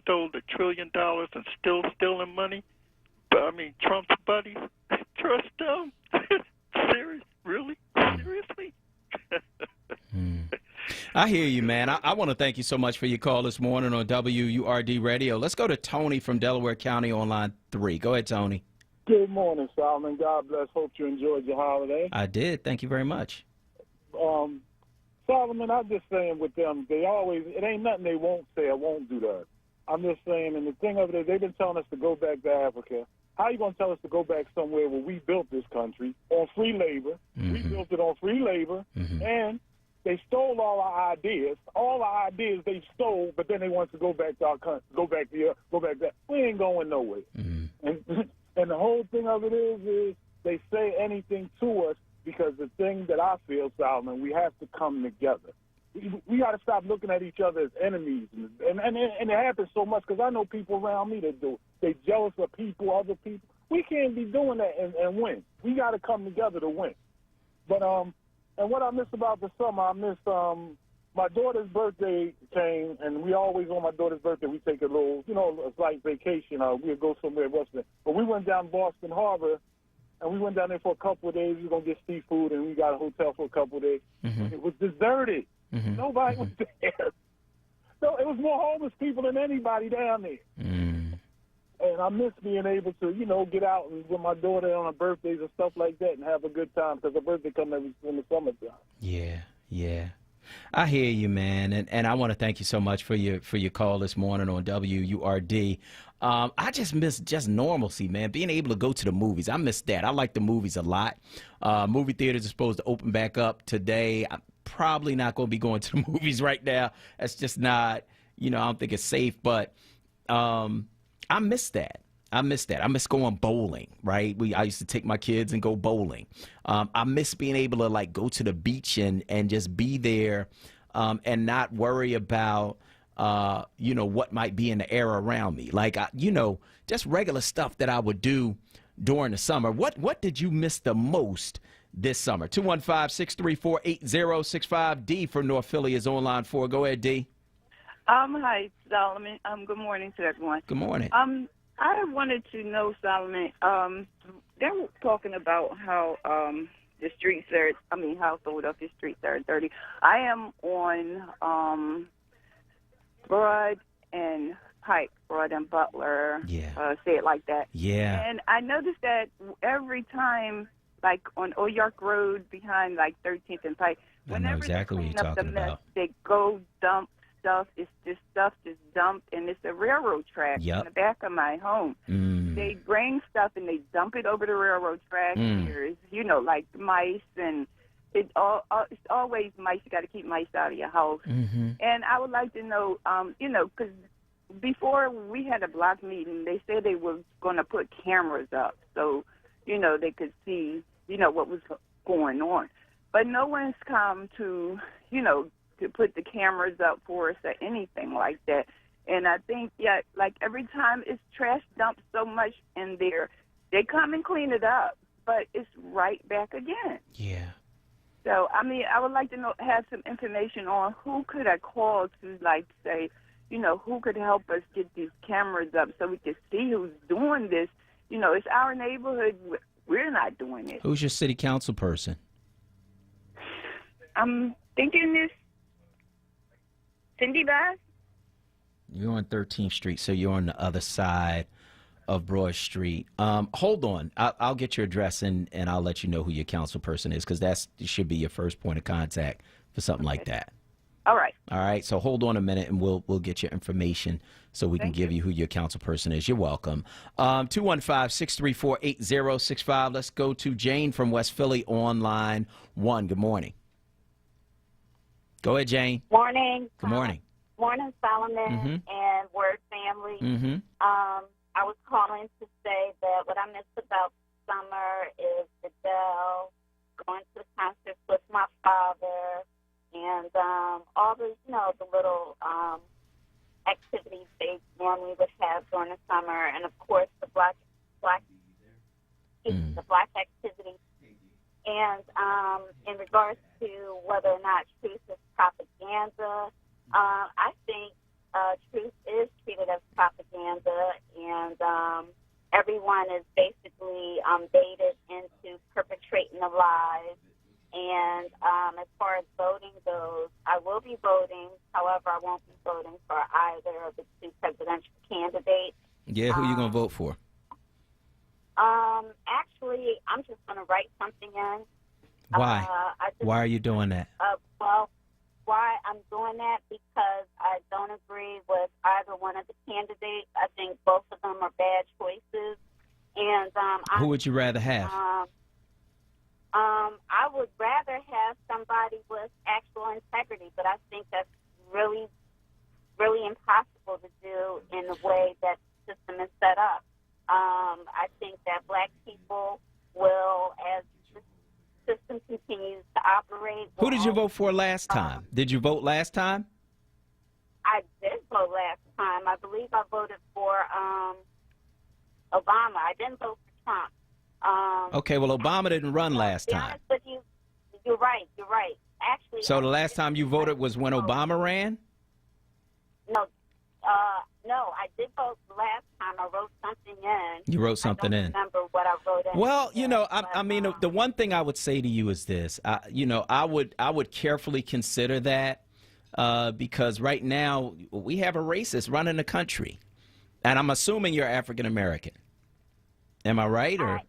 stole $1 trillion and still stealing money. Trump's buddies. Trust them? Serious? Really? Seriously? I hear you, man. I want to thank you so much for your call this morning on WURD Radio. Let's go to Tony from Delaware County on line 3. Go ahead, Tony. Good morning, Solomon. God bless. Hope you enjoyed your holiday. I did. Thank you very much. Solomon, I'm just saying with them, it ain't nothing they won't say or won't do to us. I'm just saying, and the thing of it is, they've been telling us to go back to Africa. How are you going to tell us to go back somewhere where we built this country on free labor? We built it on free labor, and they stole all our ideas. All our ideas they stole, but then they want to go back to our country, go back there. We ain't going nowhere. And the whole thing of it is they say anything to us because the thing that I feel, Solomon, we have to come together. We got to stop looking at each other as enemies. And it happens so much because I know people around me that do it. They jealous of people, other people. We can't be doing that and win. We got to come together to win. But and what I miss about the summer, I miss my daughter's birthday came, and we always on my daughter's birthday we take a little, a slight vacation. We'll go somewhere western. But we went down Boston Harbor, and we went down there for a couple of days. We were going to get seafood, and we got a hotel for a couple of days. It was deserted. Nobody was there. No, it was more homeless people than anybody down there. And I miss being able to, get out and with my daughter on her birthdays and stuff like that and have a good time because her birthday comes in the summertime. Yeah. I hear you, man, and I want to thank you so much for your call this morning on WURD. I just miss just normalcy, man. Being able to go to the movies, I miss that. I like the movies a lot. Movie theaters are supposed to open back up today. I'm probably not going to be going to the movies right now. That's just not, I don't think it's safe. But I miss that. I miss going bowling, right? I used to take my kids and go bowling. I miss being able to like go to the beach and just be there and not worry about, what might be in the air around me. Like, just regular stuff that I would do during the summer. What did you miss the most this summer? 215-634-8065. D from North Philly is on line 4. Go ahead, D. Hi, Solomon. Good morning to everyone. Good morning. I wanted to know, Solomon, they were talking about how the streets are, how Philadelphia streets are dirty. I am on Broad and Pike, Broad and Butler, say it like that. Yeah. And I noticed that every time, like on Old York Road behind like 13th and Pike, I know exactly what you're talking about. They go dump stuff. It's just stuff just dumped, and it's a railroad track in the back of my home. They bring stuff and they dump it over the railroad track. There's, like mice, and it's always mice. You got to keep mice out of your house. And I would like to know, because before we had a block meeting, they said they were going to put cameras up so, they could see, what was going on. But no one's come to, to put the cameras up for us or anything like that. And I think, like every time it's trash dumped so much in there, they come and clean it up, but it's right back again. Yeah. So, I would like to have some information on who could I call to, like, say, who could help us get these cameras up so we can see who's doing this. It's our neighborhood. We're not doing it. Who's your city council person? I'm thinking this Cindy Bass. You're on 13th Street, so you're on the other side of Broad Street. Hold on. I'll get your address and I'll let you know who your council person is, because that should be your first point of contact for something like that. All right. All right. So hold on a minute and we'll get your information so we can give you who your council person is. You're welcome. 215-634-8065. Let's go to Jane from West Philly on line 1. Good morning. Go ahead, Jane. Morning. Good morning. Morning, Solomon and Word family. I was calling to say that what I missed about summer is the Dell, going to the concerts with my father, and all the, the little activities they normally would have during the summer, and of course the black activities. And in regards to whether or not truth is propaganda, I think truth is treated as propaganda, and everyone is basically baited into perpetrating the lies. And as far as voting goes, I will be voting. However, I won't be voting for either of the two presidential candidates. Yeah, who are you going to vote for? Actually, I'm just going to write something in. Why? Why are you doing that? Why I'm doing that? Because I don't agree with either one of the candidates. I think both of them are bad choices. And who would you rather have? I would rather have somebody with actual integrity, but I think that's really, really impossible to do in the way that the system is set up. I think that black people will, as the system continues to operate. Who did you vote for last time? Did you vote last time? I did vote last time. I believe I voted for Obama. I didn't vote for Trump. Okay, well, Obama didn't run last time. To be honest with you, you're right. Actually, so the last time you voted was when Obama ran? No, I did vote last time. I wrote something in. You wrote something in. I don't remember what I wrote in. Well, I mean, the one thing I would say to you is this. I would carefully consider that because right now we have a racist running the country, and I'm assuming you're African American. Am I right? Or I am.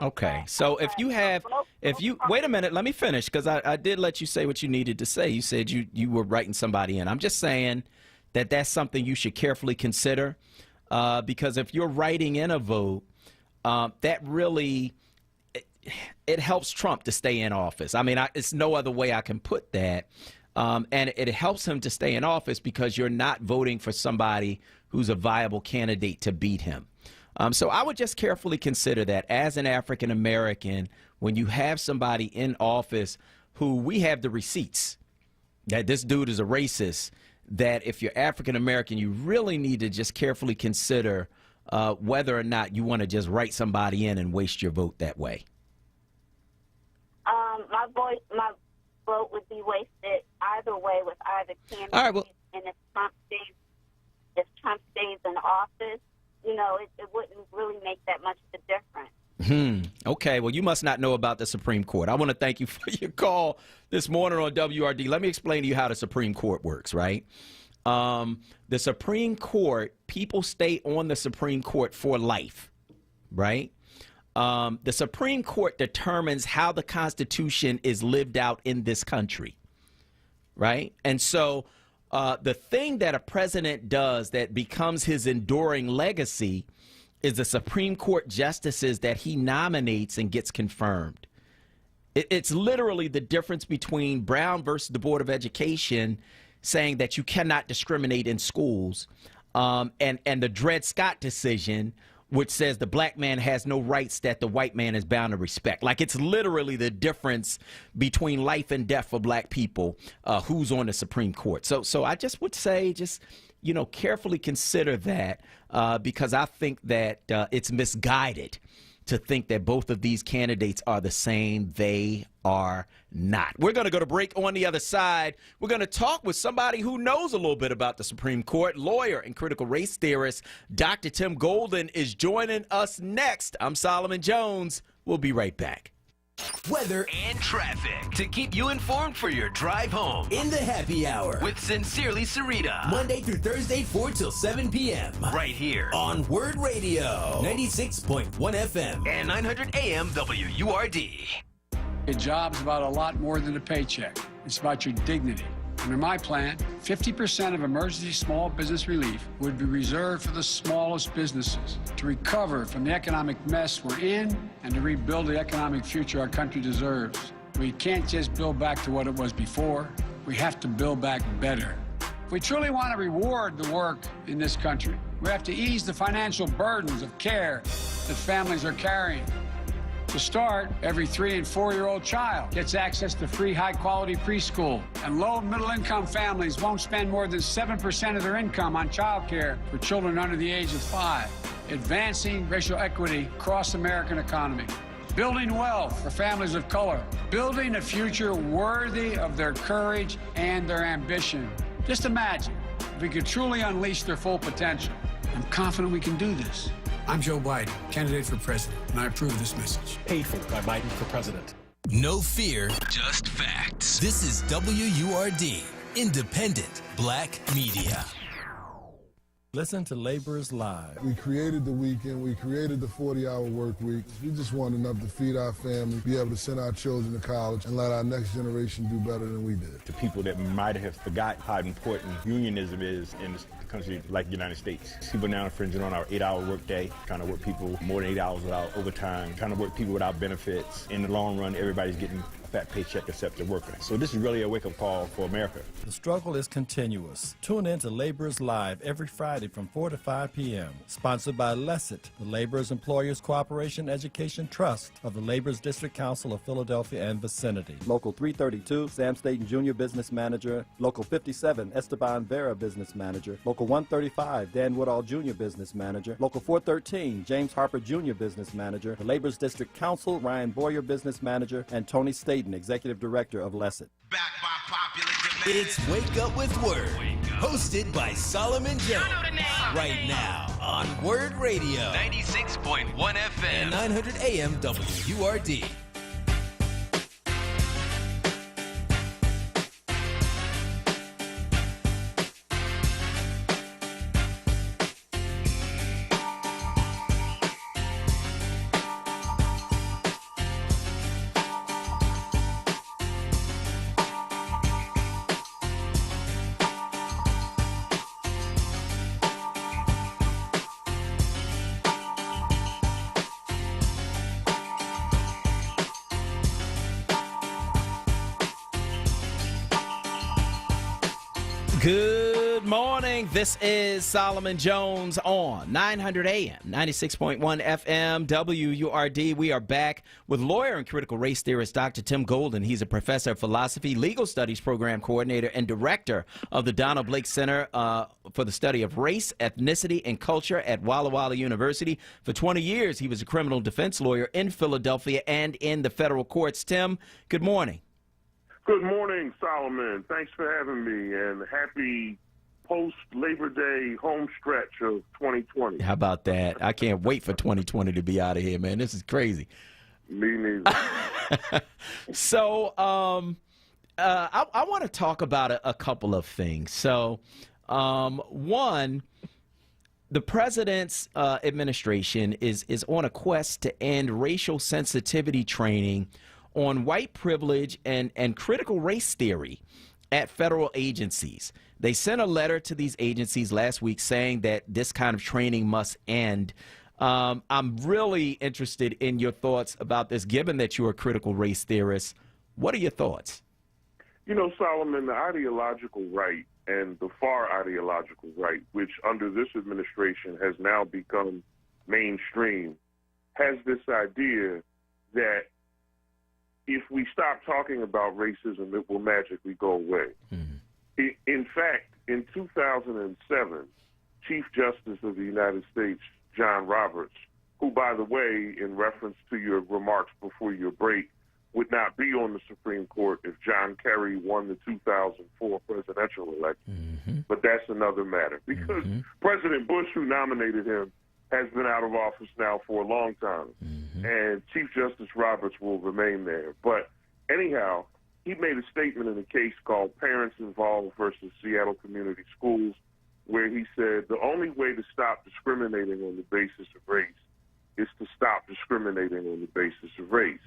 okay, so if you have if you wait a minute, let me finish, because I did let you say what you needed to say. You said you were writing somebody in. I'm just saying that that's something you should carefully consider, because if you're writing in a vote, that really it helps Trump to stay in office. I mean, it's no other way I can put that. And it helps him to stay in office because you're not voting for somebody who's a viable candidate to beat him. So I would just carefully consider that as an African American, when you have somebody in office who we have the receipts that this dude is a racist, that if you're African American, you really need to just carefully consider whether or not you want to just write somebody in and waste your vote that way. My vote would be wasted either way with either candidate. All right, well, and if Trump stays in office, it wouldn't really make that much of a difference. Okay, well, you must not know about the Supreme Court. I want to thank you for your call this morning on WRD. Let me explain to you how the Supreme Court works, right? The Supreme Court, people stay on the Supreme Court for life, right? The Supreme Court determines how the Constitution is lived out in this country, right? And so the thing that a president does that becomes his enduring legacy is the Supreme Court justices that he nominates and gets confirmed. It's literally the difference between Brown versus the Board of Education saying that you cannot discriminate in schools, and the Dred Scott decision, which says the black man has no rights that the white man is bound to respect. Like, it's literally the difference between life and death for black people, who's on the Supreme Court. So I just would say carefully consider that, because I think that it's misguided to think that both of these candidates are the same. They are not. We're going to go to break. On the other side, we're going to talk with somebody who knows a little bit about the Supreme Court. Lawyer and critical race theorist Dr. Tim Golden is joining us next. I'm Solomon Jones. We'll be right back. Weather and traffic to keep you informed for your drive home. in the happy hour. With Sincerely Sarita. Monday through Thursday, 4 till 7 p.m. Right here on Word Radio. 96.1 FM. And 900 AM WURD. A job's about a lot more than a paycheck. It's about your dignity. Under my plan, 50% of emergency small business relief would be reserved for the smallest businesses to recover from the economic mess we're in and to rebuild the economic future our country deserves. We can't just build back to what it was before. We have to build back better. If we truly want to reward the work in this country, we have to ease the financial burdens of care that families are carrying. To start, every 3- and 4-year-old child gets access to free high-quality preschool, and low- and middle-income families won't spend more than 7% of their income on child care for children under the age of 5. Advancing racial equity across the American economy. Building wealth for families of color. Building a future worthy of their courage and their ambition. Just imagine if we could truly unleash their full potential. I'm confident we can do this. I'm Joe Biden, candidate for president, and I approve this message. Paid for by Biden for president. No fear, just facts. This is WURD, independent black media. Listen to Laborers Live. We created the weekend. We created the 40-hour work week. We just want enough to feed our family, be able to send our children to college, and let our next generation do better than we did. To people that might have forgot how important unionism is in a country like the United States. People now infringing on our 8-hour workday, trying to work people more than 8 hours without overtime, trying to work people without benefits. In the long run, everybody's getting a fat paycheck except the worker. So this is really a wake-up call for America. The struggle is continuous. Tune in to Laborers Live every Friday from 4 to 5 p.m. Sponsored by LESIT, the Laborers Employers Cooperation Education Trust of the Laborers District Council of Philadelphia and vicinity. Local 332, Sam Staten Jr. Business Manager. Local 57, Esteban Vera Business Manager. Local 135, Dan Woodall Jr. Business Manager. Local 413, James Harper Jr. Business Manager. The Laborers District Council, Ryan Boyer Business Manager, and Tony Staten, Executive Director of LESIT. It's Wake Up with Word, hosted by Solomon Jones. Right now on Word Radio. 96.1 FM. And 900 AM WURD. Good morning. This is Solomon Jones on 900 AM, 96.1 FM, WURD. We are back with lawyer and critical race theorist Dr. Tim Golden. He's a professor of philosophy, legal studies program coordinator, and director of the Donald Blake Center for the Study of Race, Ethnicity, and Culture at Walla Walla University. For 20 years, he was a criminal defense lawyer in Philadelphia and in the federal courts. Tim, good morning. Good morning, Solomon. Thanks for having me, and happy post-Labor Day home stretch of 2020. How about that? I can't wait for 2020 to be out of here, man. This is crazy. Me neither. So I want to talk about a couple of things. So, one, the president's administration is on a quest to end racial sensitivity training on white privilege and critical race theory at federal agencies. They sent a letter to these agencies last week saying that this kind of training must end. I'm really interested in your thoughts about this, given that you're a critical race theorist. What are your thoughts? You know, Solomon, the ideological right and the far ideological right, which under this administration has now become mainstream, has this idea that if we stop talking about racism, it will magically go away. In fact, in 2007, Chief Justice of the United States, John Roberts, who, by the way, in reference to your remarks before your break, would not be on the Supreme Court if John Kerry won the 2004 presidential election. But that's another matter, because President Bush, who nominated him, has been out of office now for a long time, and Chief Justice Roberts will remain there. But anyhow, he made a statement in a case called Parents Involved versus Seattle Community Schools, where he said the only way to stop discriminating on the basis of race is to stop discriminating on the basis of race.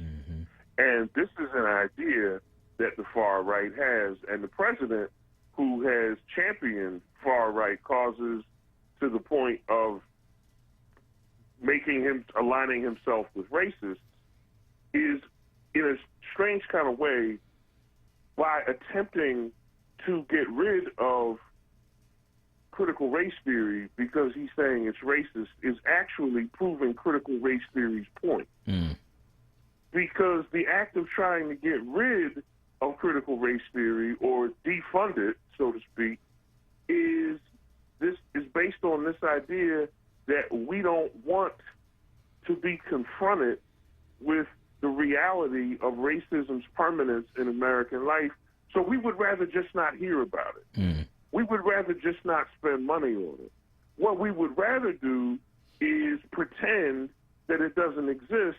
And this is an idea that the far right has, and the president, who has championed far right causes to the point of aligning himself with racists, is in a strange kind of way, by attempting to get rid of critical race theory because he's saying it's racist, is actually proving critical race theory's point. Because the act of trying to get rid of critical race theory, or defund it, so to speak, is based on this idea that we don't want to be confronted with the reality of racism's permanence in American life, so we would rather just not hear about it. We would rather just not spend money on it. What we would rather do is pretend that it doesn't exist,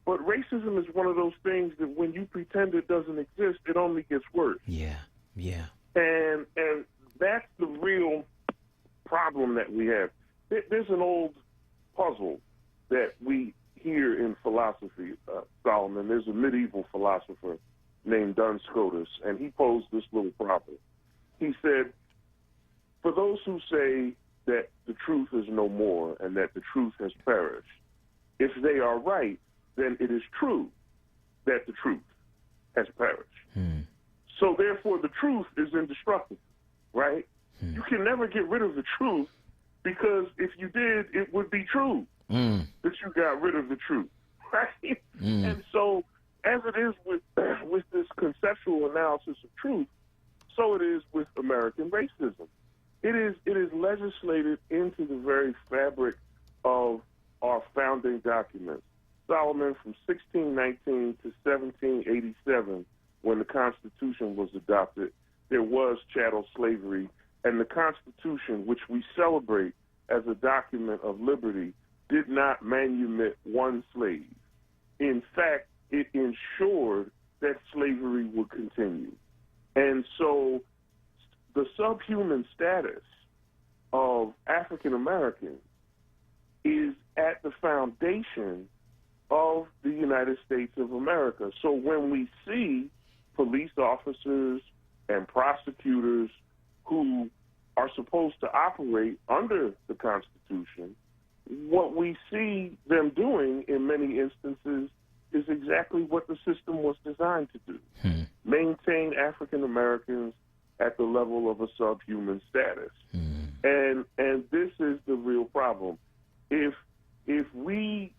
but racism is one of those things that when you pretend it doesn't exist, it only gets worse. Yeah. And that's the real problem that we have. There's an old puzzle that we hear in philosophy, Solomon. There's a medieval philosopher named Duns Scotus, and he posed this little problem. He said, for those who say that the truth is no more and that the truth has perished, if they are right, then it is true that the truth has perished. So therefore, the truth is indestructible, right? You can never get rid of the truth, because if you did, it would be true that you got rid of the truth, right? And so, as it is with this conceptual analysis of truth, so it is with American racism. It is legislated into the very fabric of our founding documents. Solomon, from 1619 to 1787, when the Constitution was adopted, there was chattel slavery, and the Constitution, which we celebrate as a document of liberty, did not manumit one slave. In fact, it ensured that slavery would continue. And so the subhuman status of African Americans is at the foundation of the United States of America. So when we see police officers and prosecutors who are supposed to operate under the Constitution, what we see them doing in many instances is exactly what the system was designed to do. Maintain African Americans at the level of a subhuman status. And this is the real problem. If we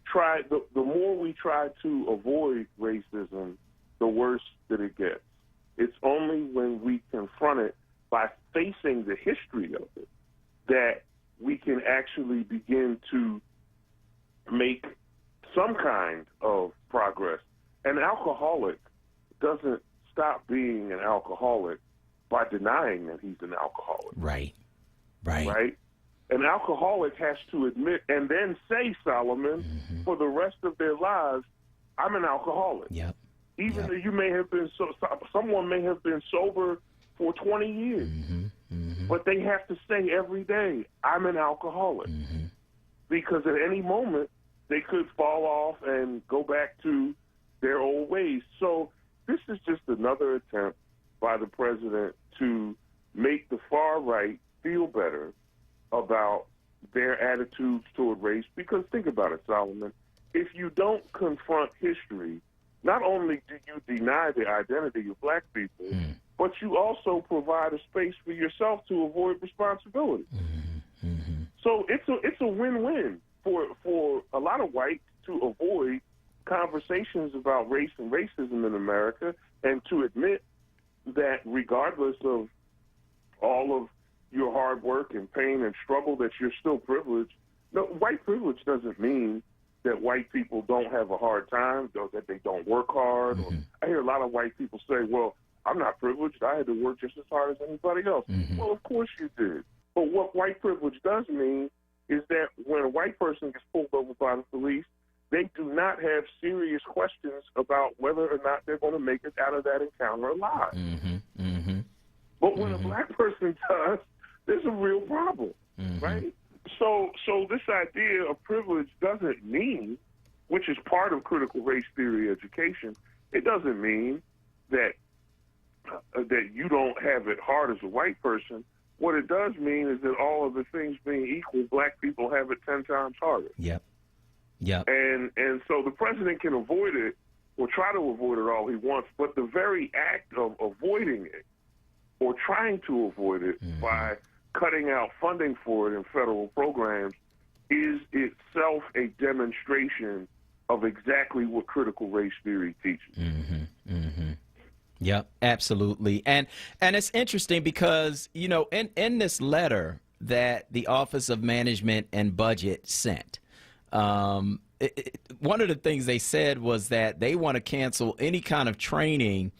try, the more we try to avoid racism, the worse that it gets. It's only when we confront it by facing the history of it that we can actually begin to make some kind of progress. An alcoholic doesn't stop being an alcoholic by denying that he's an alcoholic. Right. An alcoholic has to admit and then say, Solomon, for the rest of their lives, I'm an alcoholic. Even though you may have been someone may have been sober for 20 years, but they have to say every day, I'm an alcoholic, because at any moment they could fall off and go back to their old ways. So this is just another attempt by the president to make the far right feel better about their attitudes toward race. Because think about it, Solomon, if you don't confront history, not only do you deny the identity of black people, but you also provide a space for yourself to avoid responsibility. So it's a win-win for a lot of whites to avoid conversations about race and racism in America, and to admit that regardless of all of your hard work and pain and struggle, that you're still privileged. No, white privilege doesn't mean that white people don't have a hard time, or that they don't work hard. Or, I hear a lot of white people say, well, I'm not privileged. I had to work just as hard as anybody else. Well, of course you did. But what white privilege does mean is that when a white person gets pulled over by the police, they do not have serious questions about whether or not they're going to make it out of that encounter alive. But when a black person does, there's a real problem, right? So this idea of privilege doesn't mean, which is part of critical race theory education, it doesn't mean that that you don't have it hard as a white person. What it does mean is that all of the things being equal, black people have it 10 times harder. And so the president can avoid it or try to avoid it all he wants, but the very act of avoiding it or trying to avoid it by cutting out funding for it in federal programs is itself a demonstration of exactly what critical race theory teaches. Yep, absolutely. And it's interesting because, you know, in this letter that the Office of Management and Budget sent, one of the things they said was that they want to cancel any kind of training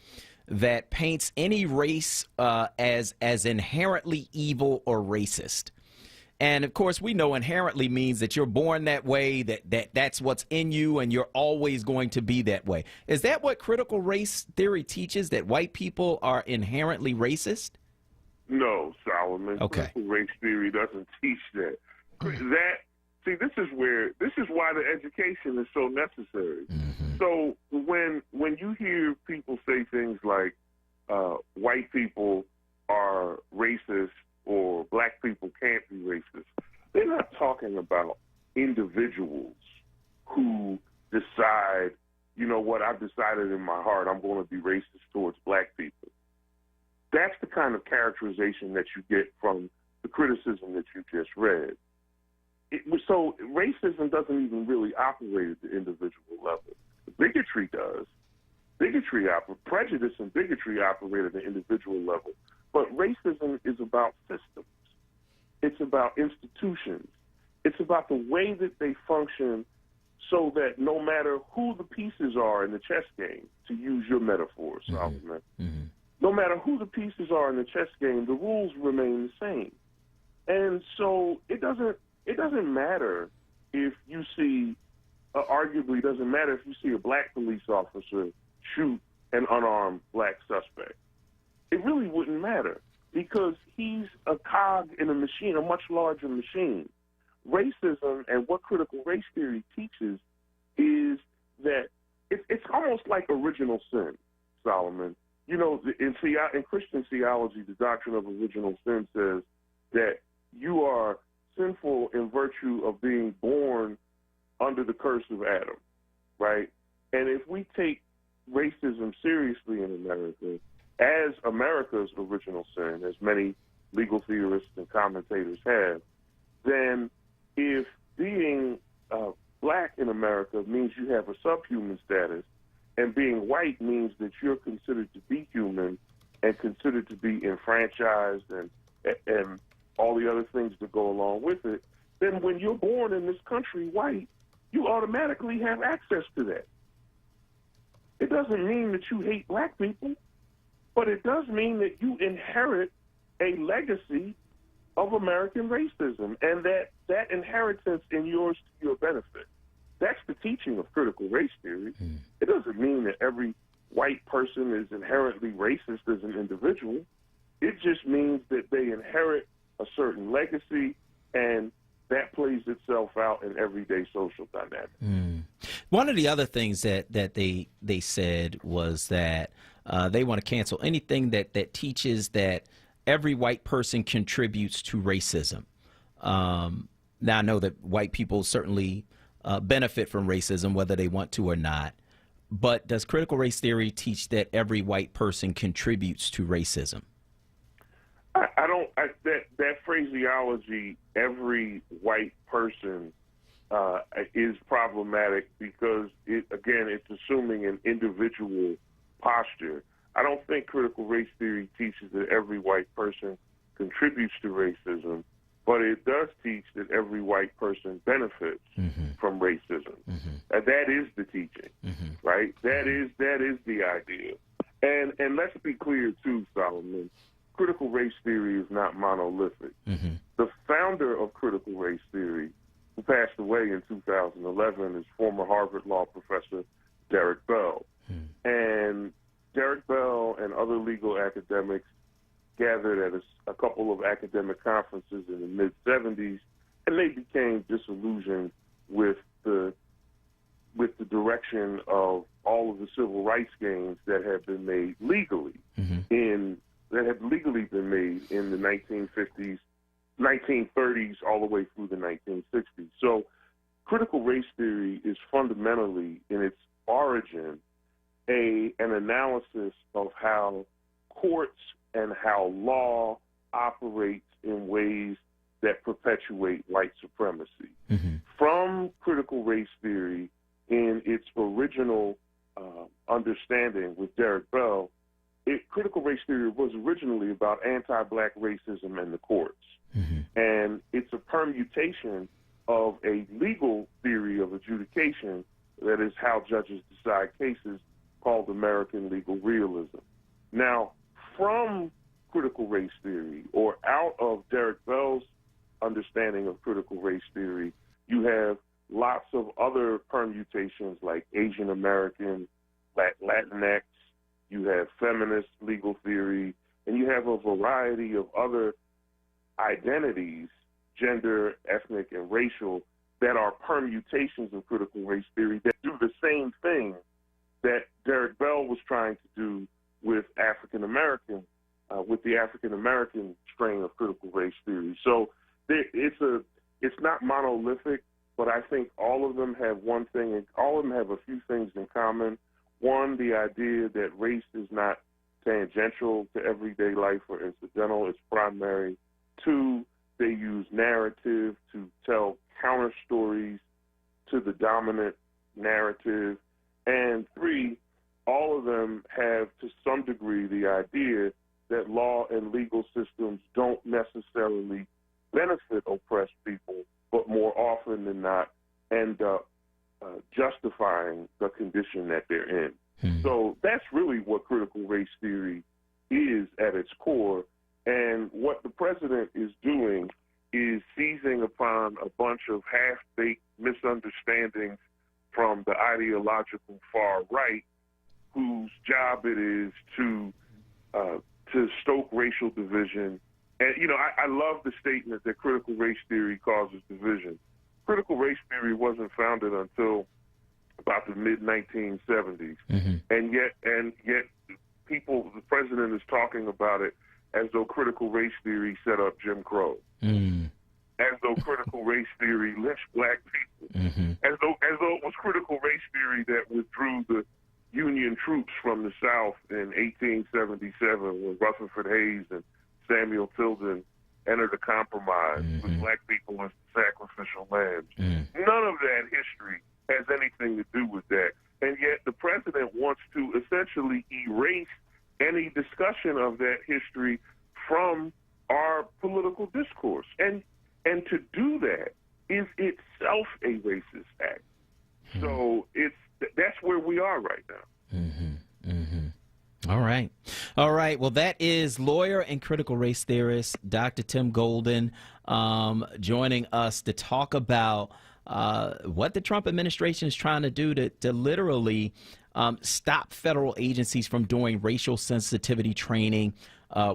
that paints any race as inherently evil or racist. And, of course, we know inherently means that you're born that way, that's what's in you, and you're always going to be that way. Is that what critical race theory teaches, that white people are inherently racist? No, Solomon. Okay. Critical race theory doesn't teach that. This is why the education is so necessary. So when you hear people say things like white people are racist or black people can't be racist, they're not talking about individuals who decide, you know what, I've decided in my heart I'm going to be racist towards black people. That's the kind of characterization that you get from the criticism that you just read. So racism doesn't even really operate at the individual level. Bigotry does. Prejudice and bigotry operate at the individual level. But racism is about systems. It's about institutions. It's about the way that they function so that no matter who the pieces are in the chess game, to use your metaphor, Solomon, no matter who the pieces are in the chess game, the rules remain the same. And so it doesn't matter if you see, arguably doesn't matter if you see a black police officer shoot an unarmed black suspect. It really wouldn't matter because he's a cog in a machine, a much larger machine. Racism and what critical race theory teaches is that it's almost like original sin, Solomon. You know, in Christian theology, the doctrine of original sin says that you are sinful in virtue of being born under the curse of Adam, right? And if we take racism seriously in America, as America's original sin, as many legal theorists and commentators have, then if being black in America means you have a subhuman status, and being white means that you're considered to be human and considered to be enfranchised and all the other things that go along with it, then when you're born in this country white, you automatically have access to that. It doesn't mean that you hate black people, but it does mean that you inherit a legacy of American racism, and that inheritance inures to your benefit. That's the teaching of critical race theory. It doesn't mean that every white person is inherently racist as an individual. It just means that they inherit a certain legacy, and that plays itself out in everyday social dynamics. One of the other things that they said was that they want to cancel anything that teaches that every white person contributes to racism. Now, I know that white people certainly benefit from racism, whether they want to or not. But does critical race theory teach that every white person contributes to racism? That phraseology, every white person, is problematic because it's assuming an individual posture. I don't think critical race theory teaches that every white person contributes to racism, but it does teach that every white person benefits from racism. And that is the teaching, right? That is the idea. And let's be clear too, Solomon, critical race theory is not monolithic. The founder of critical race theory, who passed away in 2011, is former Harvard Law professor Derek Bell. And Derek Bell and other legal academics gathered at a couple of academic conferences in the mid-'70s, and they became disillusioned with the direction of all of the civil rights gains that had been made legally in the 1950s, 1930s, all the way through the 1960s. So critical race theory is fundamentally, in its origin, an analysis of how courts and how law operates in ways that perpetuate white supremacy. From critical race theory, in its original understanding with Derek Bell, critical race theory was originally about anti-black racism in the courts. And it's a permutation of a legal theory of adjudication that is how judges decide cases, called American legal realism. Now, from critical race theory, or out of Derek Bell's understanding of critical race theory, you have lots of other permutations like Asian American, Latinx, you have feminist legal theory, and you have a variety of other identities, gender, ethnic, and racial, that are permutations of critical race theory that do the same thing that Derek Bell was trying to do with African American, with the African American strain of critical race theory. So it's not monolithic, but I think all of them have one thing, and all of them have a few things in common. One, the idea that race is not tangential to everyday life or incidental, it's primary. Two, they use narrative to tell counter stories to the dominant narrative. And three, all of them have to some degree the idea that law and legal systems don't necessarily benefit oppressed people, but more often than not end up justifying the condition that they're in. So that's really what critical race theory is at its core. And what the president is doing is seizing upon a bunch of half-baked misunderstandings from the ideological far right, whose job it is to stoke racial division. And, I love the statement that critical race theory causes division. Critical race theory wasn't founded until about the mid-1970s. And yet the president is talking about it as though critical race theory set up Jim Crow. As though critical race theory lynched black people. As though it was critical race theory that withdrew the Union troops from the South in 1877 when Rutherford Hayes and Samuel Tilden entered a compromise with black people as sacrificial lambs. None of that history has anything to do with that. And yet the president wants to essentially erase any discussion of that history from our political discourse. And to do that is itself a racist act. So that's where we are right now. All right. All right. Well, that is lawyer and critical race theorist Dr. Tim Golden joining us to talk about what the Trump administration is trying to do to literally stop federal agencies from doing racial sensitivity training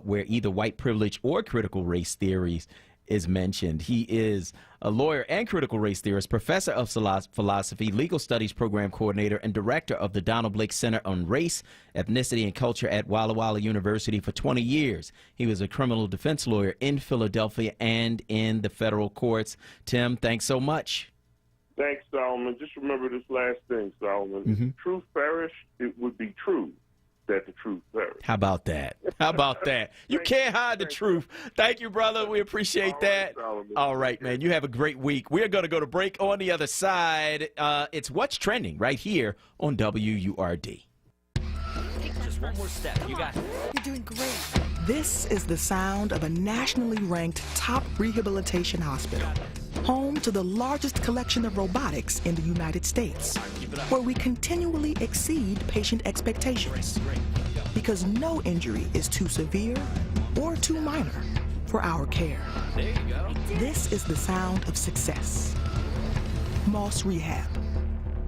where either white privilege or critical race theories is mentioned. He is a lawyer and critical race theorist, professor of philosophy, legal studies program coordinator, and director of the Donald Blake Center on Race, Ethnicity, and Culture at Walla Walla University for 20 years. He was a criminal defense lawyer in Philadelphia and in the federal courts. Tim, thanks so much. Thanks, Solomon. Just remember this last thing, Solomon. If the truth perished, it would be true that the truth perished. How about that? How about that? You can't hide the truth. Thank you, brother. We appreciate that. All right, man. You have a great week. We're going to go to break. On the other side, it's What's Trending right here on WURD. Just one more step. You got it. You're doing great. This is the sound of a nationally ranked top rehabilitation hospital, home to the largest collection of robotics in the United States, where we continually exceed patient expectations, because no injury is too severe or too minor for our care. There you go. This is the sound of success. Moss Rehab.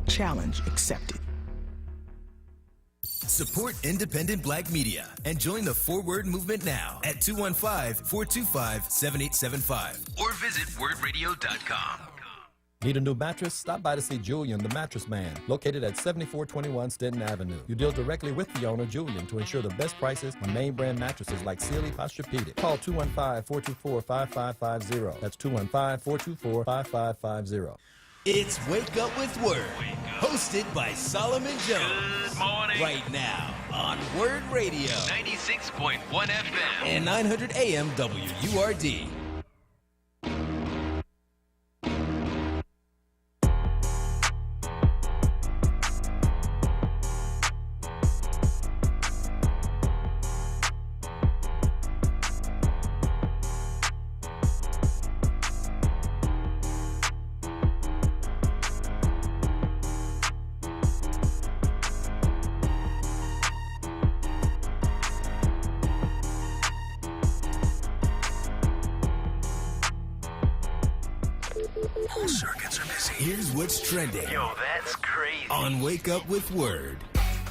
Challenge accepted. Support independent black media and join the 4Word movement now at 215-425-7875 or visit wordradio.com. Need a new mattress? Stop by to see Julian, the Mattress Man, located at 7421 Stenton Avenue. You deal directly with the owner, Julian, to ensure the best prices on name brand mattresses like Sealy, Posturepedic. Call 215-424-5550. That's 215-424-5550. It's Wake Up with Word, hosted by Solomon Jones. Good morning. Right now on Word Radio. 96.1 FM. And 900 AM WURD. All circuits are busy. Here's what's trending. Yo, that's crazy. On Wake Up with Word.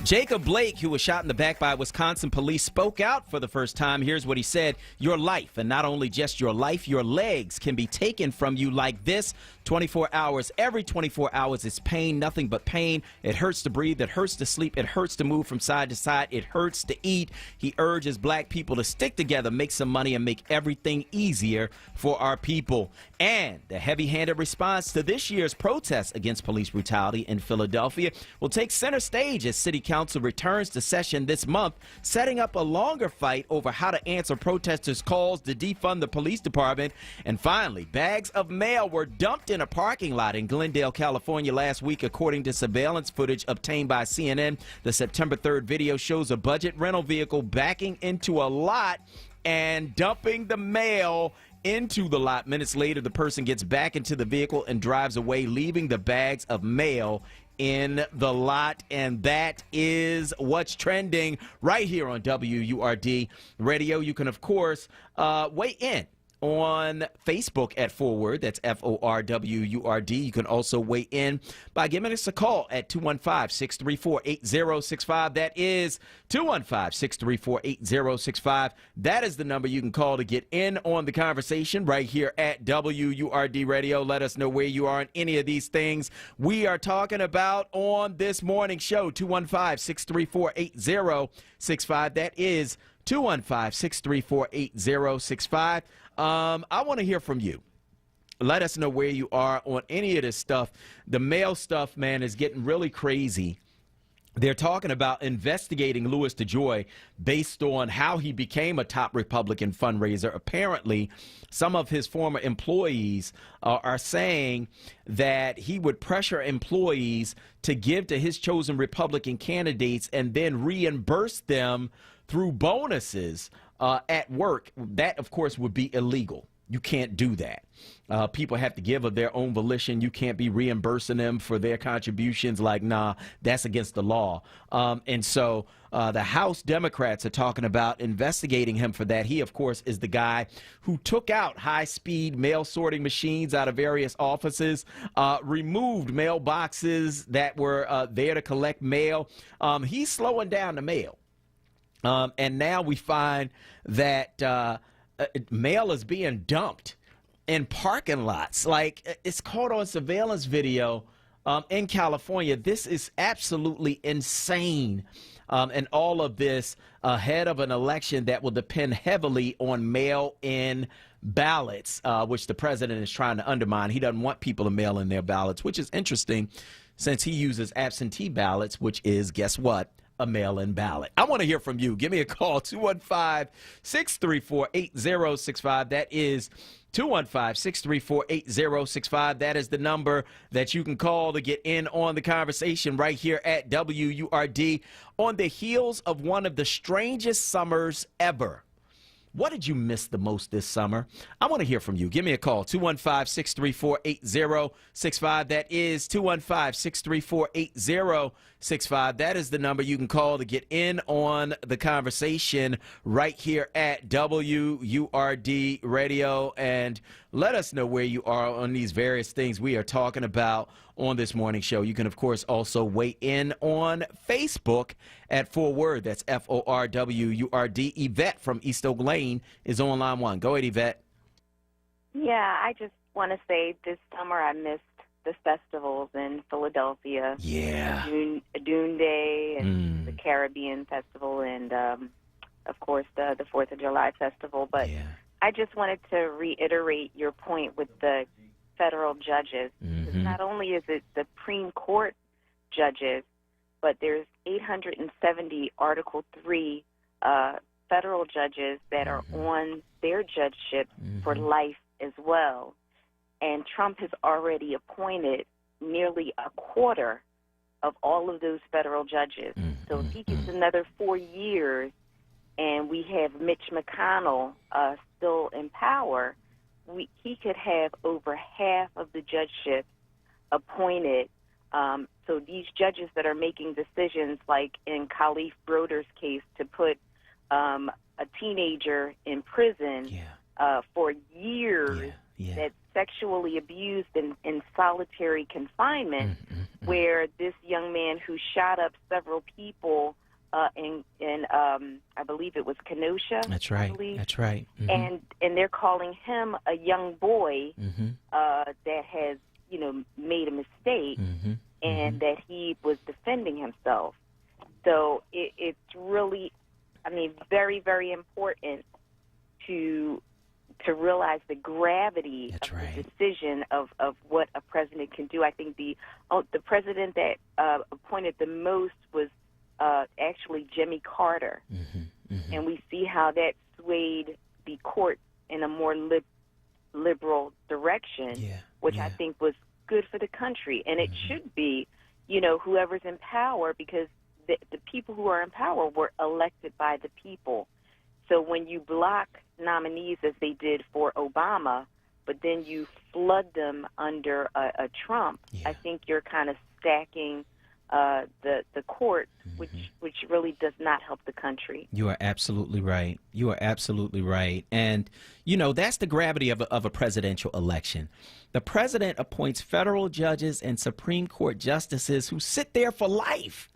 Jacob Blake, who was shot in the back by Wisconsin police, spoke out for the first time. Here's what he said. Your life, and not only just your life, your legs can be taken from you like this. 24 hours. Every 24 hours is pain, nothing but pain. It hurts to breathe. It hurts to sleep. It hurts to move from side to side. It hurts to eat. He urges black people to stick together, make some money, and make everything easier for our people. And the heavy-handed response to this year's protest against police brutality in Philadelphia will take center stage as City Council returns to session this month, setting up a longer fight over how to answer protesters' calls to defund the police department. And finally, bags of mail were dumped in a parking lot in Glendale, California last week, according to surveillance footage obtained by CNN. The September 3rd video shows a budget rental vehicle backing into a lot and dumping the mail into the lot. Minutes later, the person gets back into the vehicle and drives away, leaving the bags of mail in the lot. And that is what's trending right here on WURD Radio. You can, of course, weigh in on Facebook at 4Word. That's FORWURD. You can also weigh in by giving us a call at 215-634-8065. That is 215-634-8065. That is the number you can call to get in on the conversation right here at WURD Radio. Let us know where you are on any of these things we are talking about on this morning show. 215-634-8065. That is 215-634-8065. I want to hear from you. Let us know where you are on any of this stuff. The mail stuff, man, is getting really crazy. They're talking about investigating Louis DeJoy based on how he became a top Republican fundraiser. Apparently, some of his former employees are saying that he would pressure employees to give to his chosen Republican candidates and then reimburse them through bonuses at work. That, of course, would be illegal. You can't do that. People have to give of their own volition. You can't be reimbursing them for their contributions. Like, nah, that's against the law. And so the House Democrats are talking about investigating him for that. He, of course, is the guy who took out high-speed mail sorting machines out of various offices, removed mailboxes that were there to collect mail. He's slowing down the mail. And now we find that mail is being dumped in parking lots. Like, it's caught on surveillance video in California. This is absolutely insane. And all of this ahead of an election that will depend heavily on mail-in ballots, which the president is trying to undermine. He doesn't want people to mail in their ballots, which is interesting since he uses absentee ballots, which is, guess what? A mail-in ballot. I want to hear from you. Give me a call, 215-634-8065. That is 215-634-8065. That is the number that you can call to get in on the conversation right here at WURD. On the heels of one of the strangest summers ever, what did you miss the most this summer? I want to hear from you. Give me a call, 215-634-8065. That is 215-634-8065. That is the number you can call to get in on the conversation right here at WURD Radio. And let us know where you are on these various things we are talking about on this morning show. You can, of course, also weigh in on Facebook at onWURD. That's FORWURD. Yvette from East Oak Lane is on line one. Go ahead, Yvette. Yeah, I just want to say this summer I missed the festivals in Philadelphia. Yeah. Dune Day and the Caribbean Festival and, of course, the 4th of July Festival. But I just wanted to reiterate your point with the federal judges. Not only is it the Supreme Court judges, but there's 870 Article 3 federal judges that are on their judgeship for life as well. And Trump has already appointed nearly a quarter of all of those federal judges. So if he gets another 4 years and we have Mitch McConnell still in power, he could have over half of the judgeships appointed. So these judges that are making decisions, like in Khalif Broder's case, to put a teenager in prison for years that's sexually abused in solitary confinement, where this young man who shot up several people in I believe it was Kenosha. That's right. That's right. And they're calling him a young boy that has, made a mistake and that he was defending himself. So it's really, very, very important to realize the gravity of the decision of what a president can do. I think the president that appointed the most was actually Jimmy Carter. And we see how that swayed the court in a more liberal direction, which I think was good for the country. And it should be, whoever's in power, because the people who are in power were elected by the people. So when you block nominees, as they did for Obama, but then you flood them under a Trump, I think you're kind of stacking the court, which really does not help the country. You are absolutely right. You are absolutely right. And, that's the gravity of a presidential election. The president appoints federal judges and Supreme Court justices who sit there for life.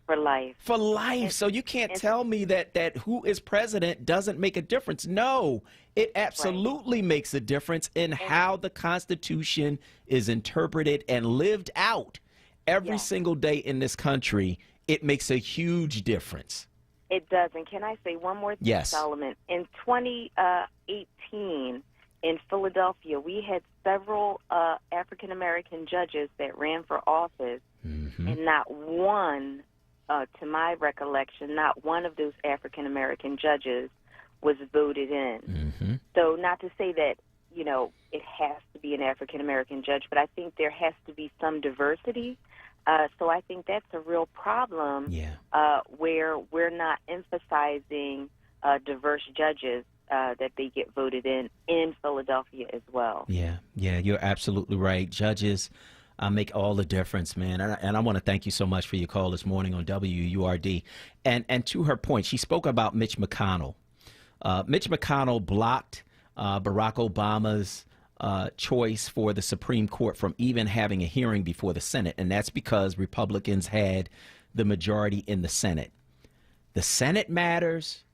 For life. For life. So you can't tell me that who is president doesn't make a difference. No, it absolutely makes a difference in how the Constitution is interpreted and lived out every single day in this country. It makes a huge difference. It does. And can I say one more thing, Yes. Solomon? In 2018, in Philadelphia, we had several African-American judges that ran for office, and not one to my recollection, not one of those African-American judges was voted in. Mm-hmm. So not to say that, it has to be an African-American judge, but I think there has to be some diversity. So I think that's a real problem where we're not emphasizing diverse judges that they get voted in Philadelphia as well. Yeah, you're absolutely right. Judges make all the difference, man. And I want to thank you so much for your call this morning on WURD. And to her point, she spoke about Mitch McConnell. Mitch McConnell blocked Barack Obama's choice for the Supreme Court from even having a hearing before the Senate, and that's because Republicans had the majority in the Senate. The Senate matters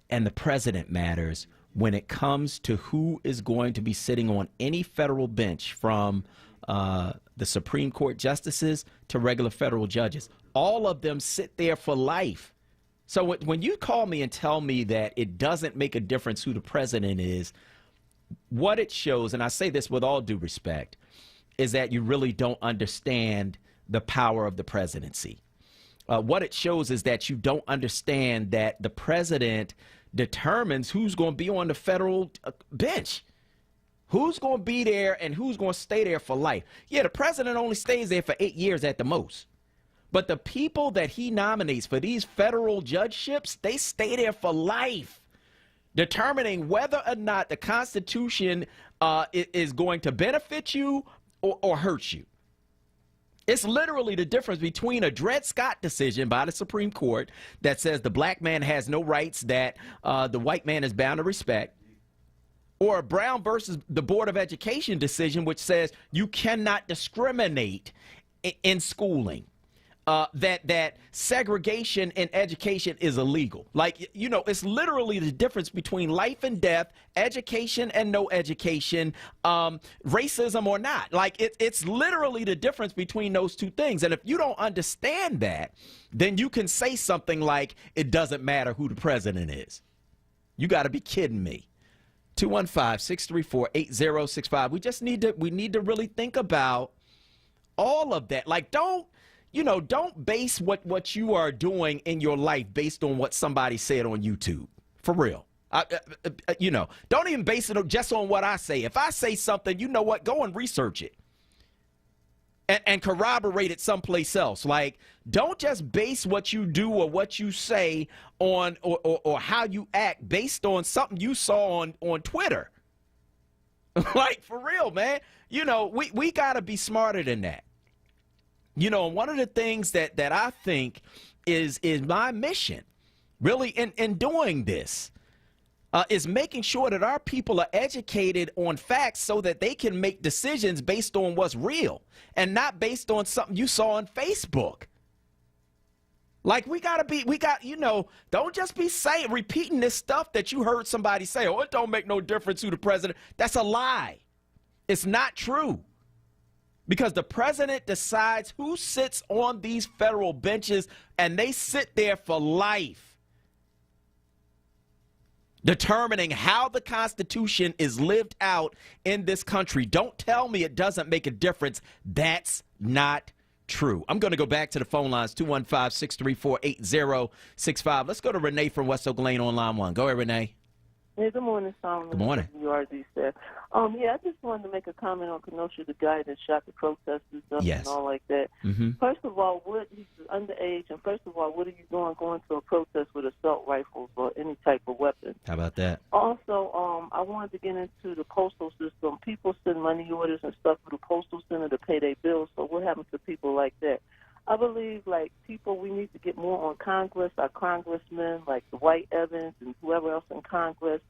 and the president matters when it comes to who is going to be sitting on any federal bench, from the Supreme Court justices to regular federal judges. All of them sit there for life. So when you call me and tell me that it doesn't make a difference who the president is, what it shows, and I say this with all due respect, is that you really don't understand the power of the presidency. What it shows is that you don't understand that the president determines who's going to be on the federal bench, who's going to be there and who's going to stay there for life. Yeah, the president only stays there for 8 years at the most. But the people that he nominates for these federal judgeships, they stay there for life, determining whether or not the Constitution is going to benefit you or hurt you. It's literally the difference between a Dred Scott decision by the Supreme Court that says the black man has no rights that the white man is bound to respect, or a Brown versus the Board of Education decision which says you cannot discriminate in schooling. That segregation in education is illegal. Like, it's literally the difference between life and death, education and no education, racism or not. Like, it's literally the difference between those two things. And if you don't understand that, then you can say something like, it doesn't matter who the president is. You got to be kidding me. 215-634-8065. We need to really think about all of that. Like, don't base what you are doing in your life based on what somebody said on YouTube. For real. Don't even base it just on what I say. If I say something, you know what? Go and research it and corroborate it someplace else. Like, don't just base what you do or what you say on or how you act based on something you saw on Twitter. Like, for real, man. We got to be smarter than that. One of the things that I think is my mission, really, in doing this, is making sure that our people are educated on facts so that they can make decisions based on what's real and not based on something you saw on Facebook. Like, don't just be repeating this stuff that you heard somebody say, oh, it don't make no difference who the president. That's a lie. It's not true. Because the president decides who sits on these federal benches, and they sit there for life, determining how the Constitution is lived out in this country. Don't tell me it doesn't make a difference. That's not true. I'm going to go back to the phone lines, 215-634-8065. Let's go to Renee from West Oak Lane on line 1. Go ahead, Renee. Hey, good morning, Solomon. Good morning. URD said. I just wanted to make a comment on Kenosha, the guy that shot the protesters up and all like that. Mm-hmm. First of all, he's underage, and first of all, what are you doing going to a protest with assault rifles or any type of weapon? How about that? Also, I wanted to get into the postal system. People send money orders and stuff to the postal center to pay their bills, so what happens to people like that? I believe, we need to get more on Congress, our congressmen, like Dwight Evans and whoever else in Congress,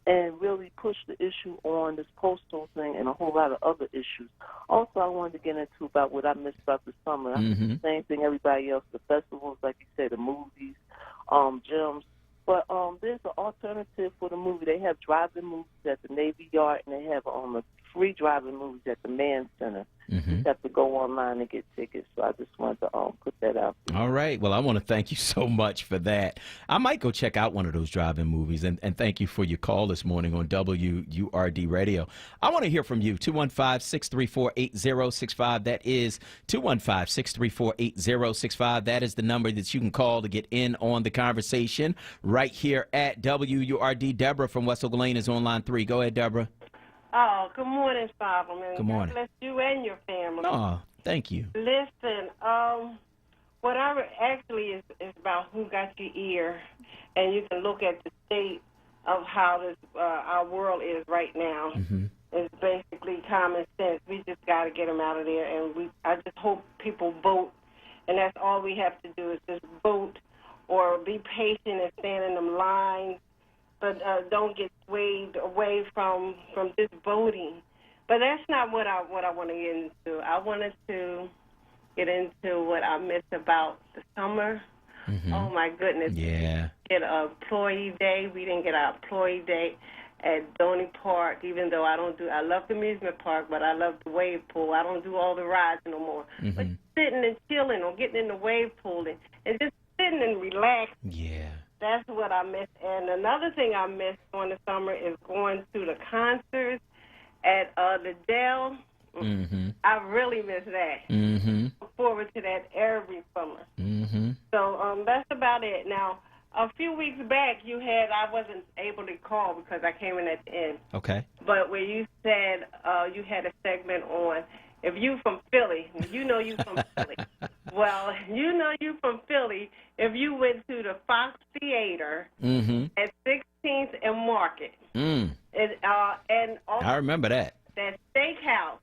and really push the issue on this postal thing and a whole lot of other issues. Also, I wanted to get into about what I missed about the summer. I the same thing everybody else, the festivals, like you said, the movies, gyms. But there's an alternative for the movie. They have drive-in movies at the Navy Yard, and they have a free driving movies at the Mann Center. Mm-hmm. You have to go online and get tickets. So I just wanted to put that out there. All right. Well, I want to thank you so much for that. I might go check out one of those drive-in movies, and thank you for your call this morning on WURD Radio. I want to hear from you, 215-634-8065. That is 215-634-8065. That is the number that you can call to get in on the conversation right here at WURD. Deborah from West Oak Lane is on line 3. Go ahead, Deborah. Oh, good morning, Solomon. Good morning. God bless you and your family. Oh, thank you. Listen, what I actually is about who got your ear, and you can look at the state of how this our world is right now. Mm-hmm. It's basically common sense. We just got to get them out of there, and I just hope people vote, and that's all we have to do is just vote or be patient and stand in them lines. But don't get swayed away from this voting. But that's not what I want to get into. I wanted to get into what I missed about the summer. Mm-hmm. Oh, my goodness. Yeah. We didn't get an employee day. We didn't get our employee day at Donny Park, even though I love the amusement park, but I love the wave pool. I don't do all the rides no more. Mm-hmm. But sitting and chilling or getting in the wave pool and just sitting and relaxing. Yeah. That's what I miss. And another thing I miss during the summer is going to the concerts at the Dell. Mm-hmm. I really miss that. Mm-hmm. Look forward to that every summer. Mm-hmm. So that's about it. Now, a few weeks back, I wasn't able to call because I came in at the end. Okay. But where you said you had a segment on, if you from Philly, you know you from Philly. Well, you know you from Philly if you went to the Fox Theater at 16th and Market. Mm. And also I remember that. that steakhouse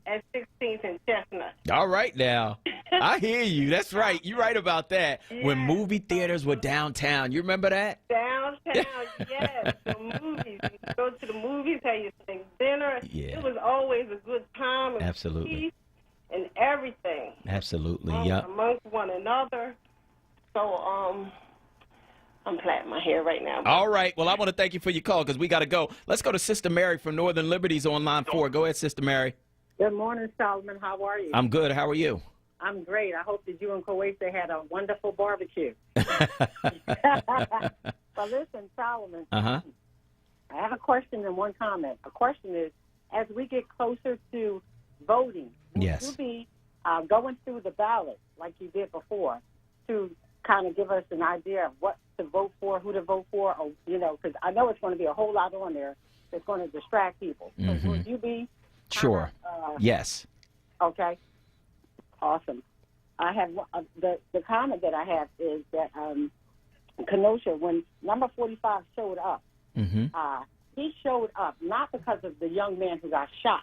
at 16th and Chestnut. All right now. I hear you. That's right. You're right about that. Yeah. When movie theaters were downtown. You remember that? Downtown, yes. The movies. You go to the movies, have your steak dinner. Yeah. It was always a good time. And Absolutely. peace and everything. Absolutely. Yep. Amongst one another. So, I'm plaiting my hair right now. All right. Well, I want to thank you for your call because we got to go. Let's go to Sister Mary from Northern Liberties on line 4. Go ahead, Sister Mary. Good morning, Solomon. How are you? I'm good. How are you? I'm great. I hope that you and Kuwaisa had a wonderful barbecue. Well, listen, Solomon, Uh-huh. I have a question and one comment. A question is, as we get closer to voting, will Yes. you be going through the ballot like you did before to kind of give us an idea of what to vote for, who to vote for, or, because I know it's going to be a whole lot on there that's going to distract people. So will you be? Sure. Yes. Okay. Awesome. I have the comment that I have is that Kenosha, when number 45 showed up, he showed up not because of the young man who got shot.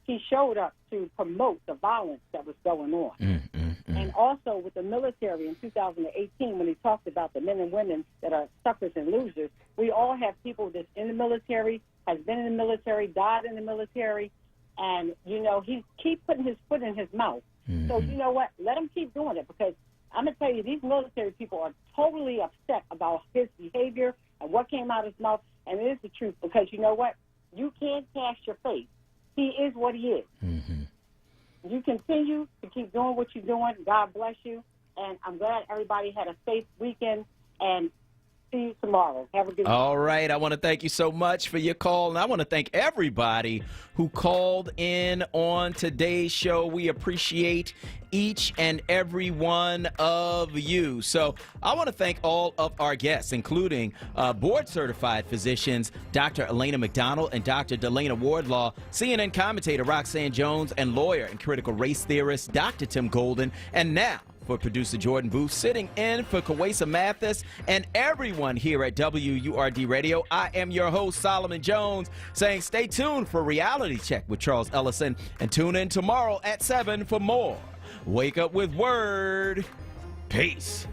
He showed up to promote the violence that was going on. And also with the military in 2018, when he talked about the men and women that are suckers and losers, we all have people that's in the military, has been in the military, died in the military, and, he keep putting his foot in his mouth. So you know what? Let him keep doing it, because I'm going to tell you, these military people are totally upset about his behavior and what came out of his mouth, and it is the truth, because you know what? You can't cast your face. He is what he is. You continue to keep doing what you're doing. God bless you, and I'm glad everybody had a safe weekend, and see you tomorrow. Have a good All right. I want to thank you so much for your call, and I want to thank everybody who called in on today's show. We appreciate each and every one of you. So I want to thank all of our guests, including board-certified physicians, Dr. Elena McDonald and Dr. Delana Wardlaw, CNN commentator Roxanne Jones, and lawyer and critical race theorist Dr. Tim Golden, and now for producer Jordan Booth, sitting in for Kuwaisa Mathis and everyone here at WURD Radio. I am your host, Solomon Jones, saying stay tuned for Reality Check with Charles Ellison, and tune in tomorrow at 7 for more Wake Up with Word. Peace.